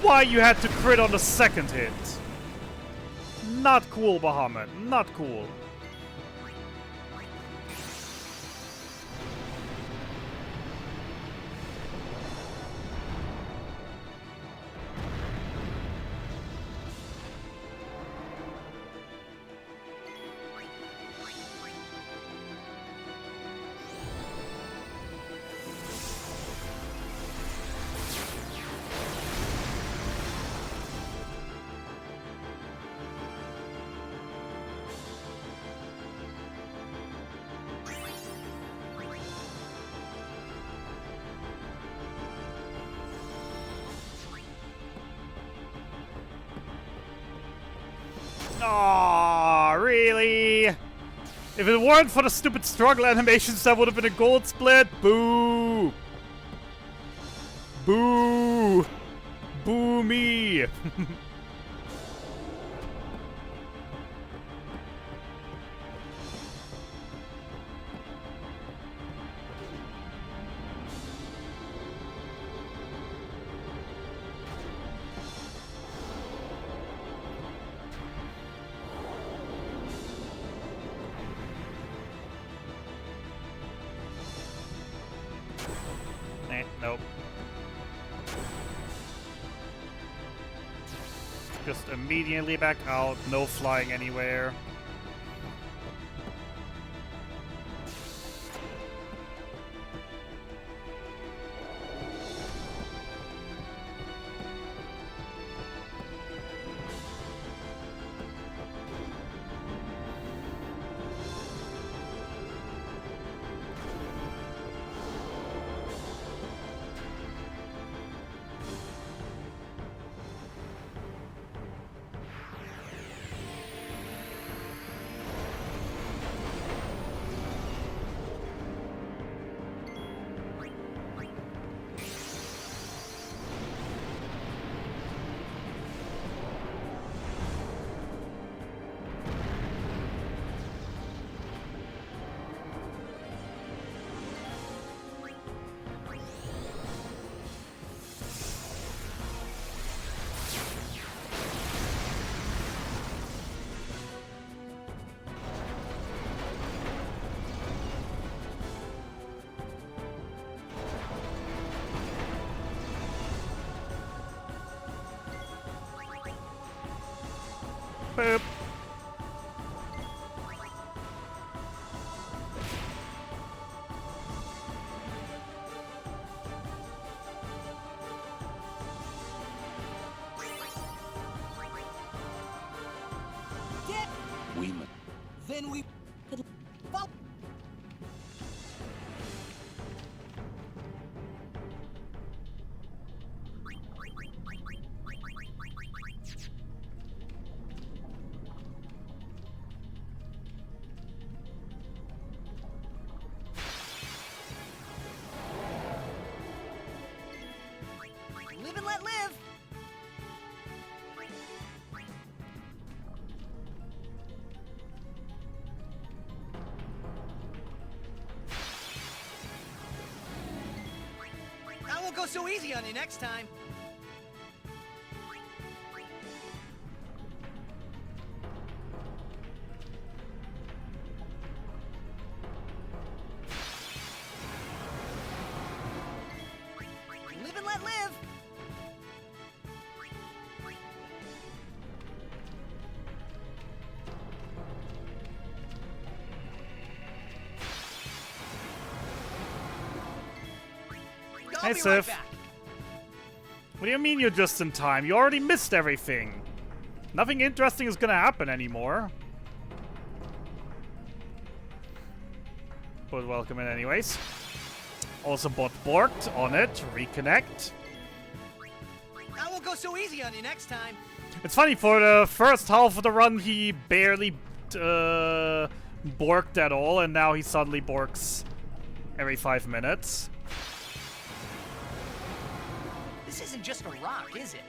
Why you had to crit on the second hit? Not cool, Bahamut. Not cool. Aw, really? If it weren't for the stupid struggle animations, that would have been a gold split. Boo! Boo! Boo me! Nope. Just immediately back out, no flying anywhere. Boop. Then we... Live and let live! I won't go so easy on you next time. Live and let live! Hey, I'll be Sif. right back. What do you mean you're just in time? You already missed everything. Nothing interesting is gonna happen anymore. But welcome in anyways. Also bot borked on it. Reconnect. I won't go so easy on you next time. It's funny, for the first half of the run he barely borked at all, and now he suddenly borks every 5 minutes. This isn't just a rock, is it?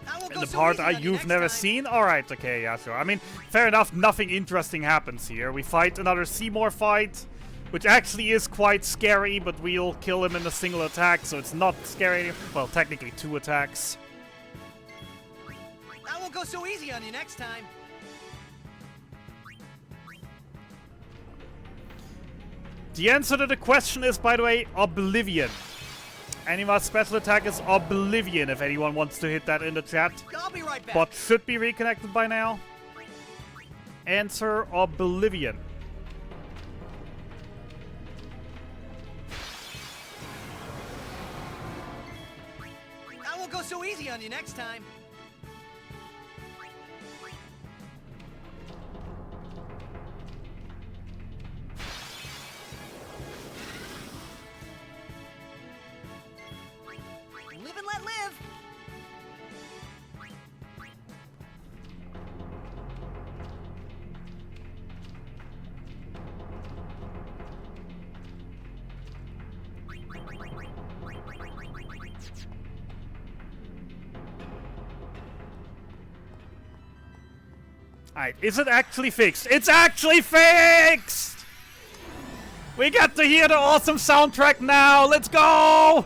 I won't In go the so part easy on you you've next never time. seen? Alright, okay, yeah, sure. I mean, fair enough, nothing interesting happens here. We fight another Seymour fight, which actually is quite scary, but we'll kill him in a single attack, so it's not scary. Well, technically 2 attacks. I won't go so easy on you next time. The answer to the question is, by the way, Oblivion. Anima's special attack is Oblivion, if anyone wants to hit that in the chat. I'll be right back. Bot should be reconnected by now. Answer Oblivion. I won't go so easy on you next time. Live and let live. Alright, is it actually fixed? It's actually fixed! We get to hear the awesome soundtrack now! Let's go!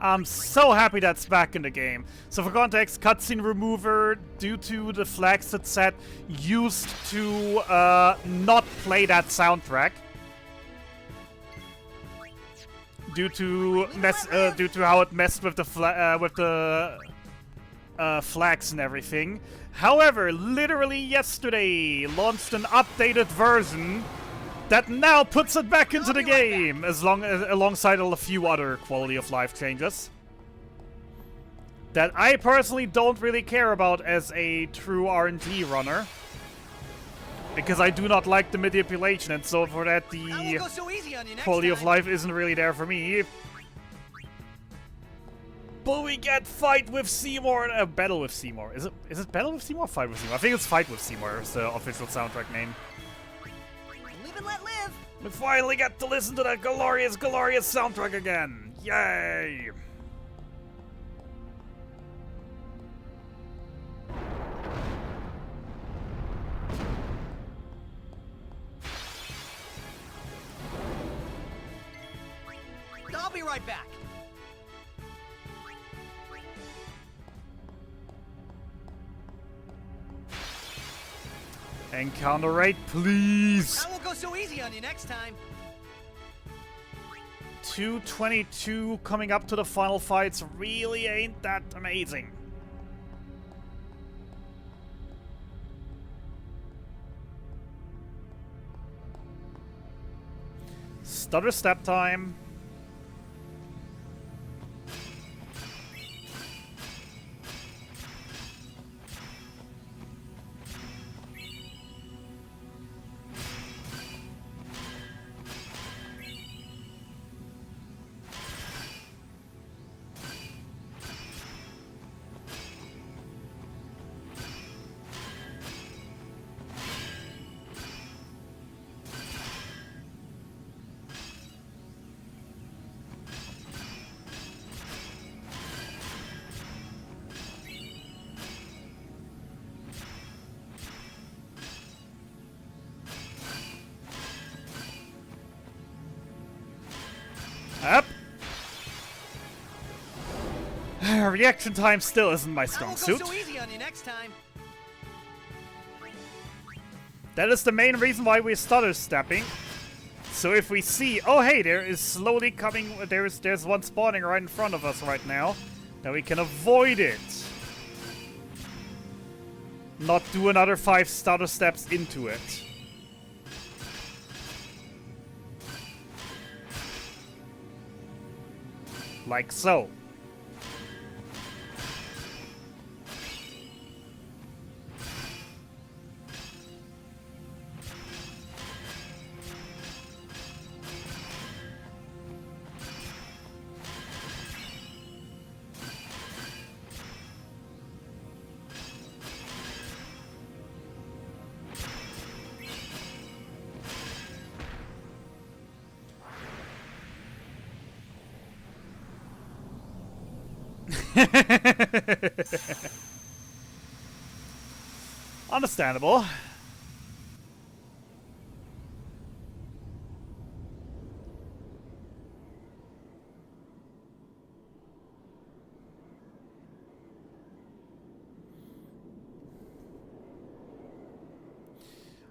I'm so happy that's back in the game. So for context, cutscene remover, due to the flags it set, used to not play that soundtrack. Due to how it messed with the flags and everything. However, literally yesterday, launched an updated version that now puts it back into the game, alongside a few other quality of life changes that I personally don't really care about as a true RNG runner, because I do not like the manipulation, and so for that the quality of life isn't really there for me. But we get Fight with Seymour, Battle with Seymour. Is it Battle with Seymour or Fight with Seymour? I think it's Fight with Seymour is the official soundtrack name. Live and let live. We finally get to listen to that glorious, glorious soundtrack again. Yay! I'll be right back. Encounter rate, please. I won't go so easy on you next time. 222 coming up to the final fights really ain't that amazing. Stutter step time. Up. Reaction time still isn't my strong suit. So easy on you next time. That is the main reason why we're stutter stepping. So if we see, oh hey, there is slowly coming, there's one spawning right in front of us right now, then we can avoid it. Not do another 5 stutter steps into it. Like so. Understandable.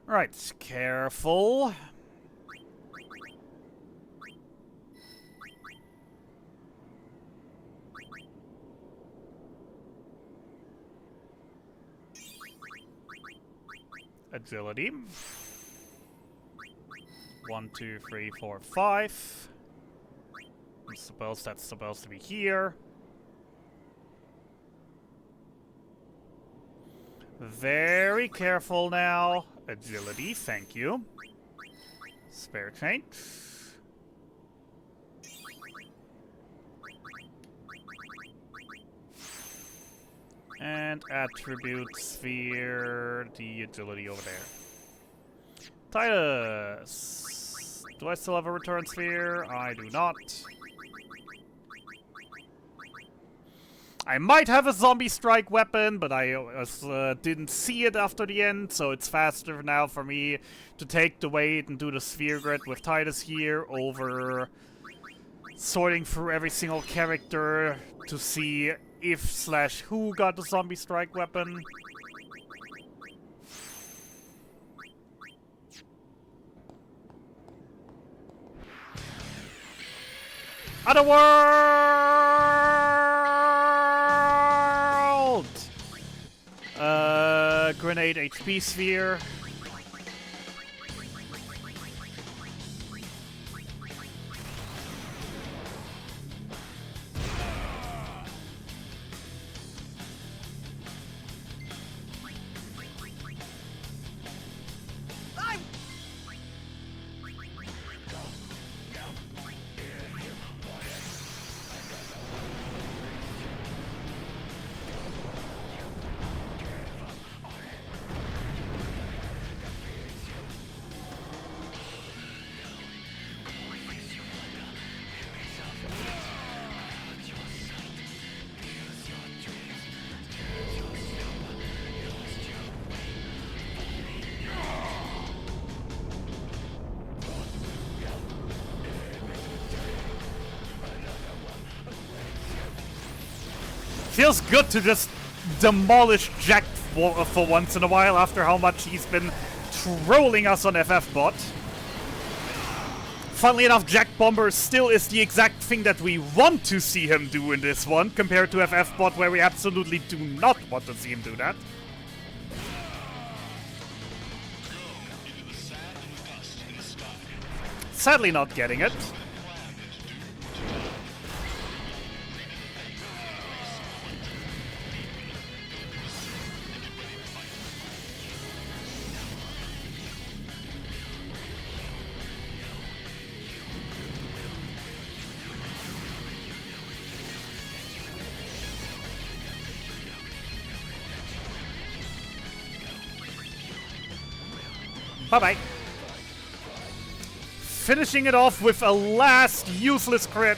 Right, careful. Agility. 1, 2, 3, 4, 5. I suppose that's supposed to be here. Very careful now. Agility, thank you. Spare change. And attribute sphere, the agility over there. Titus! Do I still have a return sphere? I do not. I might have a zombie strike weapon, but I didn't see it after the end, so it's faster now for me to take the weight and do the sphere grid with Titus here over sorting through every single character to see if/who got the zombie strike weapon. Otherworld! Grenade HP sphere. Feels good to just demolish Jack for once in a while after how much he's been trolling us on FF-bot. Funnily enough, Jack Bomber still is the exact thing that we want to see him do in this one, compared to FF-bot where we absolutely do not want to see him do that. Sadly not getting it. Bye-bye. Finishing it off with a last useless crit.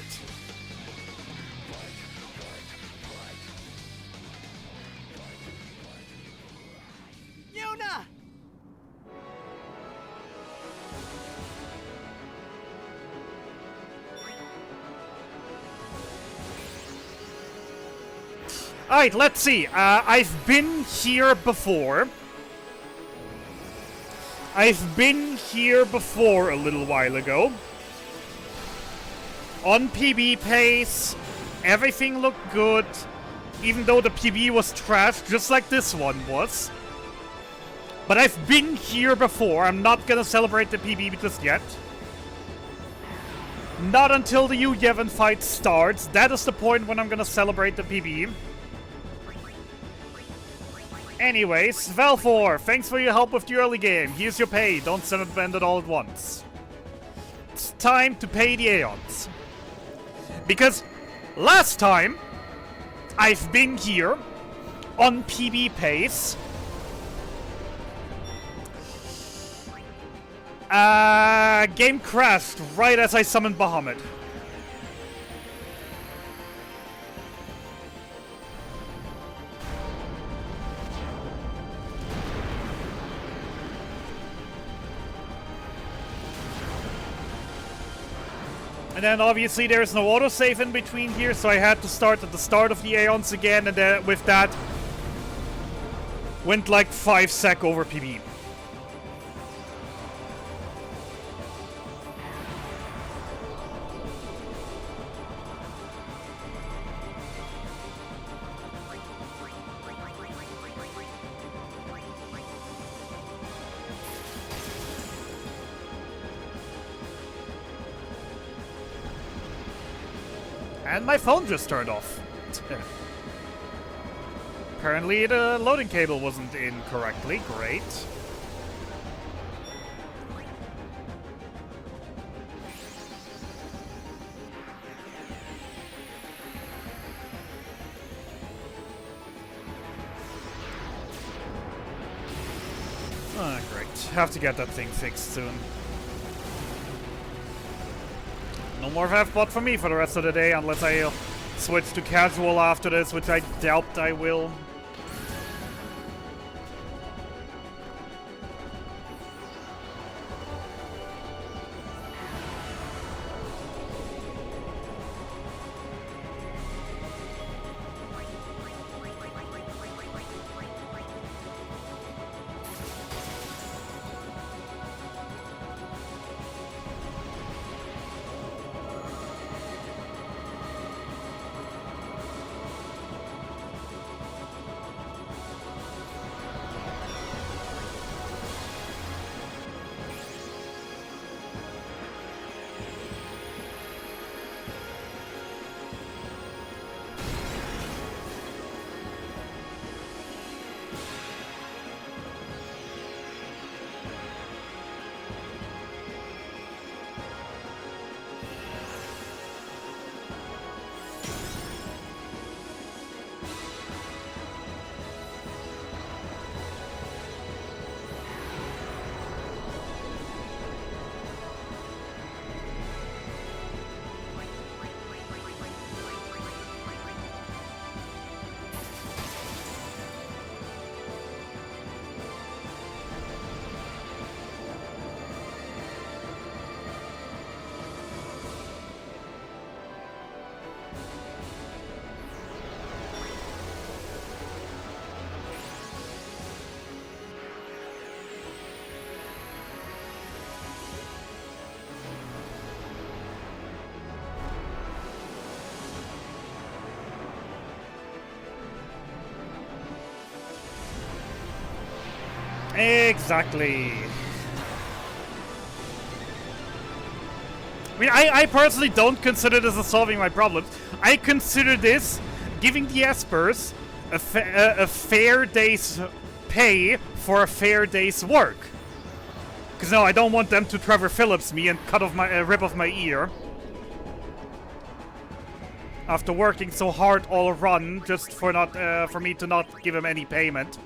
Yuna! Alright, let's see. I've been here before. I've been here before a little while ago. On PB pace, everything looked good, even though the PB was trash, just like this one was. But I've been here before. I'm not gonna celebrate the PB just yet. Not until the Yevon fight starts. That is the point when I'm gonna celebrate the PB. Anyways, Valfor, thanks for your help with the early game. Here's your pay. Don't send it all at once. It's time to pay the Aeons. Because last time, I've been here on PB pace. Game crashed right as I summoned Bahamut. And then obviously there's no autosave in between here, so I had to start at the start of the Aeons again, and then with that, went like 5 sec over PB. And my phone just turned off. Apparently the loading cable wasn't in correctly. Great. Ah, great. Have to get that thing fixed soon. No more FF for me for the rest of the day, unless I switch to casual after this, which I doubt I will. Exactly. I mean, I personally don't consider this as solving my problems. I consider this giving the Espers a fair day's pay for a fair day's work. Because no, I don't want them to Trevor Phillips me and cut off my rip off my ear after working so hard all run just for not for me to not give him any payment.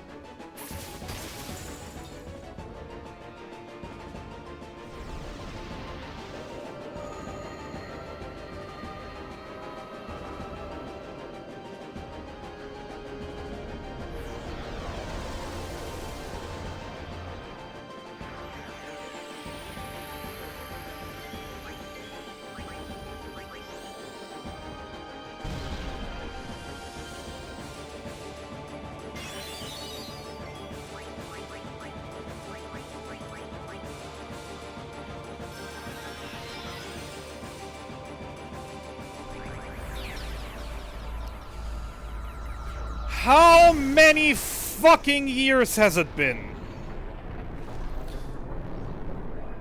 How many fucking years has it been?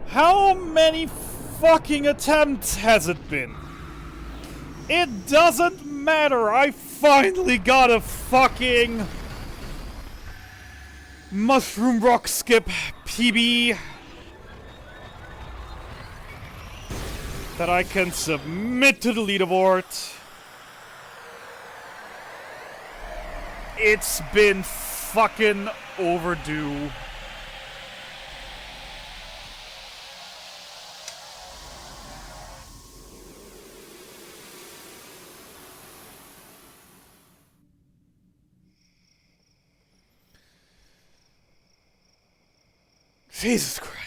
How many fucking attempts has it been? It doesn't matter. I finally got a fucking Mushroom Rock Skip PB that I can submit to the leaderboard. It's been fucking overdue. Jesus Christ.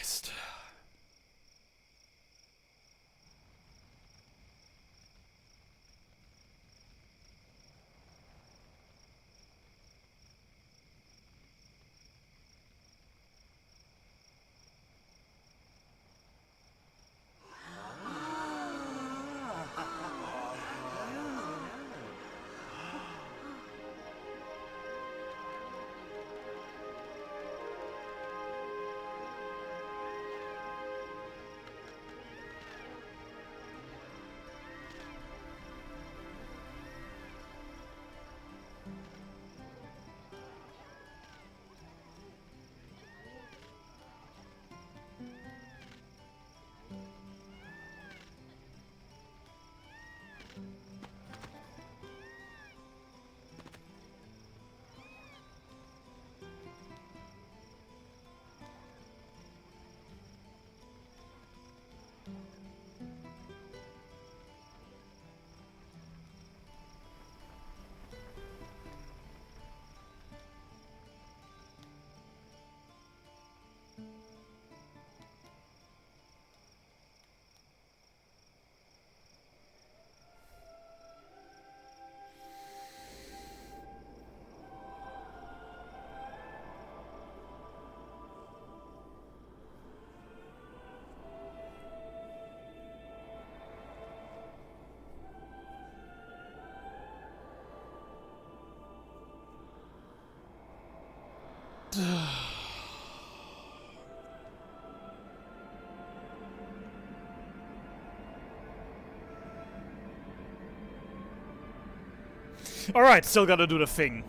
Alright, still gotta do the thing.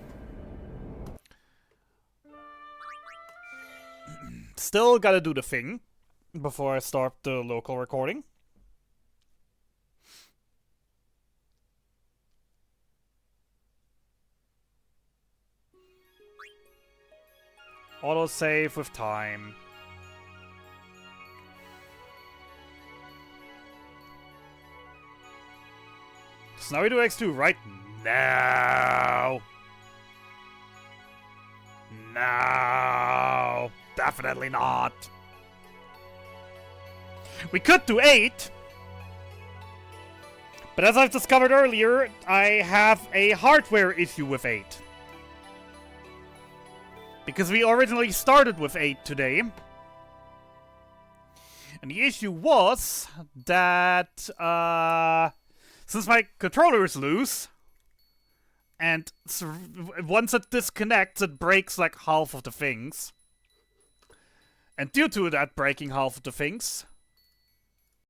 Still gotta do the thing before I start the local recording. Autosave with time. So now we do X2 right now. No, definitely not. We could do 8. But as I've discovered earlier, I have a hardware issue with 8. Because we originally started with 8 today. And the issue was that, since my controller is loose, and once it disconnects, it breaks like half of the things. And due to that breaking half of the things,